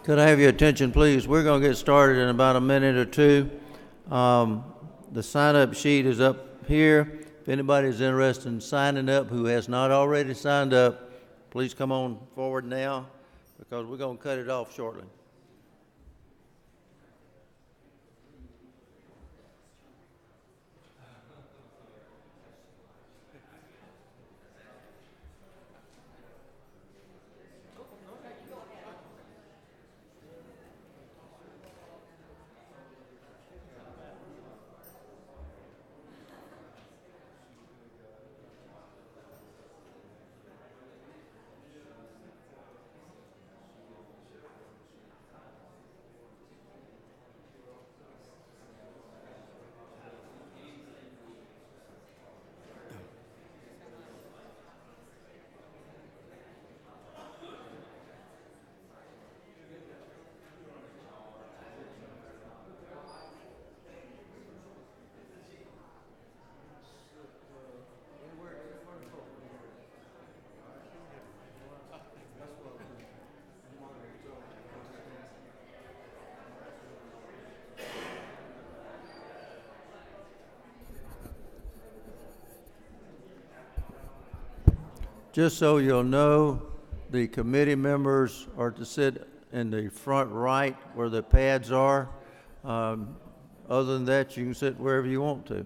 Could I have your attention, please? We're going to get started in about a minute or two. The sign-up sheet is up here. If anybody is interested in signing up who has not already signed up, please come on forward now because we're going to cut it off shortly. Just so you'll know, the committee members are to sit in the front right where the pads are. Other than that, you can sit wherever you want to.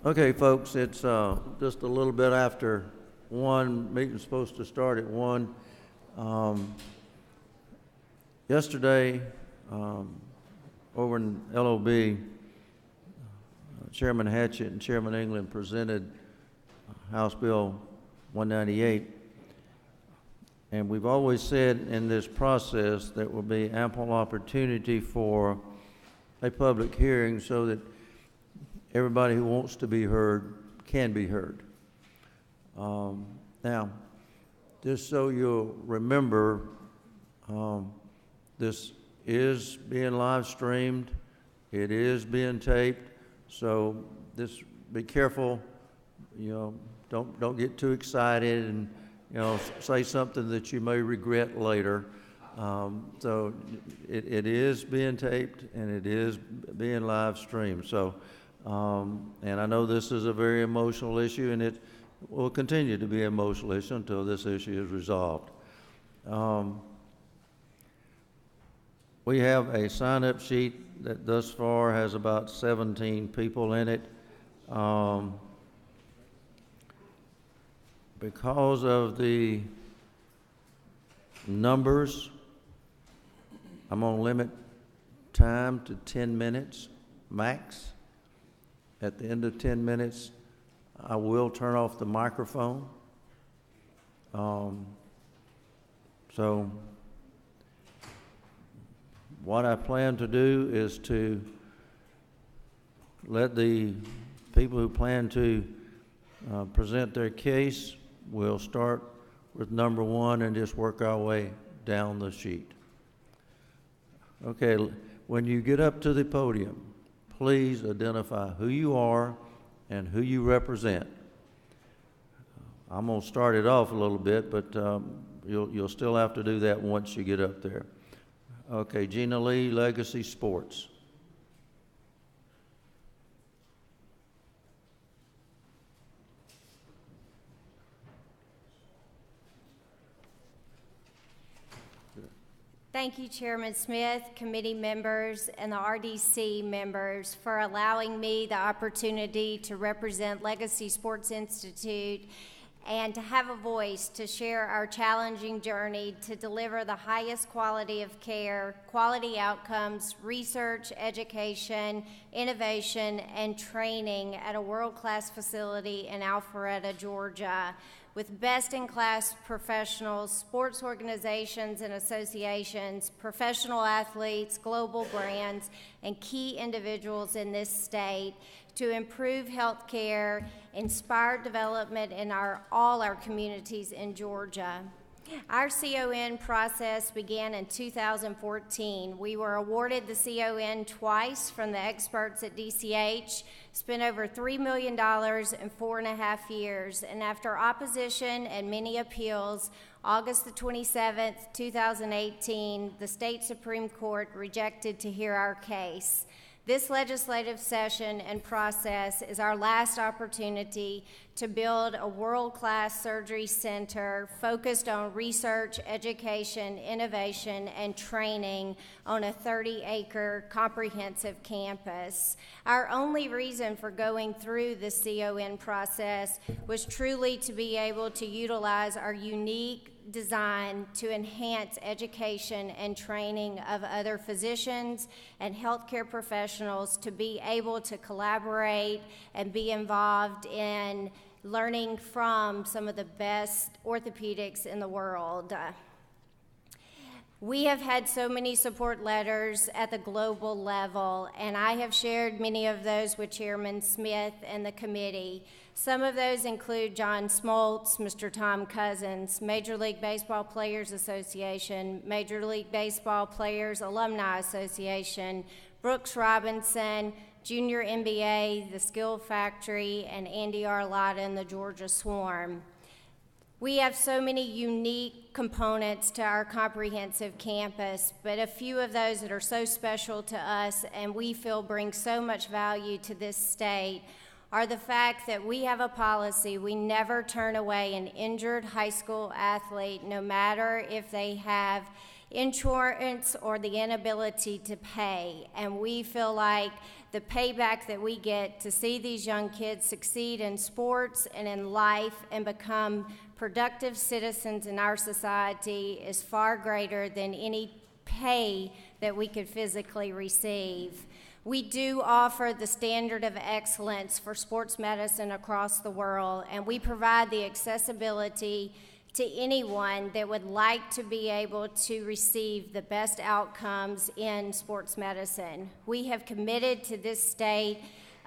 Okay, folks, it's just a little bit after 1. Meeting's supposed to start at 1. Yesterday, over in LOB, Chairman Hatchett and Chairman England presented House Bill 198. And we've always said in this process there will be ample opportunity for a public hearing so that everybody who wants to be heard can be heard. Now, just so you'll remember, this is being live streamed. It is being taped. So just be careful. Don't get too excited and say something that you may regret later. So it is being taped and it is being live streamed. So, and I know this is a very emotional issue, and it will continue to be an emotional issue until this issue is resolved. We have a sign-up sheet that thus far has about 17 people in it. Because of the numbers, I'm going to limit time to 10 minutes max. At the end of 10 minutes, I will turn off the microphone. So what I plan to do is to let the people who plan to present their case. We'll start with number 1 and just work our way down the sheet. Okay, when you get up to the podium, please identify who you are and who you represent. I'm going to start it off a little bit, but you'll still have to do that once you get up there. Okay, Gina Lee, Legacy Sports. Thank you, Chairman Smith, committee members, and the RDC members for allowing me the opportunity to represent Legacy Sports Institute and to have a voice to share our challenging journey to deliver the highest quality of care, quality outcomes, research, education, innovation, and training at a world-class facility in Alpharetta, Georgia, with best-in-class professionals, sports organizations and associations, professional athletes, global brands, and key individuals in this state to improve health care, inspire development in all our communities in Georgia. Our CON process began in 2014. We were awarded the CON twice from the experts at DCH, spent over $3 million in 4.5 years, and after opposition and many appeals, August the 27th, 2018, the state Supreme Court rejected to hear our case. This legislative session and process is our last opportunity to build a world-class surgery center focused on research, education, innovation, and training on a 30-acre comprehensive campus. Our only reason for going through this CON process was truly to be able to utilize our unique design to enhance education and training of other physicians and healthcare professionals to be able to collaborate and be involved in learning from some of the best orthopedics in the world. We have had so many support letters at the global level, and I have shared many of those with Chairman Smith and the committee. Some of those include John Smoltz, Mr. Tom Cousins, Major League Baseball Players Association, Major League Baseball Players Alumni Association, Brooks Robinson, Junior NBA, the Skill Factory, and Andy Arlotta and the Georgia Swarm. We have so many unique components to our comprehensive campus, but a few of those that are so special to us and we feel bring so much value to this state are the fact that we have a policy. We never turn away an injured high school athlete, no matter if they have insurance or the inability to pay. And we feel like the payback that we get to see these young kids succeed in sports and in life and become productive citizens in our society is far greater than any pay that we could physically receive. We do offer the standard of excellence for sports medicine across the world, and we provide the accessibility to anyone that would like to be able to receive the best outcomes in sports medicine. We have committed to this state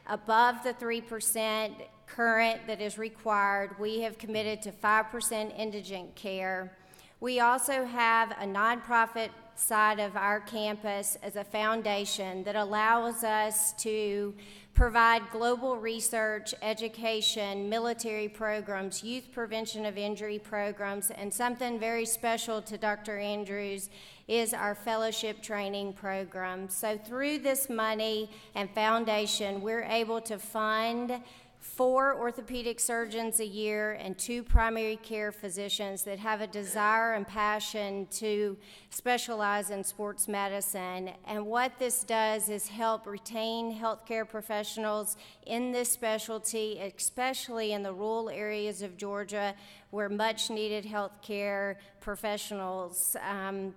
above the 3% current that is required. We have committed to 5% indigent care. We also have a nonprofit side of our campus as a foundation that allows us to provide global research, education, military programs, youth prevention of injury programs, and something very special to Dr. Andrews is our fellowship training program. So through this money and foundation, we're able to fund 4 orthopedic surgeons a year and 2 primary care physicians that have a desire and passion to specialize in sports medicine. And what this does is help retain healthcare professionals in this specialty, especially in the rural areas of Georgia where much needed healthcare professionals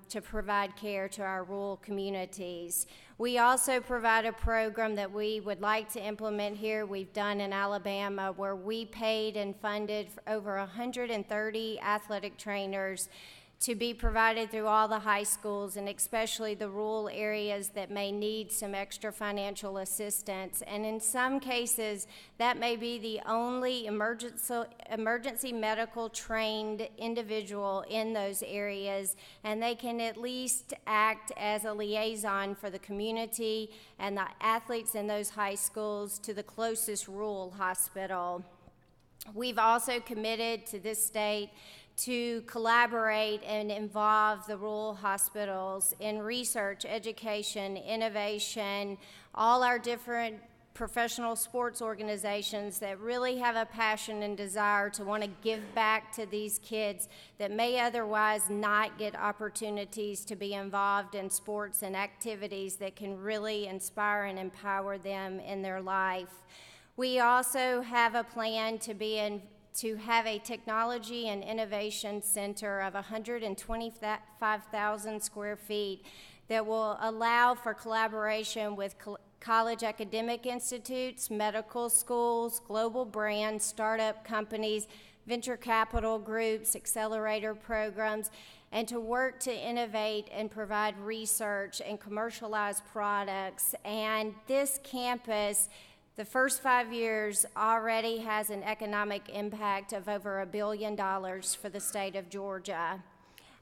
to provide care to our rural communities. We also provide a program that we would like to implement here. We've done in Alabama, where we paid and funded for over 130 athletic trainers to be provided through all the high schools, and especially the rural areas that may need some extra financial assistance. And in some cases, that may be the only emergency medical trained individual in those areas, and they can at least act as a liaison for the community and the athletes in those high schools to the closest rural hospital. We've also committed to this state to collaborate and involve the rural hospitals in research, education, innovation, all our different professional sports organizations that really have a passion and desire to want to give back to these kids that may otherwise not get opportunities to be involved in sports and activities that can really inspire and empower them in their life. We also have a plan to have a technology and innovation center of 125,000 square feet that will allow for collaboration with college academic institutes, medical schools, global brands, startup companies, venture capital groups, accelerator programs, and to work to innovate and provide research and commercialize products. And this campus, the first 5 years, already has an economic impact of over $1 billion for the state of Georgia.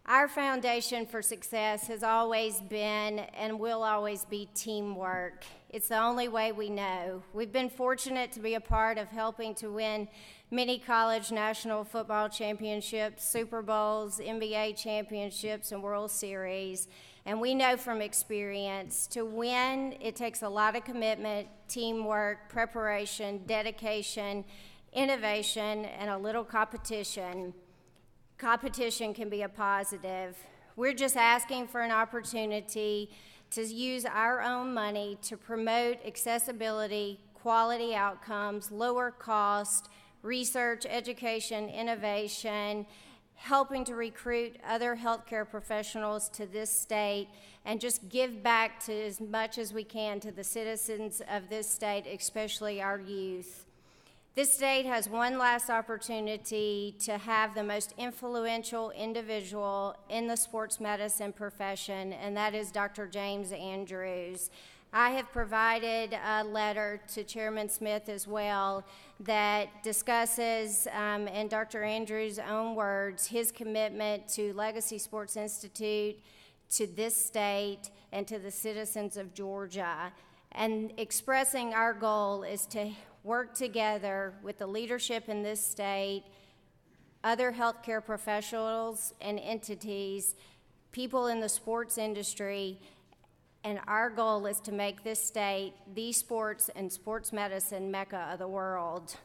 Our foundation for success has always been and will always be teamwork. It's the only way we know. We've been fortunate to be a part of helping to win many college national football championships, Super Bowls, NBA championships, and World Series. And we know from experience, to win, it takes a lot of commitment, teamwork, preparation, dedication, innovation, and a little competition. Competition can be a positive. We're just asking for an opportunity to use our own money to promote accessibility, quality outcomes, lower cost, research, education, innovation, helping to recruit other healthcare professionals to this state, and just give back to as much as we can to the citizens of this state, especially our youth. This state has one last opportunity to have the most influential individual in the sports medicine profession, and that is Dr. James Andrews. I have provided a letter to Chairman Smith as well that discusses, in Dr. Andrews' own words, his commitment to Legacy Sports Institute, to this state, and to the citizens of Georgia. And expressing our goal is to work together with the leadership in this state, other healthcare professionals and entities, people in the sports industry, and our goal is to make this state the sports and sports medicine mecca of the world.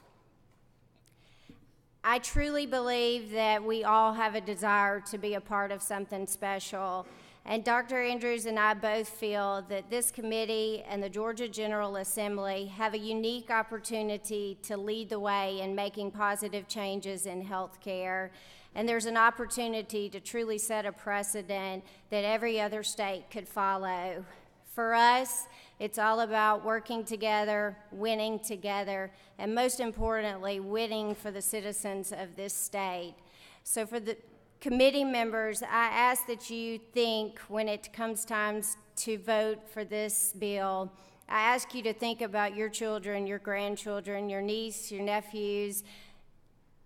I truly believe that we all have a desire to be a part of something special, And Dr. Andrews and I both feel that this committee and the Georgia General Assembly have a unique opportunity to lead the way in making positive changes in health care. And there's an opportunity to truly set a precedent that every other state could follow. For us, it's all about working together, winning together, and most importantly, winning for the citizens of this state. So for the committee members, I ask that you think when it comes time to vote for this bill, I ask you to think about your children, your grandchildren, your niece, your nephews,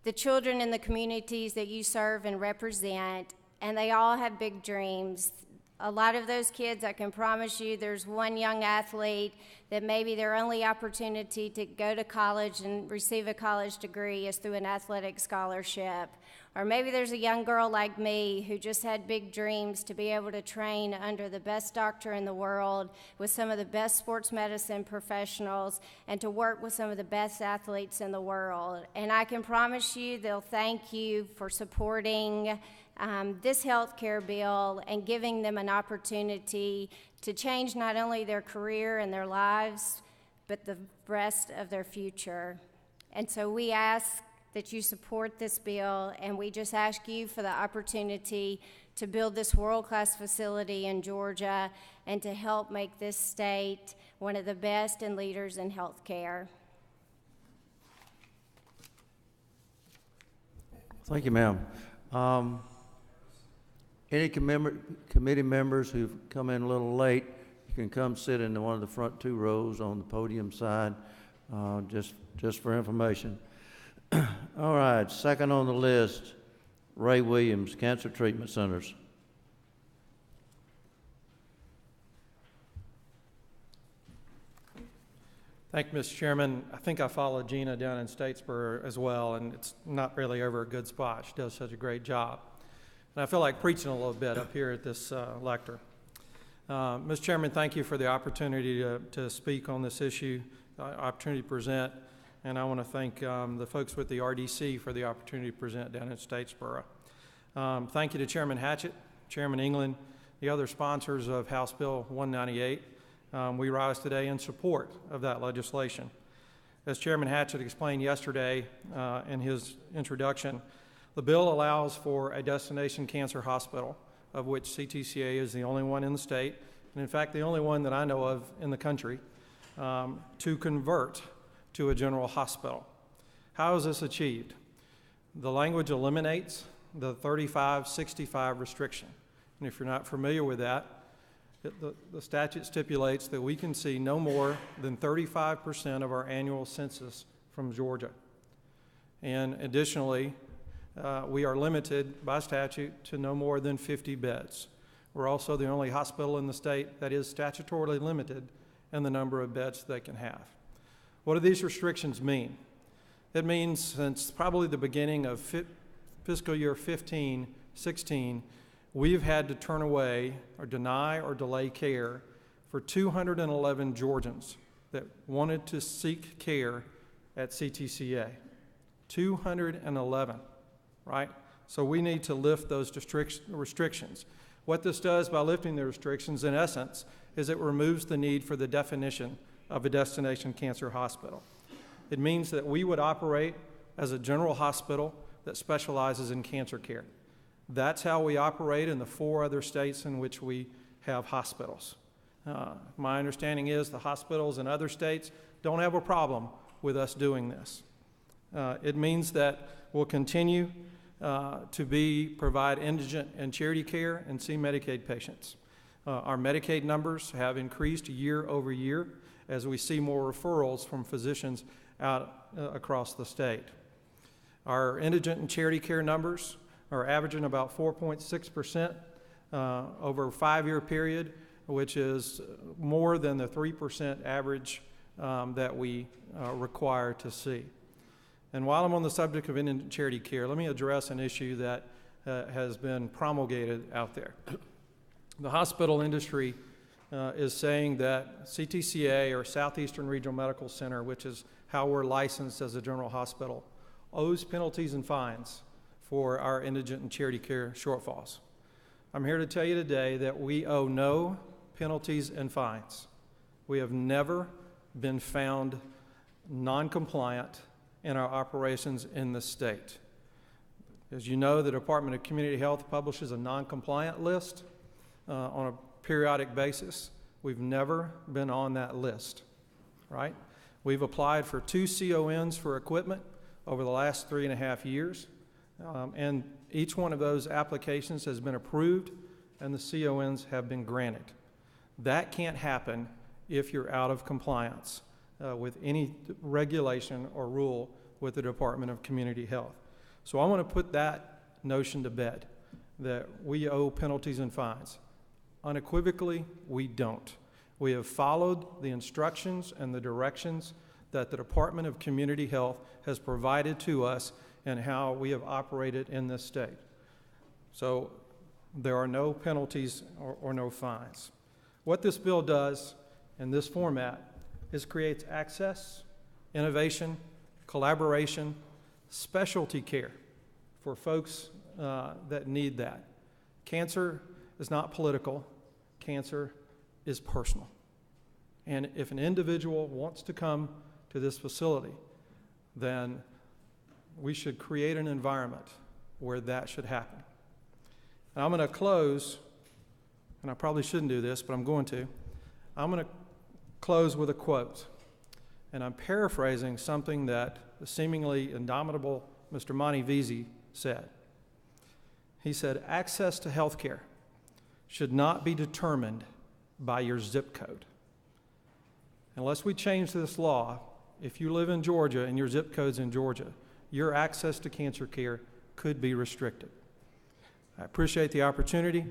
the children in the communities that you serve and represent, and they all have big dreams. A lot of those kids, I can promise you, there's one young athlete that maybe their only opportunity to go to college and receive a college degree is through an athletic scholarship. Or maybe there's a young girl like me who just had big dreams to be able to train under the best doctor in the world with some of the best sports medicine professionals and to work with some of the best athletes in the world. And I can promise you they'll thank you for supporting this health care bill and giving them an opportunity to change not only their career and their lives, but the rest of their future. And so we ask that you support this bill, and we just ask you for the opportunity to build this world-class facility in Georgia and to help make this state one of the best and leaders in health care. Thank you, ma'am. Any committee members who've come in a little late, you can come sit in one of the front two rows on the podium side, just for information. All right, second on the list, Ray Williams, Cancer Treatment Centers. Thank you, Mr. Chairman. I think I followed Gina down in Statesboro as well, and it's not really over a good spot. She does such a great job. And I feel like preaching a little bit up here at this lectern. Mr. Chairman, thank you for the opportunity to speak on this issue, opportunity to present. And I want to thank the folks with the RDC for the opportunity to present down in Statesboro. Thank you to Chairman Hatchett, Chairman England, the other sponsors of House Bill 198. We rise today in support of that legislation. As Chairman Hatchett explained yesterday in his introduction, the bill allows for a destination cancer hospital, of which CTCA is the only one in the state, and in fact the only one that I know of in the country, to convert to a general hospital. How is this achieved? The language eliminates the 35-65 restriction. And if you're not familiar with that, the statute stipulates that we can see no more than 35% of our annual census from Georgia. And additionally, we are limited by statute to no more than 50 beds. We're also the only hospital in the state that is statutorily limited in the number of beds they can have. What do these restrictions mean? It means since probably the beginning of fiscal year 15-16, we've had to turn away or deny or delay care for 211 Georgians that wanted to seek care at CTCA. 211, right? So we need to lift those restrictions. What this does by lifting the restrictions, in essence, is it removes the need for the definition of a destination cancer hospital. It means that we would operate as a general hospital that specializes in cancer care. That's how we operate in the 4 other states in which we have hospitals. My understanding is the hospitals in other states don't have a problem with us doing this. It means that we'll continue to provide indigent and charity care and see Medicaid patients. Our Medicaid numbers have increased year over year as we see more referrals from physicians out across the state. Our indigent and charity care numbers are averaging about 4.6% over a 5-year period, which is more than the 3% average that we require to see. And while I'm on the subject of indigent charity care, let me address an issue that has been promulgated out there. The hospital industry is saying that CTCA, or Southeastern Regional Medical Center, which is how we're licensed as a general hospital, owes penalties and fines for our indigent and charity care shortfalls. I'm here to tell you today that we owe no penalties and fines. We have never been found non-compliant in our operations in the state. As you know, the Department of Community Health publishes a non-compliant list on a periodic basis. We've never been on that list, right? We've applied for 2 CONs for equipment over the last 3.5 years, and each one of those applications has been approved and the CONs have been granted. That can't happen if you're out of compliance with any regulation or rule with the Department of Community Health. So I want to put that notion to bed, that we owe penalties and fines. Unequivocally, we don't. We have followed the instructions and the directions that the Department of Community Health has provided to us and how we have operated in this state. So there are no penalties or no fines. What this bill does in this format is creates access, innovation, collaboration, specialty care for folks that need that. Cancer is not political. Cancer is personal. And if an individual wants to come to this facility, then we should create an environment where that should happen. And I'm going to close, and I probably shouldn't do this, but I'm going to. I'm going to close with a quote. And I'm paraphrasing something that the seemingly indomitable Mr. Monty Veazey said. He said, access to health care should not be determined by your zip code. Unless we change this law, if you live in Georgia and your zip code's in Georgia, your access to cancer care could be restricted. I appreciate the opportunity,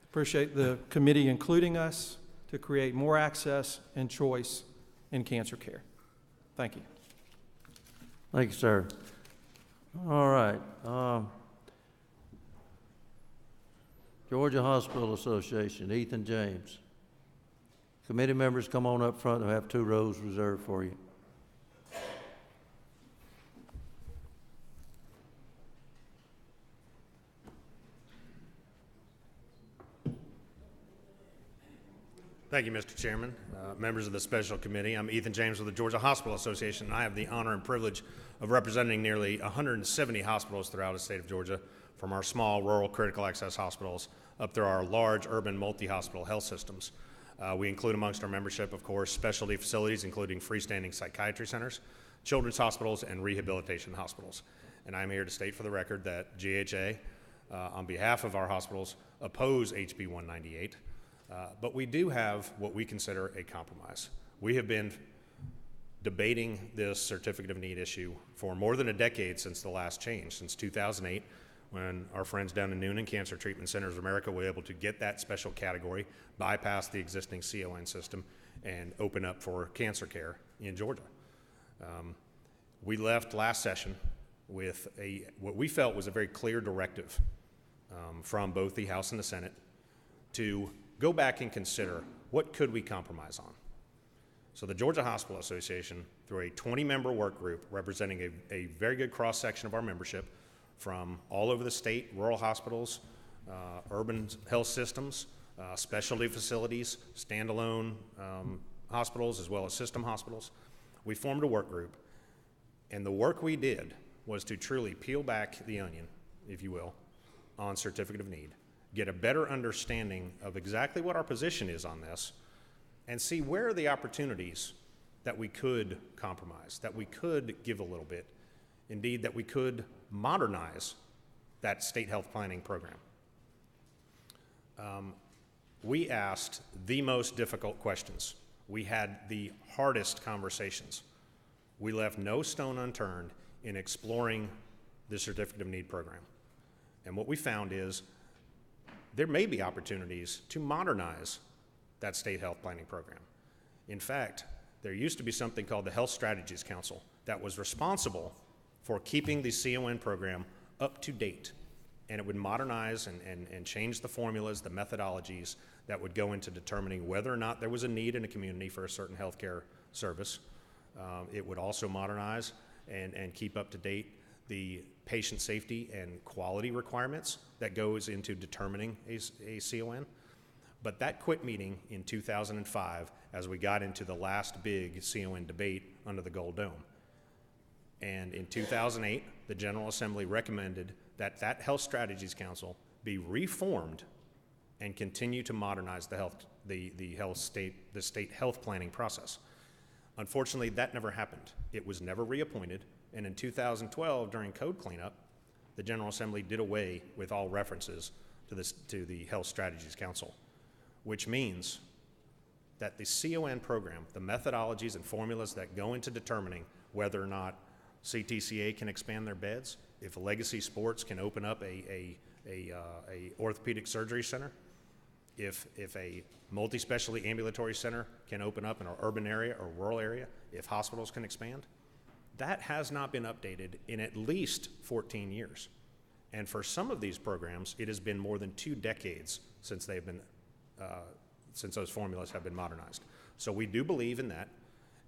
appreciate the committee including us to create more access and choice in cancer care. Thank you. Thank you, sir. All right. Georgia Hospital Association, Ethan James. Committee members, come on up front. I have 2 rows reserved for you. Thank you, Mr. Chairman. Members of the special committee, I'm Ethan James with the Georgia Hospital Association, and I have the honor and privilege of representing nearly 170 hospitals throughout the state of Georgia, from our small rural critical access hospitals up through our large urban multi-hospital health systems. We include amongst our membership, of course, specialty facilities, including freestanding psychiatry centers, children's hospitals, and rehabilitation hospitals. And I'm here to state for the record that GHA, on behalf of our hospitals, oppose HB 198. But we do have what we consider a compromise. We have been debating this certificate of need issue for more than a decade since the last change, since 2008, when our friends down in Noonan Cancer Treatment Centers of America were able to get that special category, bypass the existing CON system, and open up for cancer care in Georgia. We left last session with what we felt was a very clear directive from both the House and the Senate to go back and consider what could we compromise on. So the Georgia Hospital Association, through a 20-member work group representing a very good cross-section of our membership from all over the state, rural hospitals, urban health systems, specialty facilities, standalone hospitals, as well as system hospitals, we formed a work group. And the work we did was to truly peel back the onion, if you will, on certificate of need, get a better understanding of exactly what our position is on this, and see where are the opportunities that we could compromise, that we could give a little bit, indeed that we could modernize that state health planning program. We asked the most difficult questions. We had the hardest conversations. We left no stone unturned in exploring the certificate of need program. And what we found is there may be opportunities to modernize that state health planning program. In fact, there used to be something called the Health Strategies Council that was responsible for keeping the CON program up to date. And it would modernize and change the formulas, the methodologies that would go into determining whether or not there was a need in a community for a certain healthcare service. It would also modernize and keep up to date the patient safety and quality requirements that goes into determining a CON. But that quit meeting in 2005 as we got into the last big CON debate under the Gold Dome. And in 2008, the General Assembly recommended that that Health Strategies Council be reformed and continue to modernize the state health planning process. Unfortunately, that never happened. It was never reappointed, and in 2012, during code cleanup, the General Assembly did away with all references to the Health Strategies Council, which means that the CON program, the methodologies and formulas that go into determining whether or not CTCA can expand their beds, if Legacy Sports can open up a orthopedic surgery center, if a multi-specialty ambulatory center can open up in an urban area or rural area, if hospitals can expand, that has not been updated in at least 14 years. And for some of these programs, it has been more than 2 decades since they've been, since those formulas have been modernized. So we do believe in that,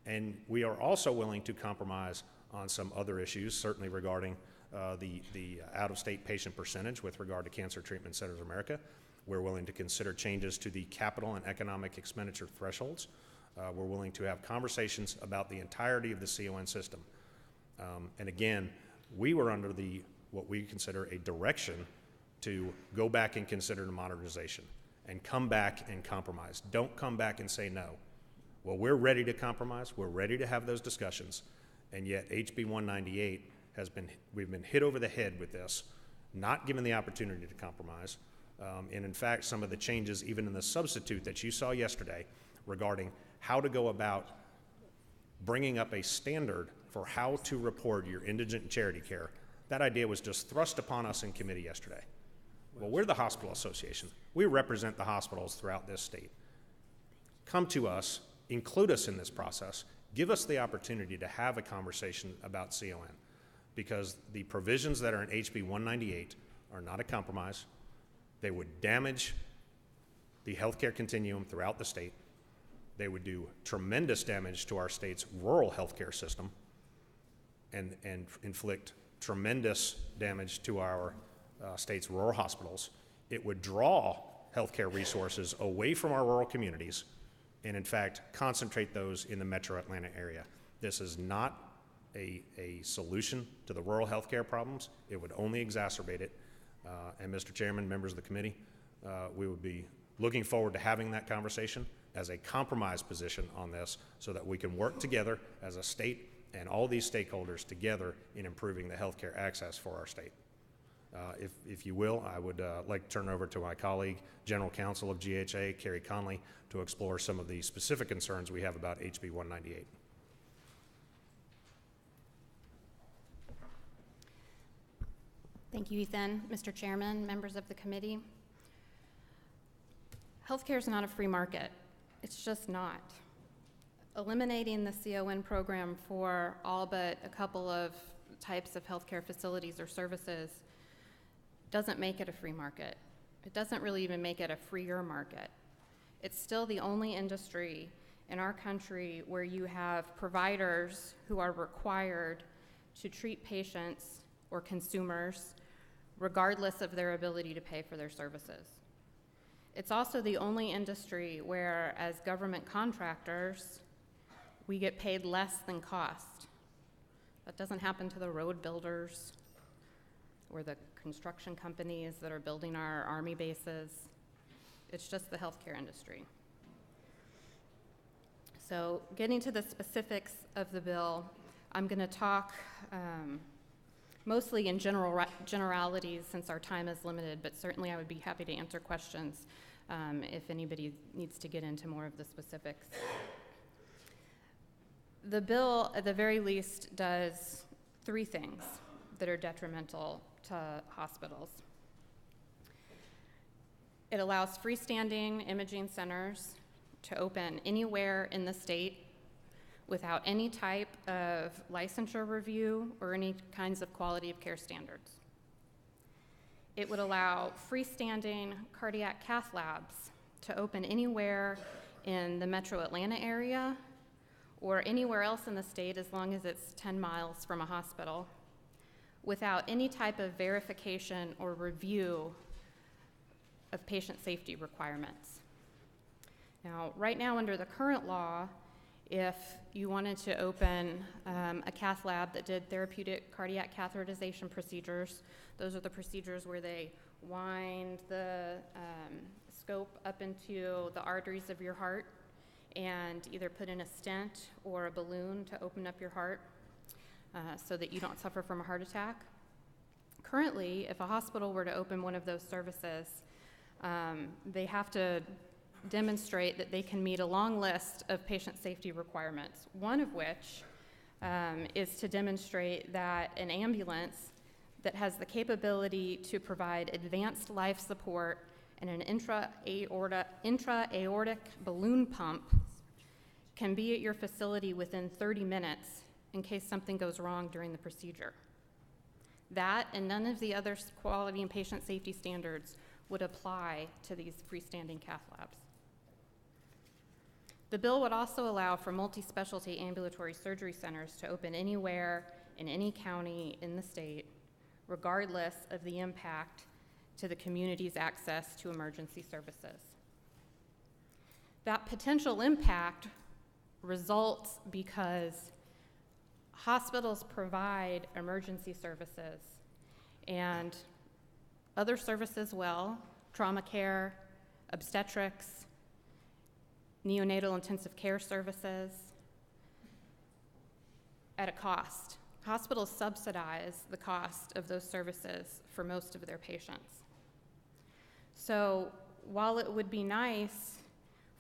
and we are also willing to compromise on some other issues, certainly regarding the out-of-state patient percentage with regard to Cancer Treatment Centers of America. We're willing to consider changes to the capital and economic expenditure thresholds. We're willing to have conversations about the entirety of the CON system. And again, we were under what we consider a direction to go back and consider the modernization and come back and compromise. Don't come back and say no. Well, we're ready to compromise. We're ready to have those discussions. And yet HB 198 we've been hit over the head with this, not given the opportunity to compromise. And in fact, some of the changes, even in the substitute that you saw yesterday regarding how to go about bringing up a standard for how to report your indigent and charity care, that idea was just thrust upon us in committee yesterday. Well, we're the hospital association. We represent the hospitals throughout this state. Come to us, include us in this process, give us the opportunity to have a conversation about CON, because the provisions that are in HB 198 are not a compromise. They would damage the healthcare continuum throughout the state. They would do tremendous damage to our state's rural healthcare system and inflict tremendous damage to our state's rural hospitals. It would draw healthcare resources away from our rural communities and, in fact, concentrate those in the metro Atlanta area. This is not a solution to the rural healthcare problems. It would only exacerbate it. And Mr. Chairman, members of the committee, we would be looking forward to having that conversation as a compromise position on this so that we can work together as a state and all these stakeholders together in improving the healthcare access for our state. If you will, I would like to turn over to my colleague, General Counsel of GHA, Carrie Conley, to explore some of the specific concerns we have about HB 198. Thank you, Ethan. Mr. Chairman, members of the committee. Healthcare is not a free market. It's just not. Eliminating the CON program for all but a couple of types of healthcare facilities or services doesn't make it a free market. It doesn't really even make it a freer market. It's still the only industry in our country where you have providers who are required to treat patients or consumers regardless of their ability to pay for their services. It's also the only industry where, as government contractors, we get paid less than cost. That doesn't happen to the road builders or the construction companies that are building our Army bases. It's just the healthcare industry. So getting to the specifics of the bill, I'm going to talk mostly in generalities since our time is limited, but certainly I would be happy to answer questions if anybody needs to get into more of the specifics. The bill, at the very least, does 3 things that are detrimental to hospitals. It allows freestanding imaging centers to open anywhere in the state without any type of licensure review or any kinds of quality of care standards. It would allow freestanding cardiac cath labs to open anywhere in the metro Atlanta area or anywhere else in the state as long as it's 10 miles from a hospital, without any type of verification or review of patient safety requirements. Now, right now under the current law, if you wanted to open a cath lab that did therapeutic cardiac catheterization procedures, those are the procedures where they wind the scope up into the arteries of your heart and either put in a stent or a balloon to open up your heart so that you don't suffer from a heart attack. Currently, if a hospital were to open one of those services, they have to demonstrate that they can meet a long list of patient safety requirements, one of which is to demonstrate that an ambulance that has the capability to provide advanced life support and an intra-aortic balloon pump can be at your facility within 30 minutes in case something goes wrong during the procedure. That and none of the other quality and patient safety standards would apply to these freestanding cath labs. The bill would also allow for multi-specialty ambulatory surgery centers to open anywhere in any county in the state, regardless of the impact to the community's access to emergency services. That potential impact results because hospitals provide emergency services and other services well, trauma care, obstetrics, neonatal intensive care services, at a cost. Hospitals subsidize the cost of those services for most of their patients. So while it would be nice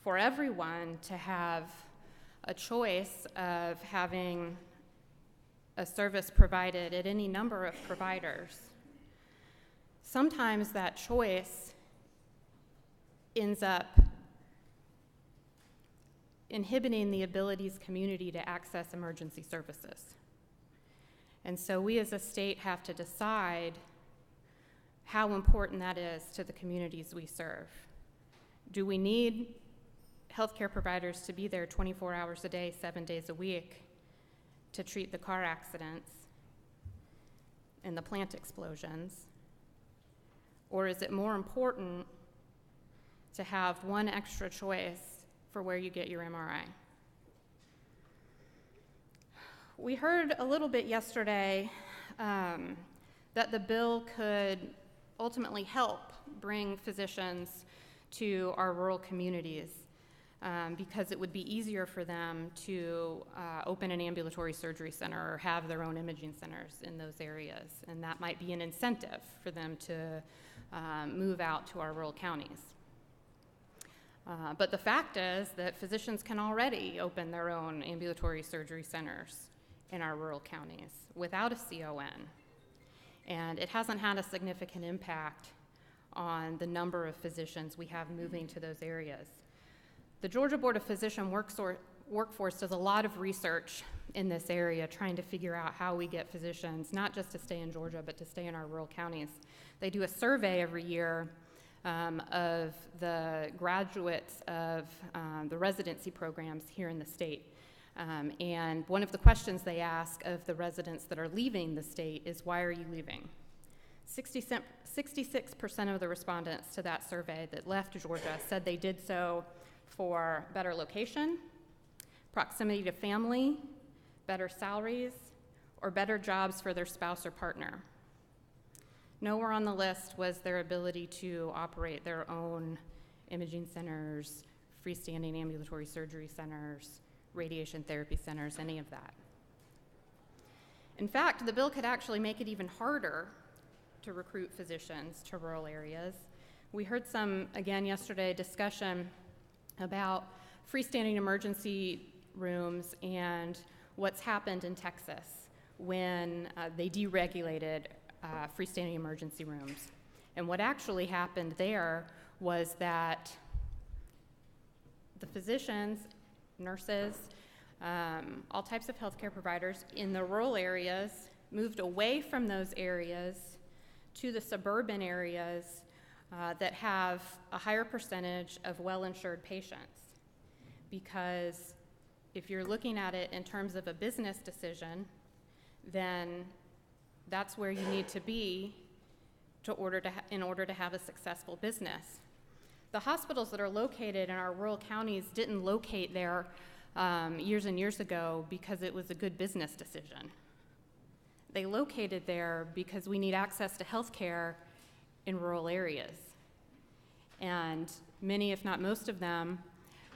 for everyone to have a choice of having a service provided at any number of providers, sometimes that choice ends up inhibiting the ability's community to access emergency services. And so we as a state have to decide how important that is to the communities we serve. Do we need healthcare providers to be there 24 hours a day, 7 days a week to treat the car accidents and the plant explosions? Or is it more important to have one extra choice for where you get your MRI? We heard a little bit yesterday that the bill could ultimately help bring physicians to our rural communities because it would be easier for them to open an ambulatory surgery center or have their own imaging centers in those areas. And that might be an incentive for them to move out to our rural counties. But the fact is that physicians can already open their own ambulatory surgery centers in our rural counties without a CON. And it hasn't had a significant impact on the number of physicians we have moving to those areas. The Georgia Board of Physician Workforce does a lot of research in this area, trying to figure out how we get physicians, not just to stay in Georgia, but to stay in our rural counties. They do a survey every year of the graduates of the residency programs here in the state. And one of the questions they ask of the residents that are leaving the state is, why are you leaving? 66% of the respondents to that survey that left Georgia said they did so for better location, proximity to family, better salaries, or better jobs for their spouse or partner. Nowhere on the list was their ability to operate their own imaging centers, freestanding ambulatory surgery centers, radiation therapy centers, any of that. In fact, the bill could actually make it even harder to recruit physicians to rural areas. We heard some, again yesterday, discussion about freestanding emergency rooms and what's happened in Texas when they deregulated freestanding emergency rooms. And what actually happened there was that the physicians, nurses, all types of healthcare providers in the rural areas moved away from those areas to the suburban areas that have a higher percentage of well-insured patients. Because if you're looking at it in terms of a business decision, then That's where you need to be in order to have a successful business. The hospitals that are located in our rural counties didn't locate there years and years ago because it was a good business decision. They located there because we need access to health care in rural areas. And many, if not most of them,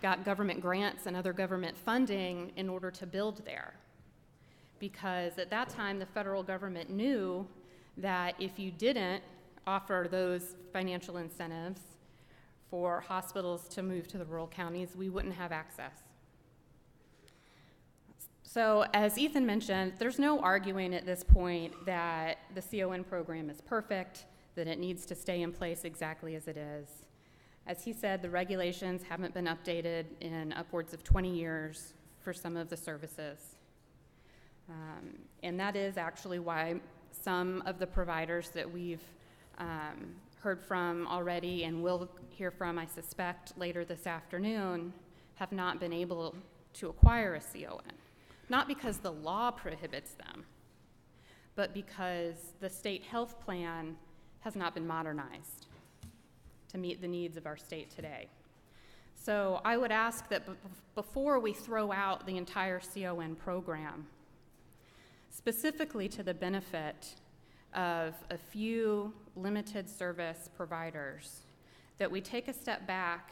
got government grants and other government funding in order to build there. Because at that time, the federal government knew that if you didn't offer those financial incentives for hospitals to move to the rural counties, we wouldn't have access. So as Ethan mentioned, there's no arguing at this point that the CON program is perfect, that it needs to stay in place exactly as it is. As he said, the regulations haven't been updated in upwards of 20 years for some of the services. And that is actually why some of the providers that we've heard from already and will hear from, I suspect, later this afternoon, have not been able to acquire a CON. Not because the law prohibits them, but because the state health plan has not been modernized to meet the needs of our state today. So I would ask that before we throw out the entire CON program, specifically to the benefit of a few limited service providers, that we take a step back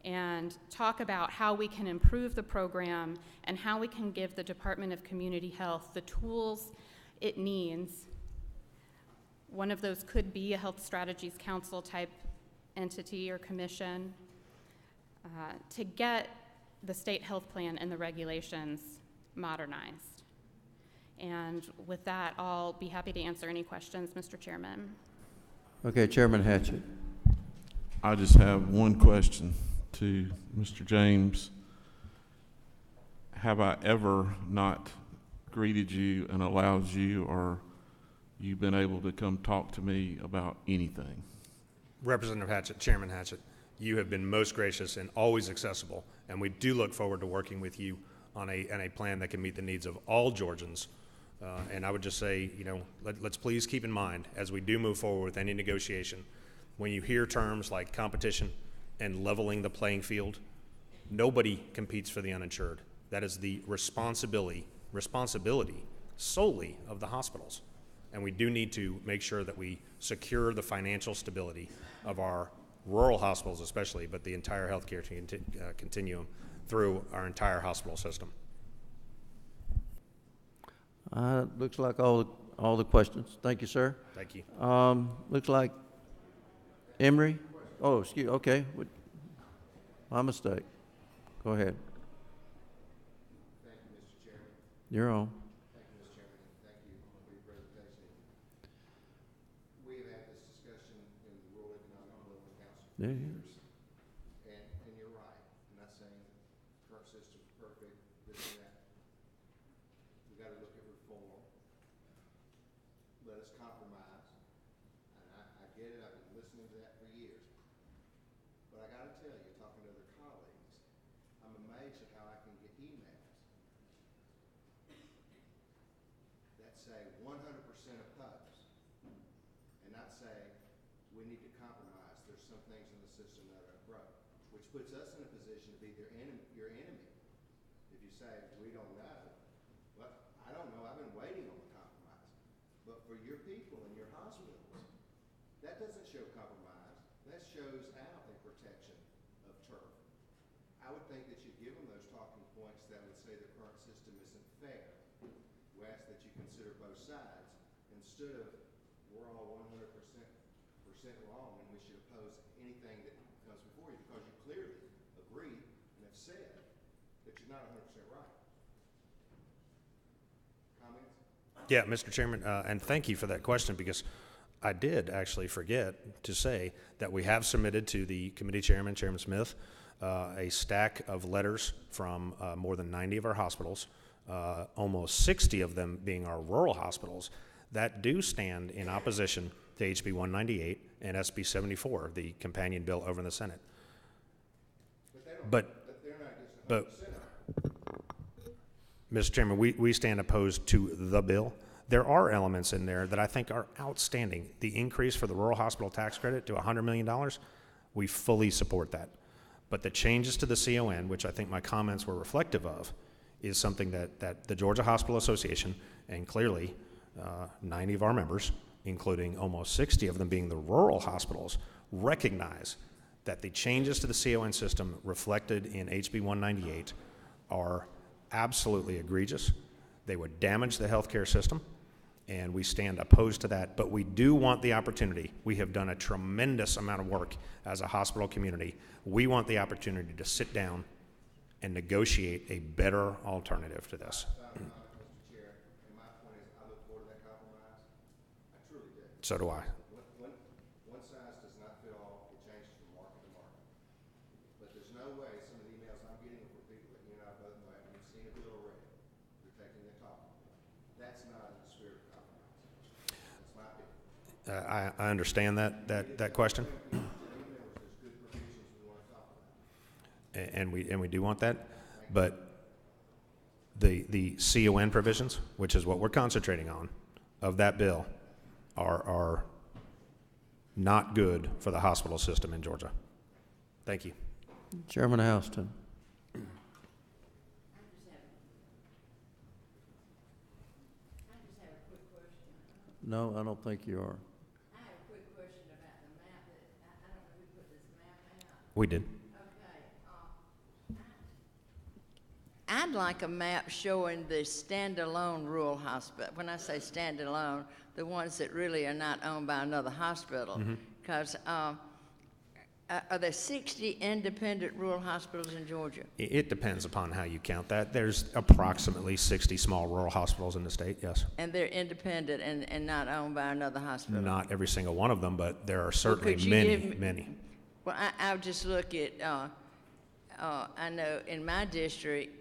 and talk about how we can improve the program and how we can give the Department of Community Health the tools it needs. One of those could be a Health Strategies Council type entity or commission to get the state health plan and the regulations modernized. And with that, I'll be happy to answer any questions, Mr. Chairman. Okay, Chairman Hatchett. I just have one question to Mr. James. Have I ever not greeted you and allowed you, or you been able to come talk to me about anything? Representative Hatchett, Chairman Hatchett, you have been most gracious and always accessible, and we do look forward to working with you on a plan that can meet the needs of all Georgians. And I would just say, you know, let's please keep in mind, as we do move forward with any negotiation, when you hear terms like competition and leveling the playing field, nobody competes for the uninsured. That is the responsibility solely of the hospitals. And we do need to make sure that we secure the financial stability of our rural hospitals especially, but the entire healthcare continuum through our entire hospital system. Looks like all the questions. Thank you, sir. Thank you. Looks like Emery. Oh, excuse. Okay, my mistake. Go ahead. Thank you, Mr. Chairman. You're on. Thank you, Mr. Chairman, and thank you for your presentation. We have had this discussion in the Rural Economic Development Council for years, and you're right. I'm not saying the current system's perfect, this and that. We got to look at reform. Let us compromise. And I get it. I've been listening to that for years. But I got to tell you, talking to other colleagues, I'm amazed at how I can get emails that say 100% opposed and not say we need to compromise. There's some things in the system that are broke, which puts us in a position to be your enemy. If you say we don't know, well, I don't know. I've been waiting on the compromise. But for your people and your hospitals, that doesn't show compromise. That shows out a protection of turf. I would think that you give them those talking points that would say the current system isn't fair. We ask that you consider both sides instead of we're all 100% wrong and we should oppose anything that comes before you, because you clearly agree and have said that you're not 100% right. Comments? Yeah, Mr. Chairman, and thank you for that question, because I did actually forget to say that we have submitted to the committee chairman, Chairman Smith, a stack of letters from more than 90 of our hospitals, almost 60 of them being our rural hospitals, that do stand in opposition to HB 198 and SB 74, the companion bill over in the Senate. But they're not against 100%. Mr. Chairman, we stand opposed to the bill. there are elements in there that I think are outstanding. The increase for the rural hospital tax credit to $100 million, we fully support that. But the changes to the CON, which I think my comments were reflective of, is something that the Georgia Hospital Association, and clearly 90 of our members, including almost 60 of them being the rural hospitals, recognize that the changes to the CON system reflected in HB 198 are absolutely egregious. They would damage the healthcare system, and we stand opposed to that. But we do want the opportunity. We have done a tremendous amount of work as a hospital community. We want the opportunity to sit down and negotiate a better alternative to this. Mr. Chair, and my point is, I look forward to that compromise. I truly do. So do I. One size does not fit all. It changes from market to market. But there's no way some of the emails I'm getting from people that you and I both know, and you've seen a bill already, they're taking the top. That's not in the spirit of compromise. That's my opinion. I understand that question. And we do want that, but the CON provisions, which is what we're concentrating on, of that bill, are not good for the hospital system in Georgia. Thank you. Chairman Houston. I just have a quick question. No, I don't think you are. I have a quick question about the map that, I don't know who put this map out. We did. Okay, I'd like a map showing the standalone rural hospital. When I say standalone, the ones that really are not owned by another hospital. Because are there 60 independent rural hospitals in Georgia? It depends upon how you count that. There's approximately 60 small rural hospitals in the state, yes. And they're independent and not owned by another hospital? Not every single one of them, but there are certainly could you many, give me- many. Well, I'll just look at, I know in my district,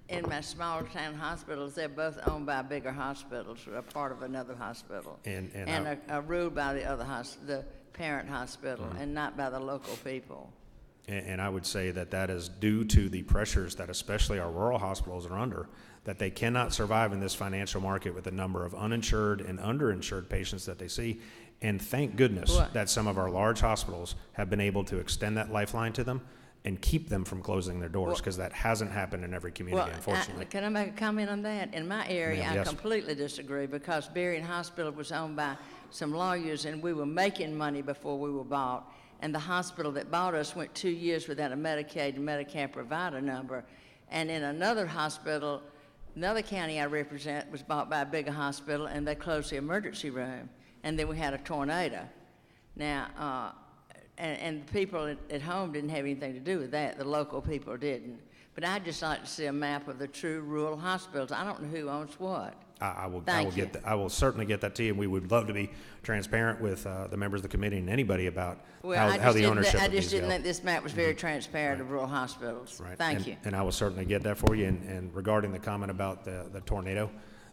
in my smaller town hospitals, they're both owned by bigger hospitals, or a part of another hospital. And are ruled by the other the parent hospital, and not by the local people. And I would say that is due to the pressures that especially our rural hospitals are under, that they cannot survive in this financial market with the number of uninsured and underinsured patients that they see. And thank goodness that some of our large hospitals have been able to extend that lifeline to them and keep them from closing their doors, because that hasn't happened in every community, unfortunately. Can I make a comment on that? In my area, Ma'am, I yes. completely disagree, because Berrien Hospital was owned by some lawyers, and we were making money before we were bought. And the hospital that bought us went 2 years without a Medicaid and Medicare provider number. And in another hospital, another county I represent, was bought by a bigger hospital, and they closed the emergency room. And then we had a tornado. Now, and the people at home didn't have anything to do with that. The local people didn't. But I'd just like to see a map of the true rural hospitals. I don't know who owns what. I will certainly get that to you, and we would love to be transparent with the members of the committee and anybody about how the ownership I of these just didn't go. think this map was very transparent of rural hospitals. Right. Thank you. And I will certainly get that for you. And regarding the comment about the tornado,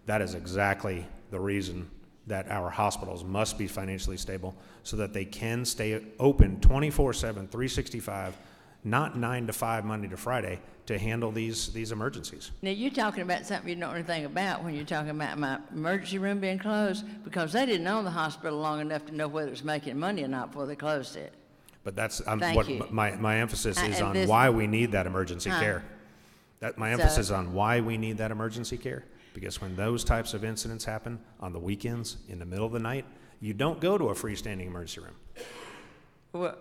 that is exactly the reason that our hospitals must be financially stable, so that they can stay open 24/7, 365, not 9 to 5 Monday to Friday, to handle these emergencies. Now, you're talking about something you don't know anything about when you're talking about my emergency room being closed, because they didn't own the hospital long enough to know whether it was making money or not before they closed it. But that's Thank you. my emphasis is and on this- why we need that emergency care. My So- emphasis on why we need that emergency care, because when those types of incidents happen on the weekends, in the middle of the night, you don't go to a freestanding emergency room.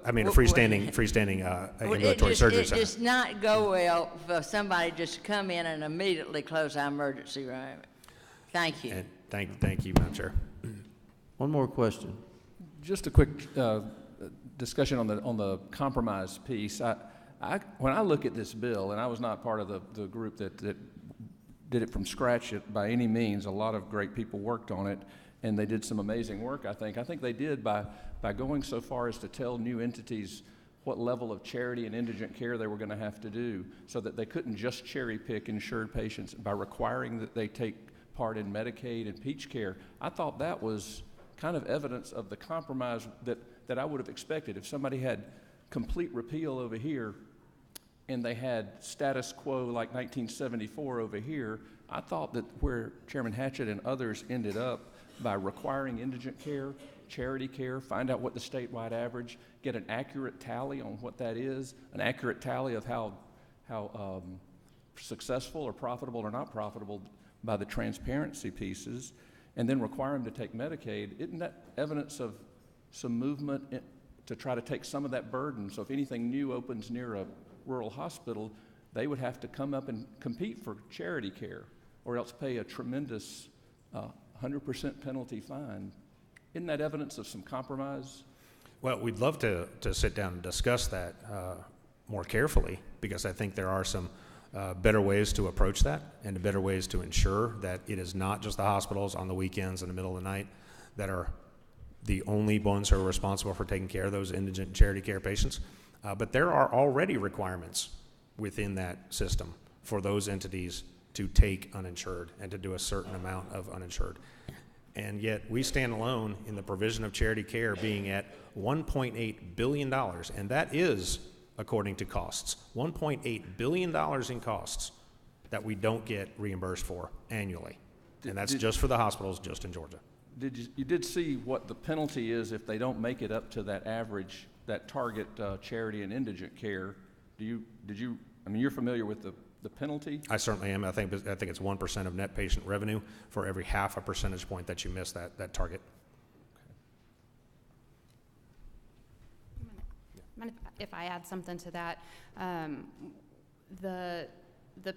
I mean, a freestanding ambulatory surgery It center. does not go well for somebody just to come in and immediately close our emergency room. Thank you. And thank you, Madam Chair. One more question. Just a quick discussion on the compromise piece. When I look at this bill, and I was not part of the group that did it from scratch by any means. A lot of great people worked on it, and they did some amazing work, I think. I think they did by going so far as to tell new entities what level of charity and indigent care they were going to have to do, so that they couldn't just cherry pick insured patients by requiring that they take part in Medicaid and Peach Care. I thought that was kind of evidence of the compromise that I would have expected. If somebody had complete repeal over here, and they had status quo like 1974 over here, I thought that where Chairman Hatchett and others ended up by requiring indigent care, charity care, find out what the statewide average, get an accurate tally on what that is, an accurate tally of how successful or profitable or not profitable by the transparency pieces, and then require them to take Medicaid. Isn't that evidence of some movement to try to take some of that burden? So if anything new opens near a rural hospital, they would have to come up and compete for charity care or else pay a tremendous 100% penalty fine. Isn't that evidence of some compromise? Well, we'd love to sit down and discuss that more carefully, because I think there are some better ways to approach that and better ways to ensure that it is not just the hospitals on the weekends in the middle of the night that are the only ones who are responsible for taking care of those indigent charity care patients. But there are already requirements within that system for those entities to take uninsured and to do a certain amount of uninsured. And yet we stand alone in the provision of charity care being at $1.8 billion, and that is according to costs. $1.8 billion in costs that we don't get reimbursed for annually. And that's just for the hospitals just in Georgia. You did see what the penalty is if they don't make it up to that average, that target charity and indigent care. I mean, you're familiar with the penalty? I certainly am. I think it's 1% of net patient revenue for every half a percentage point that you miss that target. Mind if I add something to that? The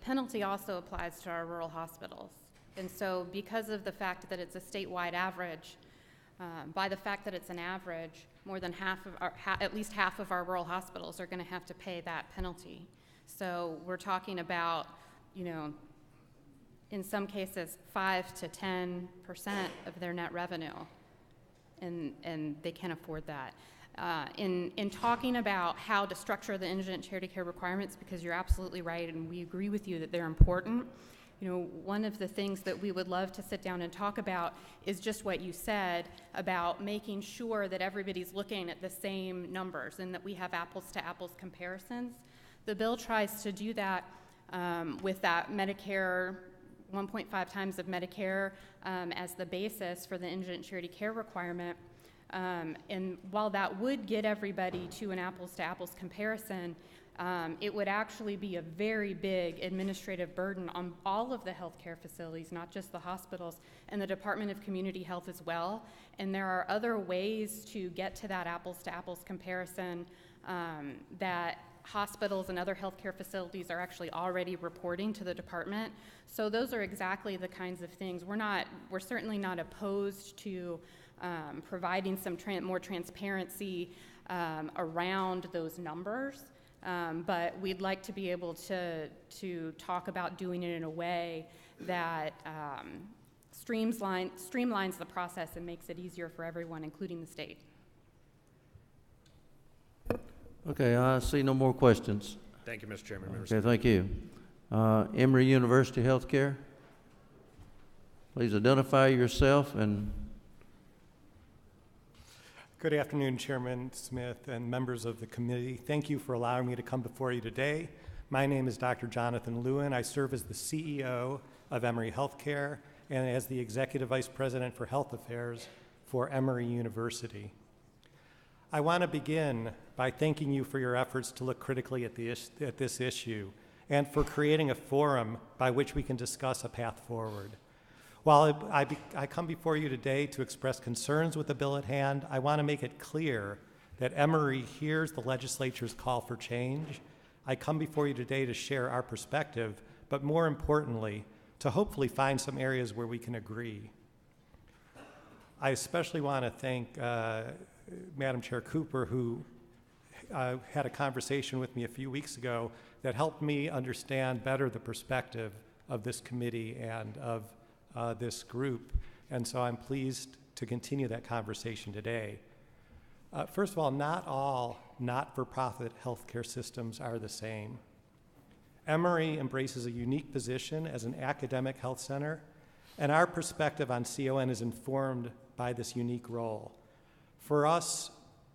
penalty also applies to our rural hospitals. And so because of the fact that it's a statewide average, by the fact that it's an average, more than at least half of our rural hospitals are going to have to pay that penalty. So we're talking about, in some cases, 5 to 10% of their net revenue, and they can't afford that. In talking about how to structure the indigent charity care requirements, because you're absolutely right, and we agree with you that they're important. One of the things that we would love to sit down and talk about is just what you said about making sure that everybody's looking at the same numbers and that we have apples to apples comparisons. The bill tries to do that with that Medicare, 1.5 times of Medicare as the basis for the indigent charity care requirement. And while that would get everybody to an apples to apples comparison, it would actually be a very big administrative burden on all of the healthcare facilities, not just the hospitals, and the Department of Community Health as well. And there are other ways to get to that apples to apples comparison that hospitals and other healthcare facilities are actually already reporting to the department. So those are exactly the kinds of things. We're certainly not opposed to providing some more transparency around those numbers. But we'd like to be able to talk about doing it in a way that streamlines the process and makes it easier for everyone, including the state. Okay, I see no more questions. Thank you, Mr. Chairman. Okay, thank you. Emory University Healthcare. Please identify yourself and... Good afternoon, Chairman Smith and members of the committee. Thank you for allowing me to come before you today. My name is Dr. Jonathan Lewin. I serve as the CEO of Emory Healthcare and as the Executive Vice President for Health Affairs for Emory University. I want to begin by thanking you for your efforts to look critically at this issue and for creating a forum by which we can discuss a path forward. While I come before you today to express concerns with the bill at hand, I want to make it clear that Emory hears the legislature's call for change. I come before you today to share our perspective, but more importantly, to hopefully find some areas where we can agree. I especially want to thank Madam Chair Cooper, who had a conversation with me a few weeks ago that helped me understand better the perspective of this committee and of this group, and so I'm pleased to continue that conversation today. First of all, not all not-for-profit healthcare systems are the same. Emory embraces a unique position as an academic health center, and our perspective on CON is informed by this unique role. For us,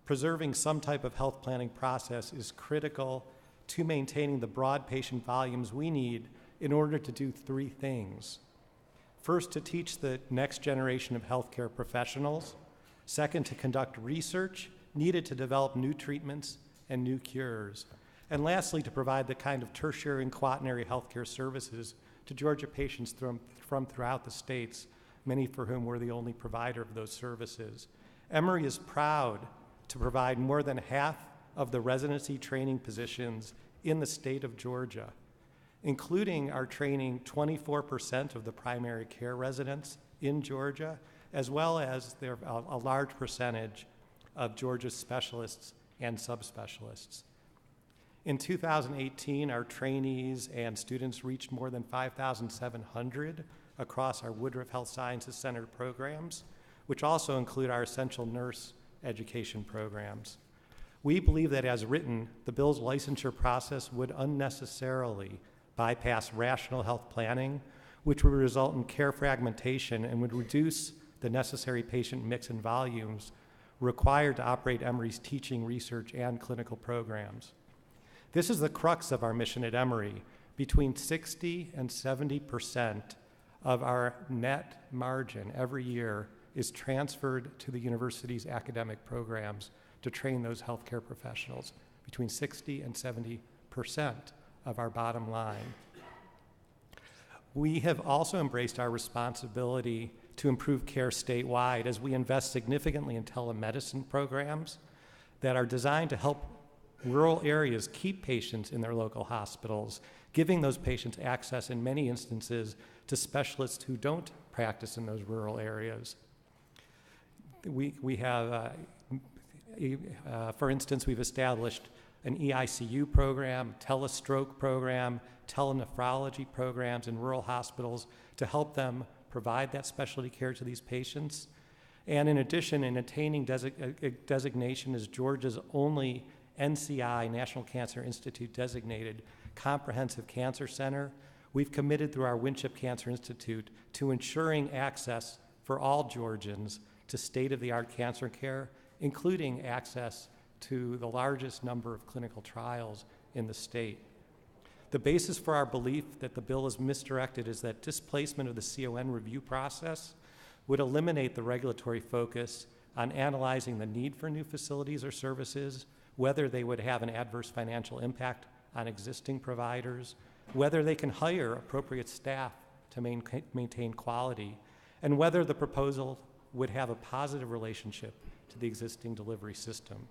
preserving some type of health planning process is critical to maintaining the broad patient volumes we need in order to do three things. First, to teach the next generation of healthcare professionals. Second, to conduct research needed to develop new treatments and new cures. And lastly, to provide the kind of tertiary and quaternary healthcare services to Georgia patients from throughout the states, many for whom we're the only provider of those services. Emory is proud to provide more than half of the residency training positions in the state of Georgia, including our training 24% of the primary care residents in Georgia, as well as a large percentage of Georgia's specialists and subspecialists. In 2018, our trainees and students reached more than 5,700 across our Woodruff Health Sciences Center programs, which also include our essential nurse education programs. We believe that as written, the bill's licensure process would unnecessarily bypass rational health planning, which would result in care fragmentation and would reduce the necessary patient mix and volumes required to operate Emory's teaching, research, and clinical programs. This is the crux of our mission at Emory. Between 60 and 70% of our net margin every year is transferred to the university's academic programs to train those healthcare professionals, between 60 and 70% of our bottom line. We have also embraced our responsibility to improve care statewide as we invest significantly in telemedicine programs that are designed to help rural areas keep patients in their local hospitals, giving those patients access in many instances to specialists who don't practice in those rural areas. We have, for instance, we've established an EICU program, telestroke program, telenephrology programs in rural hospitals to help them provide that specialty care to these patients. And in addition, in attaining designation as Georgia's only NCI, National Cancer Institute designated comprehensive cancer center, we've committed through our Winship Cancer Institute to ensuring access for all Georgians to state-of-the-art cancer care, including access to the largest number of clinical trials in the state. The basis for our belief that the bill is misdirected is that displacement of the CON review process would eliminate the regulatory focus on analyzing the need for new facilities or services, whether they would have an adverse financial impact on existing providers, whether they can hire appropriate staff to maintain quality, and whether the proposal would have a positive relationship to the existing delivery system.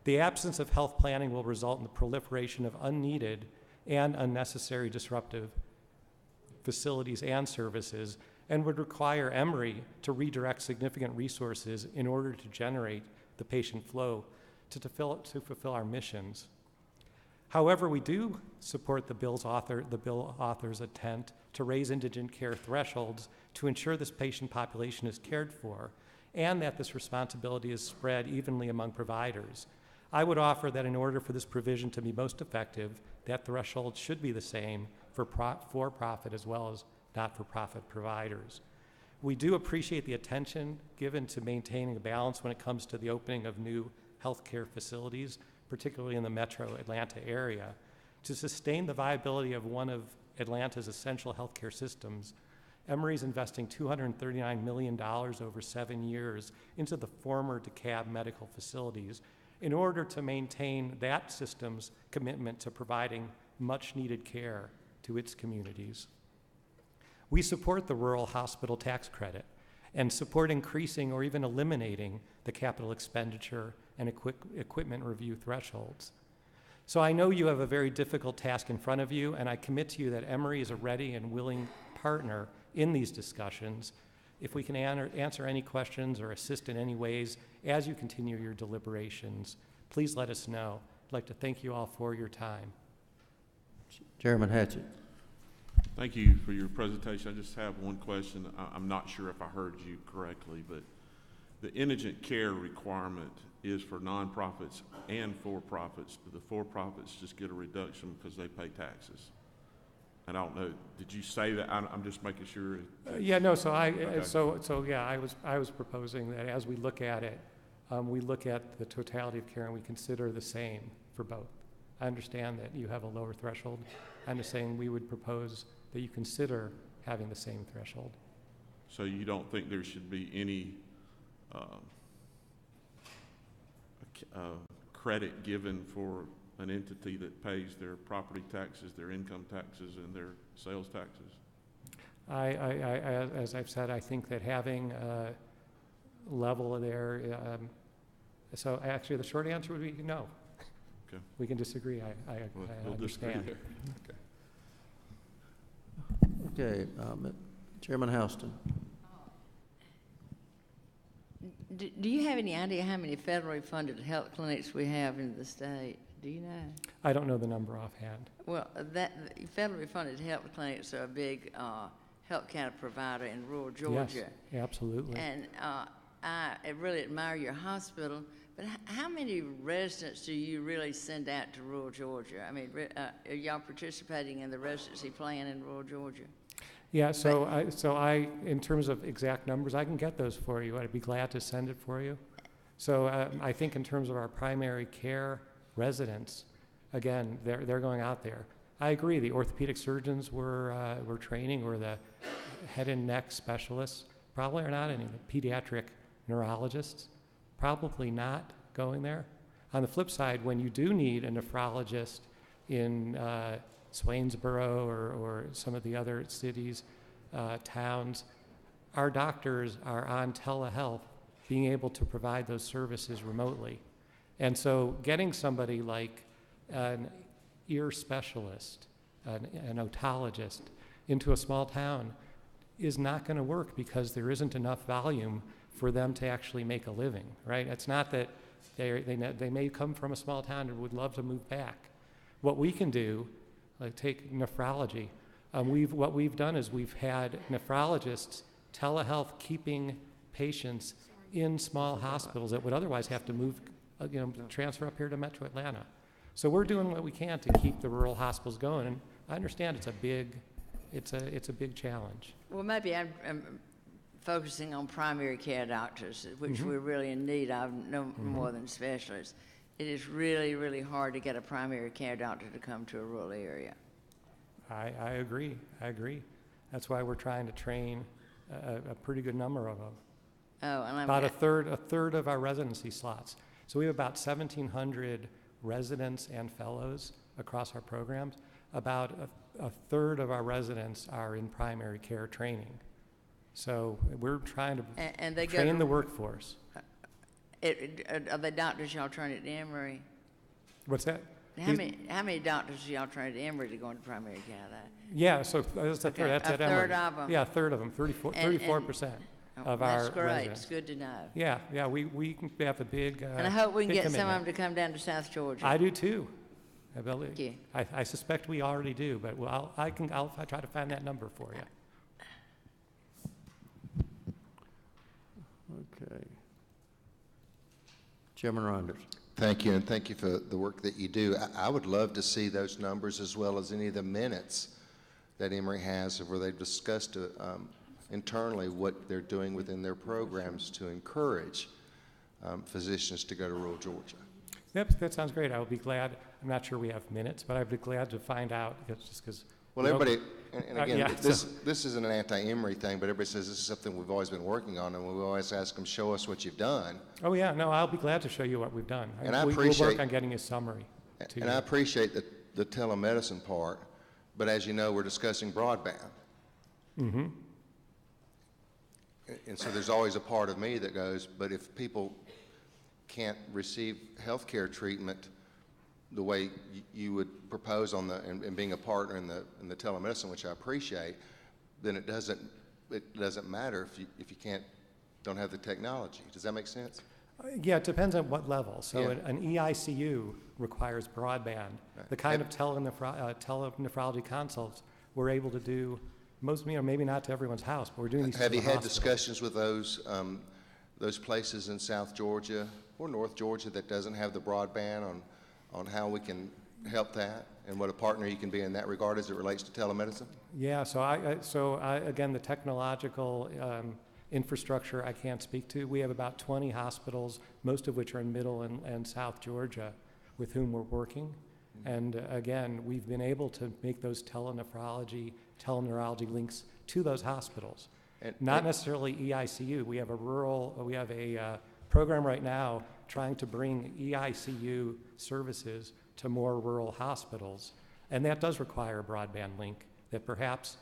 The absence of health planning will result in the proliferation of unneeded and unnecessary disruptive facilities and services, and would require Emory to redirect significant resources in order to generate the patient flow to fulfill our missions. However, we do support the bill author's intent to raise indigent care thresholds to ensure this patient population is cared for, and that this responsibility is spread evenly among providers. I would offer that in order for this provision to be most effective, that threshold should be the same for for-profit as well as not-for-profit providers. We do appreciate the attention given to maintaining a balance when it comes to the opening of new healthcare facilities, particularly in the metro Atlanta area. To sustain the viability of one of Atlanta's essential healthcare systems, Emory's investing $239 million over 7 years into the former DeKalb medical facilities in order to maintain that system's commitment to providing much needed care to its communities. We support the rural hospital tax credit and support increasing or even eliminating the capital expenditure and equipment review thresholds. So I know you have a very difficult task in front of you, and I commit to you that Emory is a ready and willing partner in these discussions. If we can answer any questions or assist in any ways as you continue your deliberations, please let us know. I'd like to thank you all for your time. Chairman Hatchett. Thank you for your presentation. I just have one question. I'm not sure if I heard you correctly, but the indigent care requirement is for nonprofits and for-profits. Do the for-profits just get a reduction because they pay taxes? I don't know. Did you say that? I'm just making sure. Yeah, no. So Okay. I was proposing that as we look at it, we look at the totality of care and we consider the same for both. I understand that you have a lower threshold. I'm just saying we would propose that you consider having the same threshold. So you don't think there should be any credit given for an entity that pays their property taxes, their income taxes, and their sales taxes? As I've said, I think that having a level there, so actually the short answer would be no. Okay. We can disagree, We'll disagree understand. there. Okay, Chairman Houston. Do you have any idea how many federally funded health clinics we have in the state? Do you know? I don't know the number offhand. Well, federally funded health clinics are a big health care provider in rural Georgia. Yes, absolutely. And I really admire your hospital, but how many residents do you really send out to rural Georgia? I mean, are y'all participating in the residency plan in rural Georgia? Yeah, so I, in terms of exact numbers, I can get those for you. I'd be glad to send it for you. So I think in terms of our primary care residents, again, they're going out there. I agree, the orthopedic surgeons we're training, or the head and neck specialists, probably are not any. Pediatric neurologists, probably not going there. On the flip side, when you do need a nephrologist in Swainsboro or some of the other cities, towns, our doctors are on telehealth, being able to provide those services remotely. And so getting somebody like an ear specialist, an otologist, into a small town is not going to work because there isn't enough volume for them to actually make a living, right? It's not that they may come from a small town and would love to move back. What we can do, like take nephrology, what we've done is we've had nephrologists telehealth keeping patients in small hospitals that would otherwise have to move, transfer up here to Metro Atlanta. So we're doing what we can to keep the rural hospitals going, and I understand it's a big challenge. Well, maybe I'm focusing on primary care doctors, which we're really in need of, no more than specialists. It is really, really hard to get a primary care doctor to come to a rural area. I agree. That's why we're trying to train a pretty good number of them. Oh, and About a third of our residency slots. So we have about 1,700 residents and fellows across our programs. About a third of our residents are in primary care training. So we're trying to train the workforce. Are they doctors y'all train at Emory? What's that? How many doctors do y'all train at Emory to go into primary care? Yeah, so that's a third. That's a at Emory. third of them. Yeah, a third of them. 34% of our That's great. residents. It's good to know. Yeah, we have a big. And I hope we can big get some of commitment. them to come down to South Georgia. I do too. I believe. Thank you. I suspect we already do, but I'll try to find that number for you. Okay. Chairman Rogers. Thank you, and thank you for the work that you do. I would love to see those numbers as well as any of the minutes that Emory has where they've discussed internally what they're doing within their programs to encourage physicians to go to rural Georgia. Yep, that sounds great. I will be glad. I'm not sure we have minutes, but I'd be glad to find out. Just because. Well, everybody, and again, yeah, this isn't an anti-Emory thing, but everybody says this is something we've always been working on, and we always ask them, show us what you've done. Oh yeah, no, I'll be glad to show you what we've done. And I we'll appreciate. work on getting a summary. And I appreciate the telemedicine part, but as you know, we're discussing broadband. Mm-hmm. And so there's always a part of me that goes, but if people can't receive health care treatment the way you would propose on and being a partner in the telemedicine, which I appreciate, then it doesn't matter if you don't have the technology. Does that make sense? Yeah, it depends on what level. So Yeah. an EICU requires broadband. Right. The kind of telenephrology consults we're able to do, maybe not to everyone's house, but we're doing these. Have you had hospitals. discussions with those places in South Georgia or North Georgia that doesn't have the broadband on how we can help that and what a partner you can be in that regard as it relates to telemedicine? Yeah, so again, the technological infrastructure I can't speak to. We have about 20 hospitals, most of which are in Middle and South Georgia, with whom we're working. And again, we've been able to make those teleneurology links to those hospitals. Not necessarily EICU. We have a program right now trying to bring EICU services to more rural hospitals. And that does require a broadband link that perhaps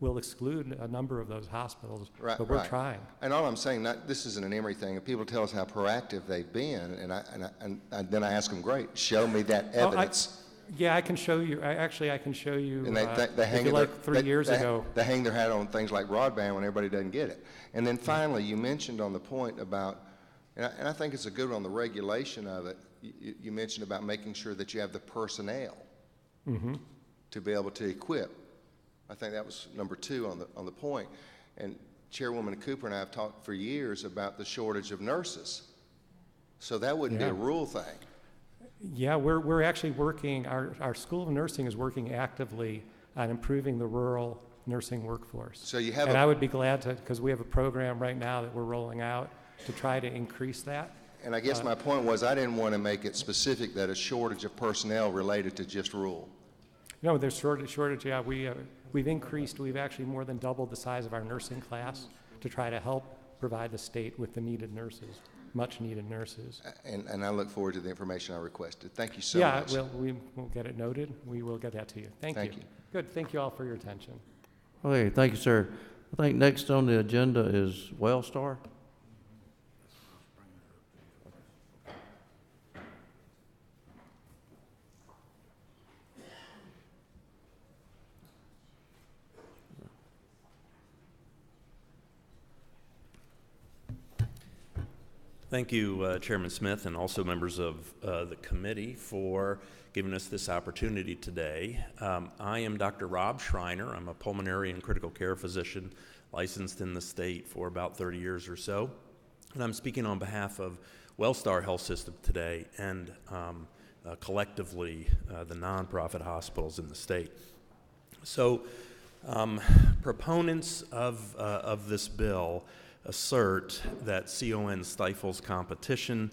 will exclude a number of those hospitals, but we're trying. And all I'm saying, this isn't an Emory thing. If people tell us how proactive they've been, and then I ask them, great, show me that evidence. Yeah, I can show you. I can show you. And they hang if you like 3 years ago. They hang their hat on things like broadband when everybody doesn't get it. And then finally, you mentioned on the point about, and I think it's a good one on the regulation of it. You mentioned about making sure that you have the personnel to be able to equip. I think that was number 2 on the point. And Chairwoman Cooper and I have talked for years about the shortage of nurses. So that wouldn't be a rule thing. Yeah, we're actually working, our School of Nursing is working actively on improving the rural nursing workforce. So you have and I would be glad to, because we have a program right now that we're rolling out to try to increase that. And I guess my point was I didn't want to make it specific that a shortage of personnel related to just rural. No, there's shortage, yeah. We've actually more than doubled the size of our nursing class to try to help provide the state with the needed nurses. Much needed nurses. And I look forward to the information I requested. Thank you so much. Yeah, we will get it noted. We will get that to you. Thank you. Good. Thank you all for your attention. Okay, thank you, sir. I think next on the agenda is Wellstar. Thank you, Chairman Smith, and also members of the committee for giving us this opportunity today. I am Dr. Rob Schreiner. I'm a pulmonary and critical care physician licensed in the state for about 30 years or so. And I'm speaking on behalf of Wellstar Health System today and collectively the nonprofit hospitals in the state. So proponents of this bill assert that CON stifles competition,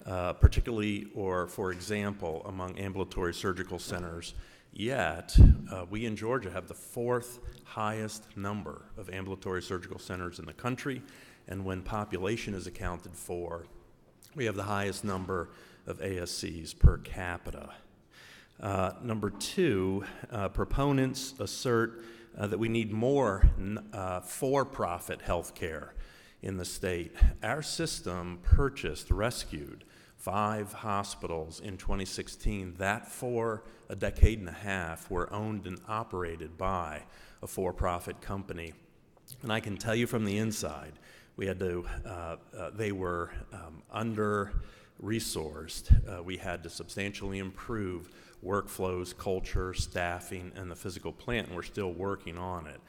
particularly or, for example, among ambulatory surgical centers. Yet, we in Georgia have the 4th highest number of ambulatory surgical centers in the country, and when population is accounted for, we have the highest number of ASCs per capita. Number 2, proponents assert that we need more for-profit health care in the state. Our system rescued 5 hospitals in 2016 that for a decade and a half were owned and operated by a for-profit company. And I can tell you from the inside, we had to, they were under-resourced. We had to substantially improve workflows, culture, staffing, and the physical plant, and we're still working on it.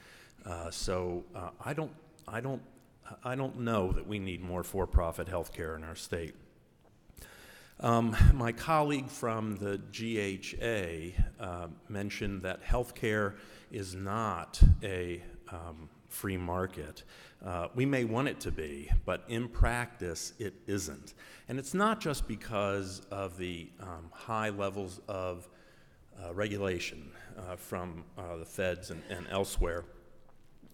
So I don't know that we need more for-profit health care in our state. My colleague from the GHA mentioned that health care is not a free market. We may want it to be, but in practice it isn't. And it's not just because of the high levels of regulation from the feds and elsewhere.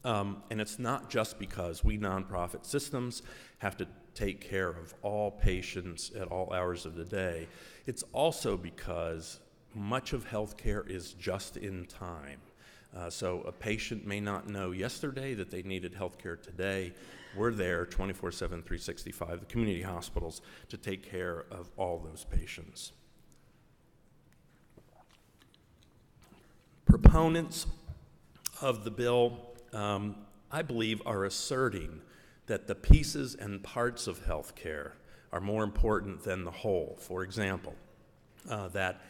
And it's not just because we nonprofit systems have to take care of all patients at all hours of the day. It's also because much of healthcare is just in time. So a patient may not know yesterday that they needed healthcare today. We're there 24/7, 365, the community hospitals, to take care of all those patients. Proponents of the bill, I believe, are asserting that the pieces and parts of healthcare are more important than the whole. For example, that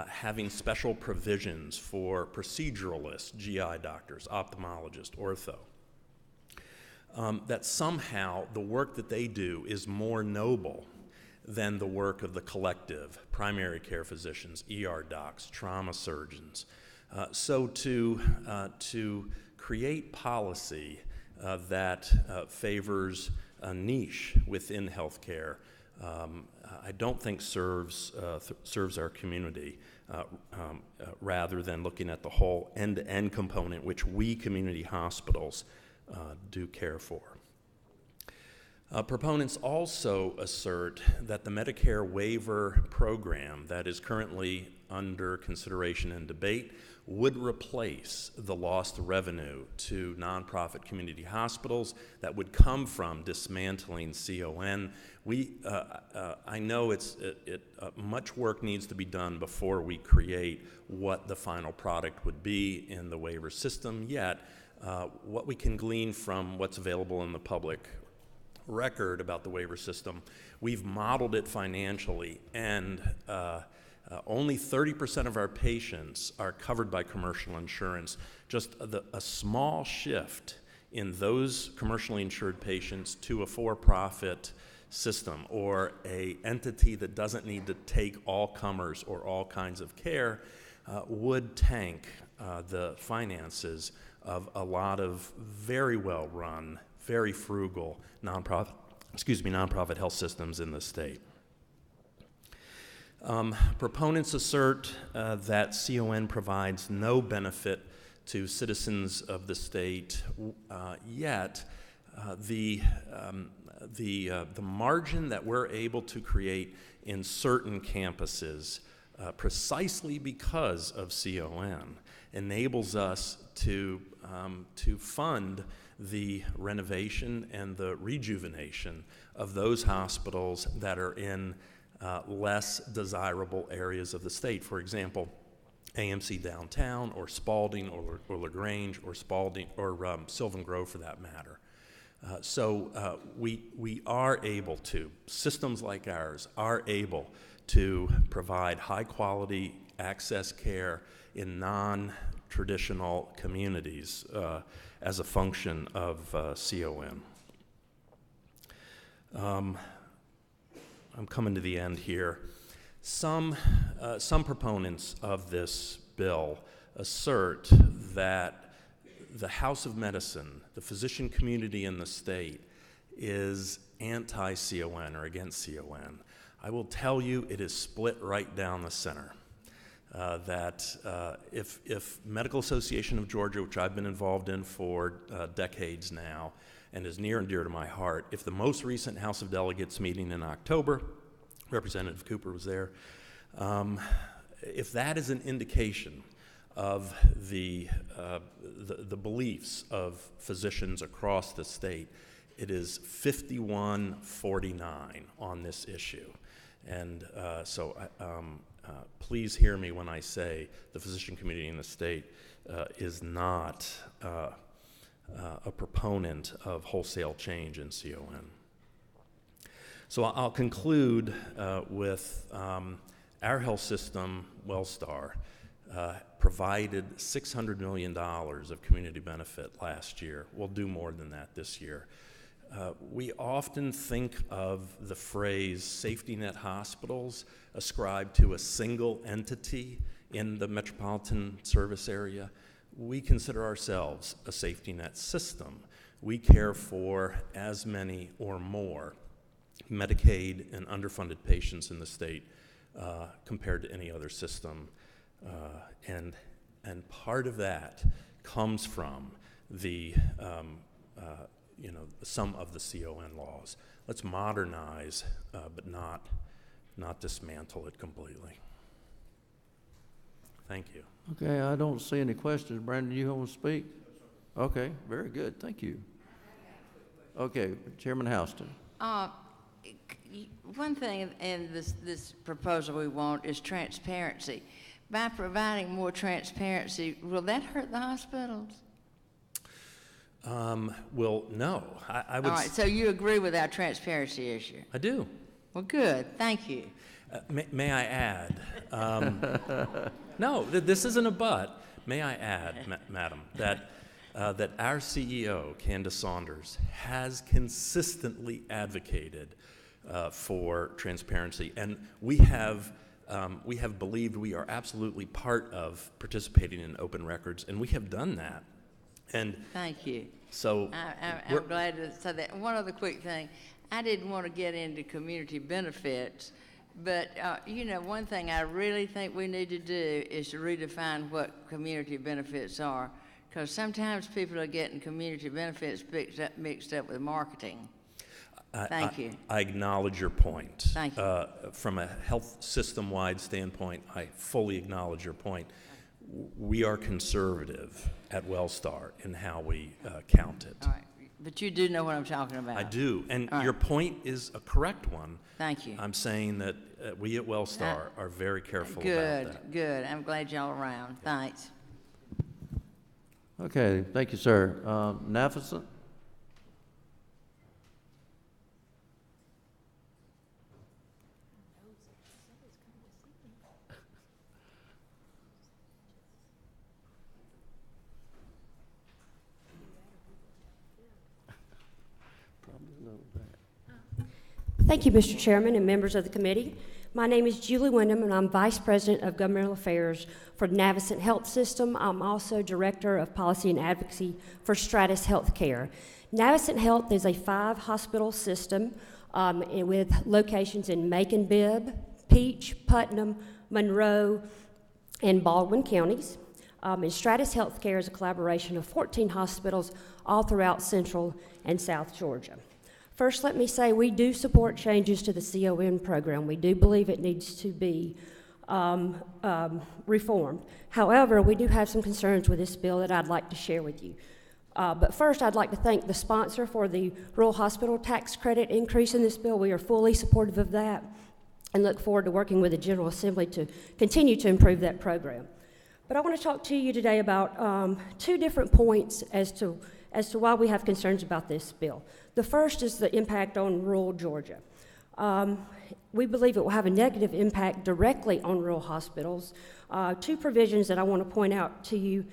having special provisions for proceduralists, GI doctors, ophthalmologists, ortho, that somehow the work that they do is more noble than the work of the collective, primary care physicians, ER docs, trauma surgeons. So to create policy that favors a niche within healthcare, I don't think serves our community. rather than looking at the whole end-to-end component, which we community hospitals do care for. Proponents also assert that the Medicare waiver program that is currently under consideration and debate would replace the lost revenue to nonprofit community hospitals that would come from dismantling CON. I know much work needs to be done before we create what the final product would be in the waiver system, yet what we can glean from what's available in the public record about the waiver system, we've modeled it financially, and only 30% of our patients are covered by commercial insurance. Just a small shift in those commercially insured patients to a for-profit system or a entity that doesn't need to take all comers or all kinds of care would tank the finances of a lot of very well-run, very frugal nonprofit health systems in the state. Proponents assert that CON provides no benefit to citizens of the state, yet the margin that we're able to create in certain campuses, precisely because of CON, enables us to fund the renovation and the rejuvenation of those hospitals that are in less desirable areas of the state. For example, AMC downtown, or Spalding, or LaGrange, or Spalding, or Sylvan Grove for that matter. So we are able to, systems like ours are able to provide high quality access care in non-traditional communities as a function of CON. I'm coming to the end here. Some proponents of this bill assert that the House of Medicine, the physician community in the state, is anti-CON or against CON. I will tell you it is split right down the center. If Medical Association of Georgia, which I've been involved in for decades now, and is near and dear to my heart, if the most recent House of Delegates meeting in October, Representative Cooper was there, if that is an indication of the beliefs of physicians across the state, it is 51-49 on this issue. And please hear me when I say the physician community in the state is not a proponent of wholesale change in CON. So I'll conclude with our health system, Wellstar, provided $600 million of community benefit last year. We'll do more than that this year. We often think of the phrase safety net hospitals ascribed to a single entity in the metropolitan service area. We consider ourselves a safety net system. We care for as many or more Medicaid and underfunded patients in the state compared to any other system. And part of that comes from the some of the CON laws. Let's modernize, but not dismantle it completely. Thank you. Okay, I don't see any questions. Brandon, you want to speak? Okay, very good. Thank you. Okay, Chairman Houston. One thing in this proposal we want is transparency. By providing more transparency, will that hurt the hospitals? Well, no. I would. All right, so you agree with our transparency issue? I do. Well, good. Thank you. May I add? No, this isn't a but. May I add, Madam, that our CEO, Candace Saunders, has consistently advocated for transparency, and we have believed we are absolutely part of participating in open records, and we have done that. And thank you. So I'm glad to say that. One other quick thing. I didn't want to get into community benefits But, you know, one thing I really think we need to do is to redefine what community benefits are, because sometimes people are getting community benefits mixed up with marketing. Thank you. I acknowledge your point. Thank you. From a health system-wide standpoint, I fully acknowledge your point. We are conservative at Wellstar in how we count it. All right. But you do know what I'm talking about. I do, and All right. your point is a correct one. Thank you. I'm saying that we at Wellstar are very careful Good, about that. good. I'm glad y'all are around. Thanks. Okay, thank you, sir. Nafison? Thank you, Mr. Chairman and members of the committee. My name is Julie Wyndham, and I'm Vice President of Governmental Affairs for Navicent Health System. I'm also Director of Policy and Advocacy for Stratus Healthcare. Navicent Health is a 5-hospital system with locations in Macon-Bibb, Peach, Putnam, Monroe, and Baldwin counties. And Stratus Healthcare is a collaboration of 14 hospitals all throughout Central and South Georgia. First, let me say we do support changes to the CON program. We do believe it needs to be reformed. However, we do have some concerns with this bill that I'd like to share with you. But first, I'd like to thank the sponsor for the rural hospital tax credit increase in this bill. We are fully supportive of that and look forward to working with the General Assembly to continue to improve that program. But I want to talk to you today about 2 different points as to why we have concerns about this bill. The first is the impact on rural Georgia. We believe it will have a negative impact directly on rural hospitals. 2 provisions that I want to point out to you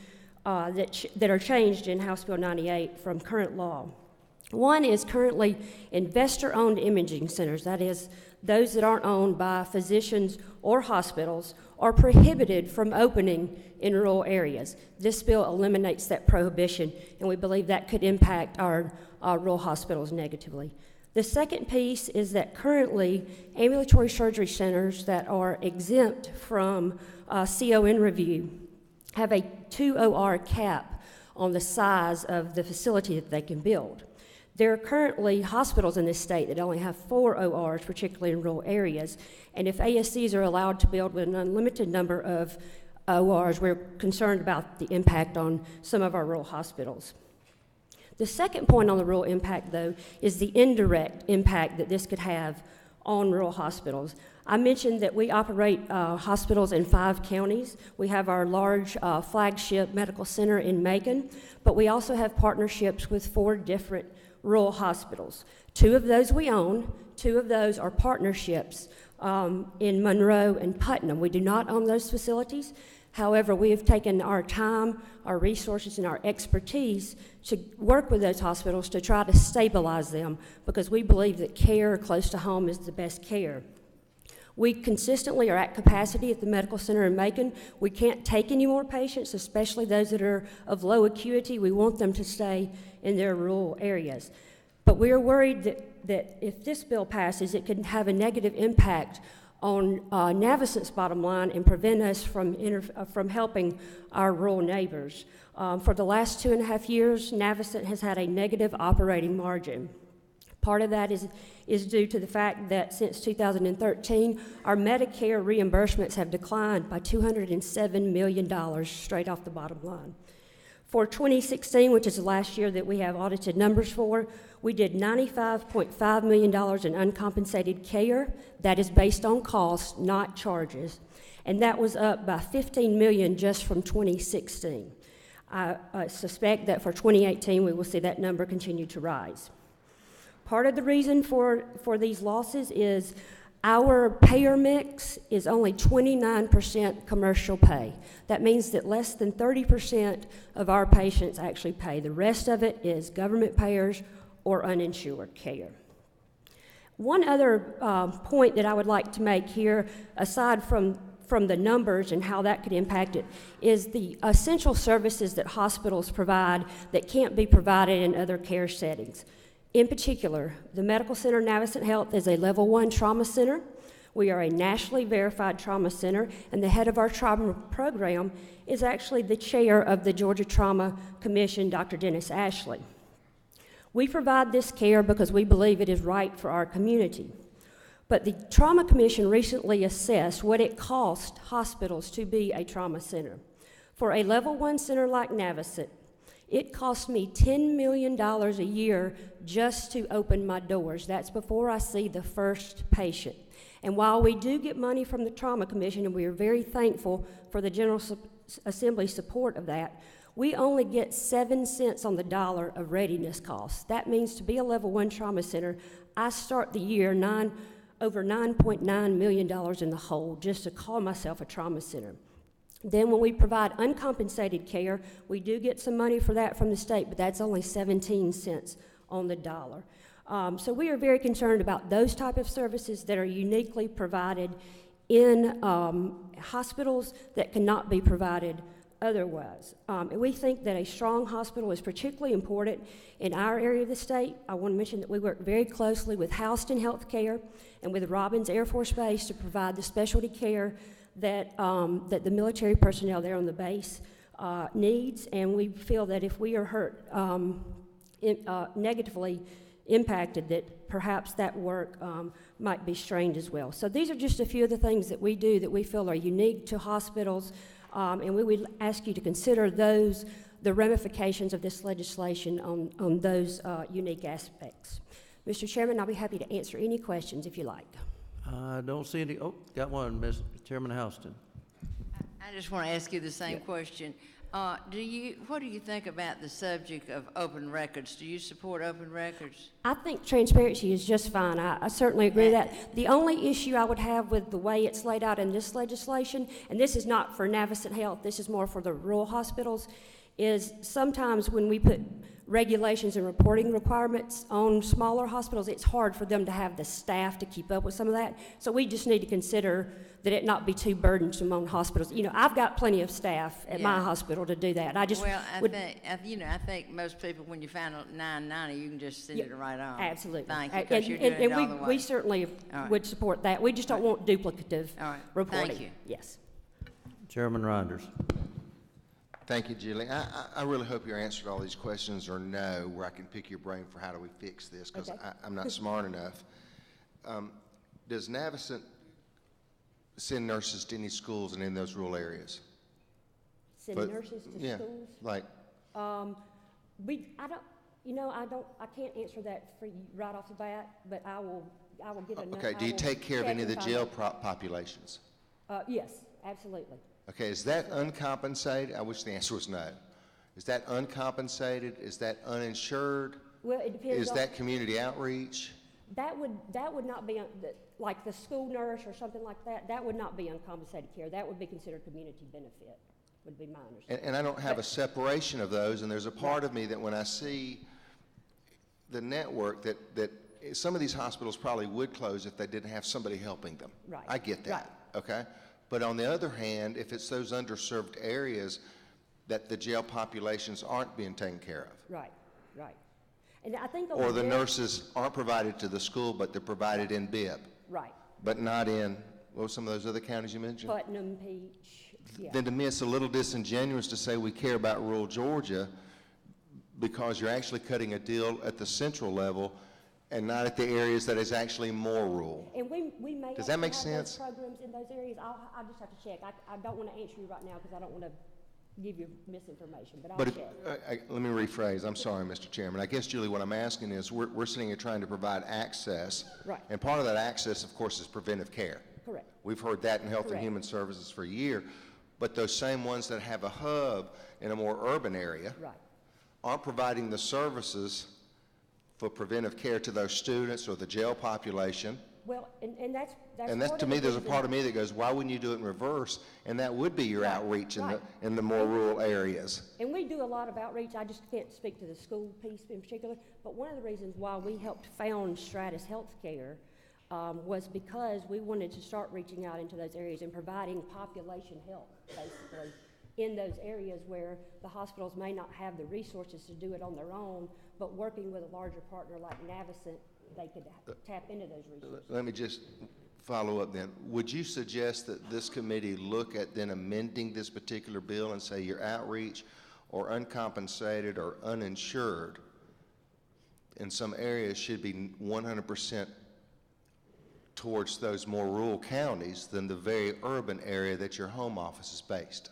that are changed in House Bill 98 from current law. One is currently investor-owned imaging centers, that is, those that aren't owned by physicians or hospitals, are prohibited from opening in rural areas. This bill eliminates that prohibition, and we believe that could impact our rural hospitals negatively. The second piece is that currently ambulatory surgery centers that are exempt from CON review have a 2 OR cap on the size of the facility that they can build. There are currently hospitals in this state that only have 4 ORs, particularly in rural areas, and if ASCs are allowed to build with an unlimited number of ORs, we're concerned about the impact on some of our rural hospitals. The second point on the rural impact, though, is the indirect impact that this could have on rural hospitals. I mentioned that we operate hospitals in 5 counties. We have our large flagship medical center in Macon, but we also have partnerships with 4 different rural hospitals. 2 of those we own, 2 of those are partnerships in Monroe and Putnam. We do not own those facilities. However, we have taken our time, our resources, and our expertise to work with those hospitals to try to stabilize them because we believe that care close to home is the best care. We consistently are at capacity at the medical center in Macon. We can't take any more patients, especially those that are of low acuity. We want them to stay in their rural areas. But we are worried that if this bill passes, it could have a negative impact on Navicent's bottom line and prevent us from helping our rural neighbors. For the last 2.5 years, Navicent has had a negative operating margin. Part of that is due to the fact that since 2013, our Medicare reimbursements have declined by $207 million straight off the bottom line. For 2016, which is the last year that we have audited numbers for, we did $95.5 million in uncompensated care. That is based on costs, not charges. And that was up by $15 million just from 2016. I suspect that for 2018, we will see that number continue to rise. Part of the reason for these losses is our payer mix is only 29% commercial pay. That means that less than 30% of our patients actually pay. The rest of it is government payers or uninsured care. One other point that I would like to make here, aside from the numbers and how that could impact it, is the essential services that hospitals provide that can't be provided in other care settings. In particular, the Medical Center Navicent Health is a level 1 trauma center. We are a nationally verified trauma center, and the head of our trauma program is actually the chair of the Georgia Trauma Commission, Dr. Dennis Ashley. We provide this care because we believe it is right for our community. But the Trauma Commission recently assessed what it cost hospitals to be a trauma center. For a level 1 center like Navicent, it cost me $10 million a year just to open my doors. That's before I see the first patient. And while we do get money from the Trauma Commission, and we are very thankful for the General Assembly's support of that, we only get 7 cents on the dollar of readiness costs. That means to be a level 1 trauma center, I start the year over $9.9 million in the hole just to call myself a trauma center. Then when we provide uncompensated care, we do get some money for that from the state, but that's only 17 cents on the dollar. So we are very concerned about those type of services that are uniquely provided in hospitals that cannot be provided otherwise. And we think that a strong hospital is particularly important in our area of the state. I want to mention that we work very closely with Houston Healthcare and with Robbins Air Force Base to provide the specialty care that the military personnel there on the base needs, and we feel that if we are hurt, negatively impacted, that perhaps that work might be strained as well. So these are just a few of the things that we do that we feel are unique to hospitals, and we would ask you to consider the ramifications of this legislation on those unique aspects. Mr. Chairman, I'll be happy to answer any questions if you like. I don't see any. Oh, got one, Ms. Chairman Houston. I just want to ask you the same question. What do you think about the subject of open records? Do you support open records? I think transparency is just fine. I certainly agree with that. The only issue I would have with the way it's laid out in this legislation, and this is not for Navicent Health, this is more for the rural hospitals, is sometimes when we put regulations and reporting requirements on smaller hospitals, it's hard for them to have the staff to keep up with some of that. So we just need to consider that it not be too burdensome on hospitals. You know, I've got plenty of staff at my hospital to do that. I just I think most people, when you find out $9.90, you can just send it right on. Absolutely. Thank you, because you're doing it all the way. We certainly would support that. We just don't want duplicative reporting. Thank you. Yes. Chairman Ronders. Thank you, Julie. I really hope your answer to all these questions are no, where I can pick your brain for how do we fix this, because I'm not smart enough. Does Navicent send nurses to any schools and in those rural areas? Send nurses to schools? Like. I can't answer that for you right off the bat, but I will get a note. Okay, do you take care of any of the jail populations? Yes, absolutely. Okay, is that uncompensated? I wish the answer was no. Is that uncompensated? Is that uninsured? Well, it depends. Is that community outreach? That would not be like the school nurse or something like that. That would not be uncompensated care. That would be considered community benefit. Would be my understanding. And I don't have a separation of those. And there's a part of me that when I see the network that some of these hospitals probably would close if they didn't have somebody helping them. Right. I get that. Right. Okay. But on the other hand, if it's those underserved areas that the jail populations aren't being taken care of. Right, right. And I think or the nurses aren't provided to the school, but they're provided in Bibb. Right. But not in, what were some of those other counties you mentioned? Putnam, Peach. Yeah. Then to me, it's a little disingenuous to say we care about rural Georgia because you're actually cutting a deal at the central level and not at the areas that is actually more rural. And we may Does that make have sense? Those programs in those areas. I'll just have to check. I don't want to answer you right now because I don't want to give you misinformation, but I'll check. Let me rephrase. I'm sorry, Mr. Chairman. I guess, Julie, what I'm asking is we're sitting here trying to provide access. Right. And part of that access, of course, is preventive care. Correct. We've heard that in Health Correct. and Human Services for a year. But those same ones that have a hub in a more urban area Right. aren't providing the services for preventive care to those students or the jail population. Well, and that's And that, to me, there's a part of me that goes, why wouldn't you do it in reverse? And that would be your outreach in the more rural areas. And we do a lot of outreach. I just can't speak to the school piece in particular. But one of the reasons why we helped found Stratus Healthcare was because we wanted to start reaching out into those areas and providing population health, basically, in those areas where the hospitals may not have the resources to do it on their own, but working with a larger partner like Navicent, they could tap into those resources. Let me just follow up then, would you suggest that this committee look at then amending this particular bill and say your outreach or uncompensated or uninsured in some areas should be 100% towards those more rural counties than the very urban area that your home office is based?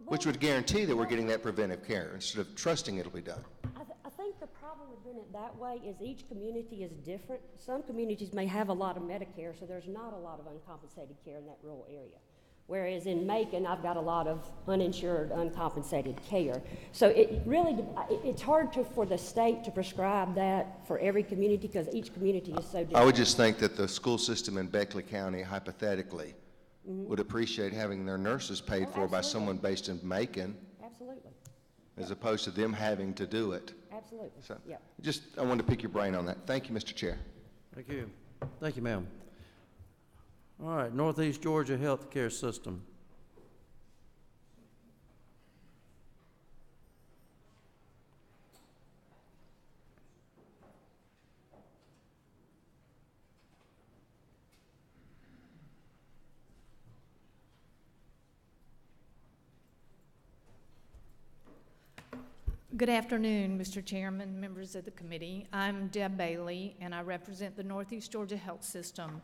Which would guarantee that we're getting that preventive care instead of trusting it'll be done. I think the problem with doing it that way is each community is different. Some communities may have a lot of Medicare, so there's not a lot of uncompensated care in that rural area. Whereas in Macon, I've got a lot of uninsured, uncompensated care. So it really, it's hard for the state to prescribe that for every community because each community is so different. I would just think that the school system in Beckley County, hypothetically, would appreciate having their nurses paid for by someone based in Macon. Absolutely. As opposed to them having to do it. Absolutely. So, Yep. I wanted to pick your brain on that. Thank you, Mr. Chair. Thank you. Thank you, ma'am. All right, Northeast Georgia Healthcare System. Good afternoon, Mr. Chairman, members of the committee. I'm Deb Bailey, and I represent the Northeast Georgia Health System.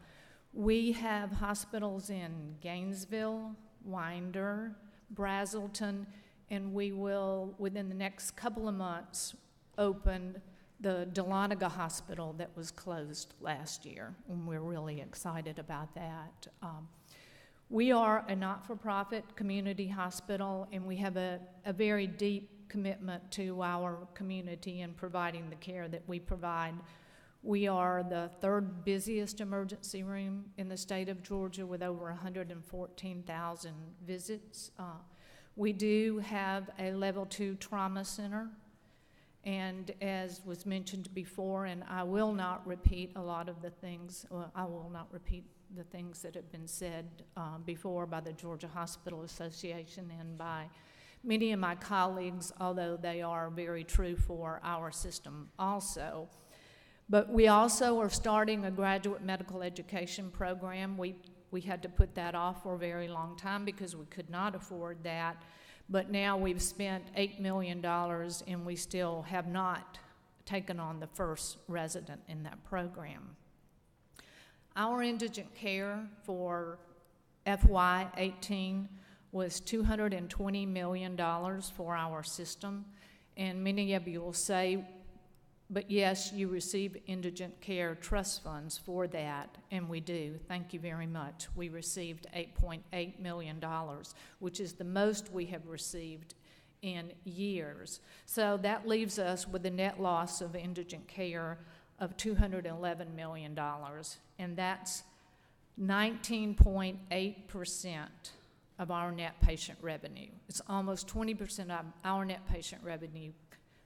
We have hospitals in Gainesville, Winder, Brazelton, and we will, within the next couple of months, open the Dahlonega Hospital that was closed last year, and we're really excited about that. We are a not-for-profit community hospital, and we have a very deep commitment to our community and providing the care that we provide. We are the third busiest emergency room in the state of Georgia with over 114,000 visits. We do have a level 2 trauma center, and as was mentioned before, and I will not repeat a lot of the things, I will not repeat the things that have been said before by the Georgia Hospital Association and by many of my colleagues, although they are very true for our system also. But we also are starting a graduate medical education program. We had to put that off for a very long time because we could not afford that. But now we've spent $8 million and we still have not taken on the first resident in that program. Our indigent care for FY18 was $220 million for our system, and many of you will say, but yes, you receive indigent care trust funds for that, and we do. Thank you very much. We received $8.8 million, which is the most we have received in years. So that leaves us with a net loss of indigent care of $211 million, and that's 19.8% of our net patient revenue. It's almost 20% of our net patient revenue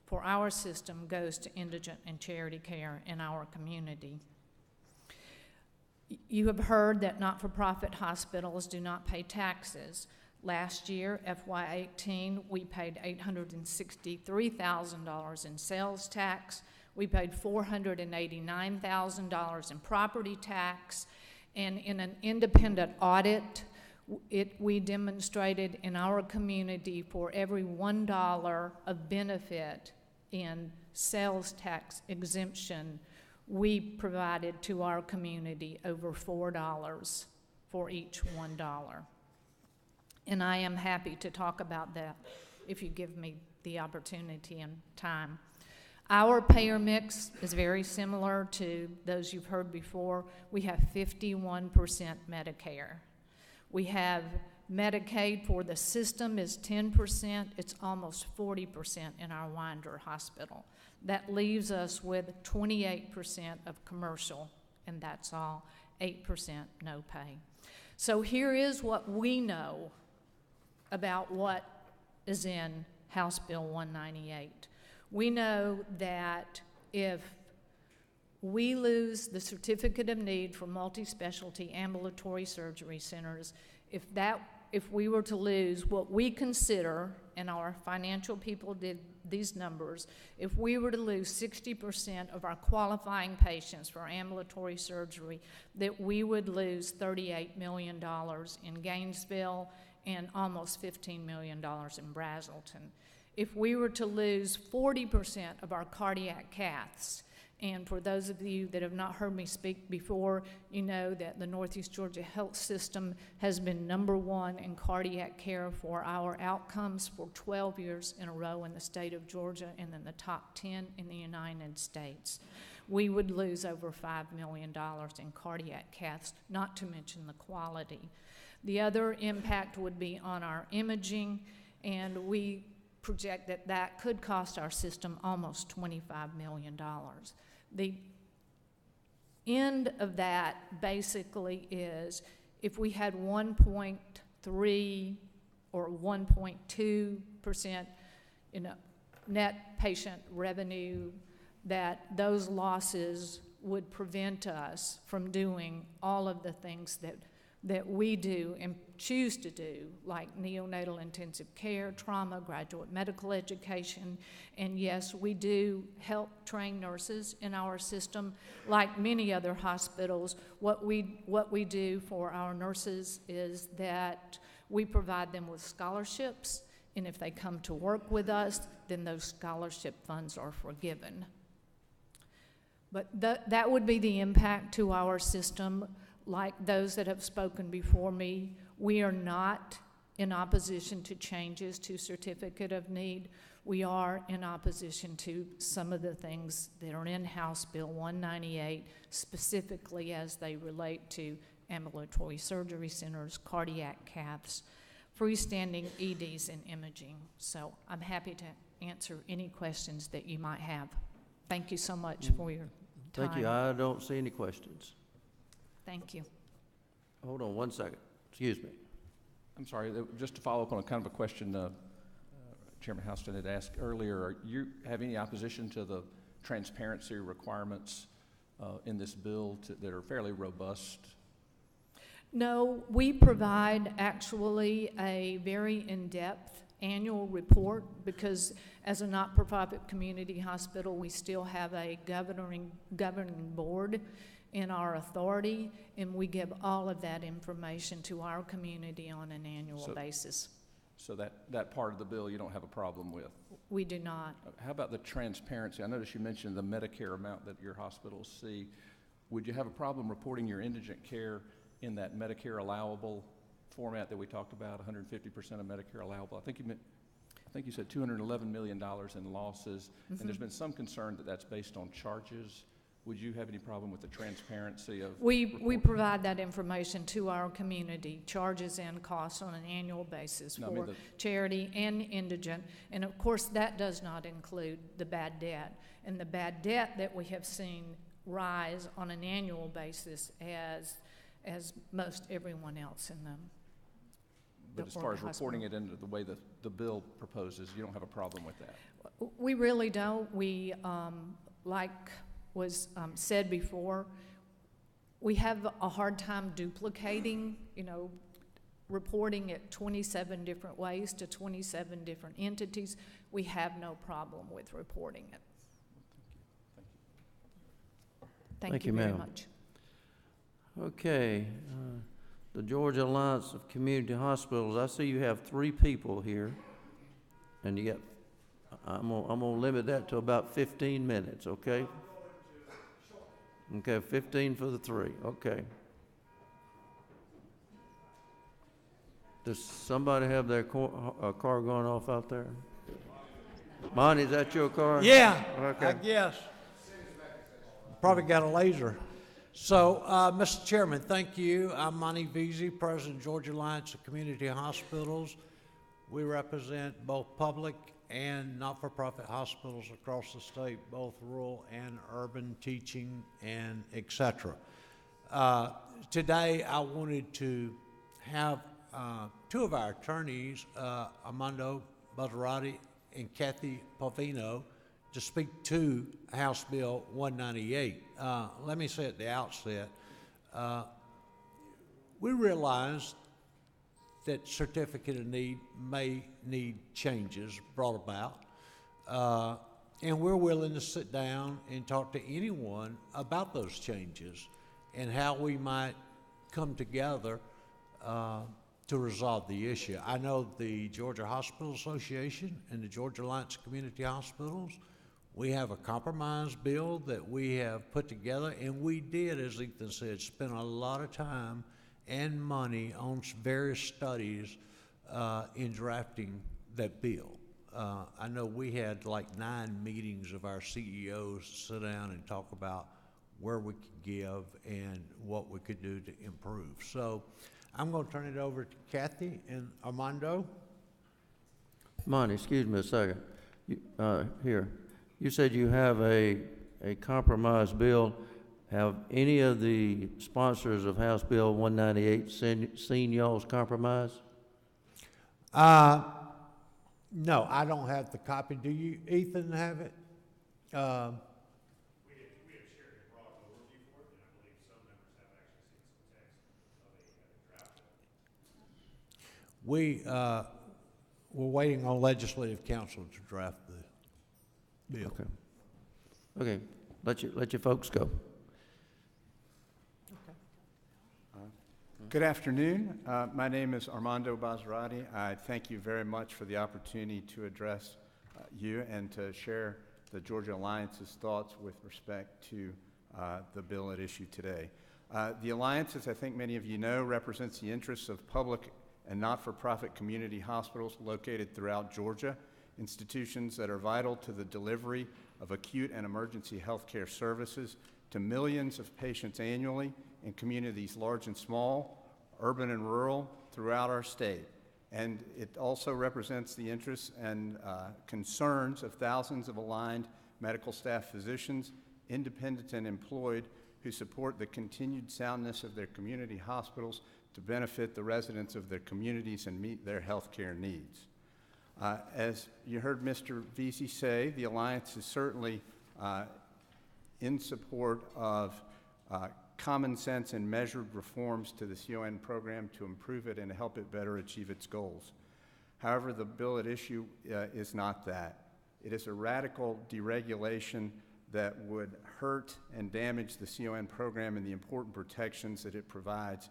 for our system goes to indigent and charity care in our community. You have heard that not-for-profit hospitals do not pay taxes. Last year, FY18, we paid $863,000 in sales tax. We paid $489,000 in property tax, and in an independent audit, we demonstrated in our community for every $1 of benefit in sales tax exemption, we provided to our community over $4 for each $1. And I am happy to talk about that if you give me the opportunity and time. Our payer mix is very similar to those you've heard before. We have 51% Medicare. We have Medicaid for the system is 10%. It's almost 40% in our Winder Hospital. That leaves us with 28% of commercial, and that's all, 8% no pay. So here is what we know about what is in House Bill 198. We know that if we lose the certificate of need for multi-specialty ambulatory surgery centers, if we were to lose what we consider, and our financial people did these numbers, if we were to lose 60% of our qualifying patients for ambulatory surgery, that we would lose $38 million in Gainesville and almost $15 million in Brazelton. If we were to lose 40% of our cardiac caths, and for those of you that have not heard me speak before, you know that the Northeast Georgia Health System has been #1 in cardiac care for our outcomes for 12 years in a row in the state of Georgia and in the top 10 in the United States. We would lose over $5 million in cardiac caths, not to mention the quality. The other impact would be on our imaging, and we project that that could cost our system almost $25 million. The end of that basically is if we had 1.3 or 1.2% net patient revenue, that those losses would prevent us from doing all of the things that we do and choose to do, like neonatal intensive care, trauma, graduate medical education, and yes, we do help train nurses in our system. Like many other hospitals, what we do for our nurses is that we provide them with scholarships, and if they come to work with us, then those scholarship funds are forgiven. But that would be the impact to our system. Like those that have spoken before me, we are not in opposition to changes to Certificate of Need. We are in opposition to some of the things that are in House Bill 198, specifically as they relate to ambulatory surgery centers, cardiac caths, freestanding EDs, and imaging. So I'm happy to answer any questions that you might have. Thank you so much for your time. Thank you. I don't see any questions. Thank you. Hold on one second. Excuse me. I'm sorry, just to follow up on a kind of a question Chairman Houston had asked earlier, you have any opposition to the transparency requirements in this bill that are fairly robust? No, we provide actually a very in-depth annual report because as a not-for-profit community hospital, we still have a governing board in our authority, and we give all of that information to our community on an annual basis. So that part of the bill you don't have a problem with? We do not. How about the transparency? I noticed you mentioned the Medicare amount that your hospitals see. Would you have a problem reporting your indigent care in that Medicare allowable format that we talked about, 150% of Medicare allowable? I think you said $211 million in losses, and there's been some concern that that's based on charges. Would you have any problem with the transparency of? We provide that information to our community, charges and costs on an annual basis for charity and indigent. And of course, that does not include the bad debt. And the bad debt that we have seen rise on an annual basis as most everyone else in them. But as far as reporting it into the way the bill proposes, you don't have a problem with that? We really don't. We, like was said before, we have a hard time duplicating, reporting it 27 different ways to 27 different entities. We have no problem with reporting it. Thank you very much. Okay, the Georgia Alliance of Community Hospitals, I see you have 3 people here, and you got, I'm gonna limit that to about 15 minutes, okay? Okay, 15 for the 3, okay. Does somebody have their car going off out there? Monty, is that your car? Yeah, okay. I guess. Probably got a laser. So, Mr. Chairman, thank you. I'm Monty Veazey, President of Georgia Alliance of Community Hospitals. We represent both public and not-for-profit hospitals across the state, both rural and urban, teaching and et cetera. Today, I wanted to have 2 of our attorneys, Armando Buzzarati and Kathy Pavino, to speak to House Bill 198. Let me say at the outset, we realize that Certificate of Need may need changes brought about. And we're willing to sit down and talk to anyone about those changes and how we might come together to resolve the issue. I know the Georgia Hospital Association and the Georgia Alliance of Community Hospitals, we have a compromise bill that we have put together, and we did, as Ethan said, spend a lot of time and money on various studies in drafting that bill. I know we had like 9 meetings of our CEOs to sit down and talk about where we could give and what we could do to improve. So I'm going to turn it over to Kathy and Armando. Monty, excuse me a second. Here, you said you have a compromise bill. Have any of the sponsors of House Bill 198 seen y'all's compromise? No, I don't have the copy. Do you, Ethan, have it? We have shared a broad overview for it, and I believe some members have actually seen some text of a draft bill. We're waiting on legislative council to draft the bill. Okay. Okay. Let your folks go. Good afternoon. My name is Armando Basrati. I thank you very much for the opportunity to address you and to share the Georgia Alliance's thoughts with respect to the bill at issue today. The Alliance, as I think many of you know, represents the interests of public and not-for-profit community hospitals located throughout Georgia, institutions that are vital to the delivery of acute and emergency health care services to millions of patients annually in communities large and small, urban and rural, throughout our state. And it also represents the interests and concerns of thousands of aligned medical staff physicians, independent and employed, who support the continued soundness of their community hospitals to benefit the residents of their communities and meet their health care needs. As you heard Mr. Vesey say, the Alliance is certainly in support of common sense and measured reforms to the CON program to improve it and help it better achieve its goals. However, the bill at issue is not that. It is a radical deregulation that would hurt and damage the CON program and the important protections that it provides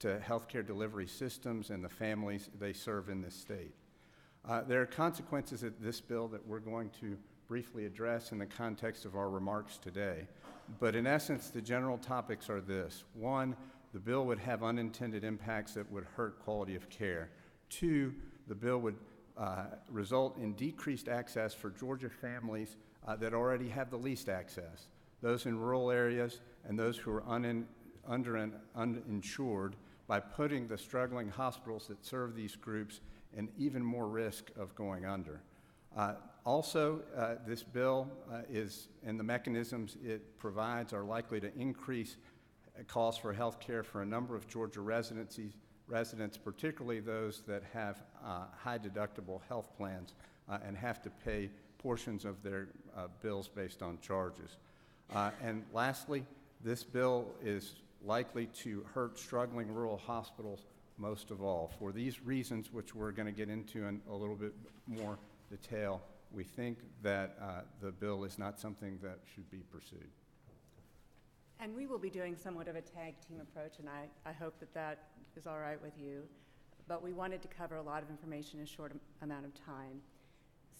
to healthcare delivery systems and the families they serve in this state. There are consequences of this bill that we're going to briefly address in the context of our remarks today. But in essence, the general topics are this. 1, the bill would have unintended impacts that would hurt quality of care. 2, the bill would result in decreased access for Georgia families that already have the least access, those in rural areas and those who are under and uninsured, by putting the struggling hospitals that serve these groups in even more risk of going under. Also, this bill and the mechanisms it provides are likely to increase costs for health care for a number of Georgia residents, particularly those that have high deductible health plans and have to pay portions of their bills based on charges. And lastly, this bill is likely to hurt struggling rural hospitals most of all. For these reasons, which we're going to get into in a little bit more detail, we think that the bill is not something that should be pursued. And we will be doing somewhat of a tag team approach, and I hope that that is all right with you. But we wanted to cover a lot of information in a short amount of time.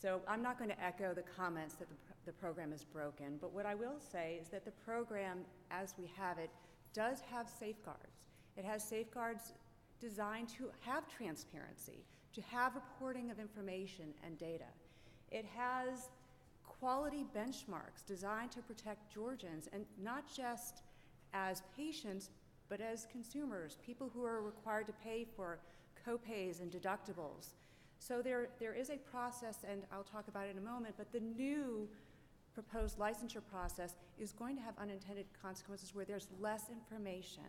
So I'm not going to echo the comments that the program is broken, but what I will say is that the program, as we have it, does have safeguards. It has safeguards designed to have transparency, to have reporting of information and data. It has quality benchmarks designed to protect Georgians, and not just as patients, but as consumers, people who are required to pay for co-pays and deductibles. So there is a process, and I'll talk about it in a moment, but the new proposed licensure process is going to have unintended consequences where there's less information,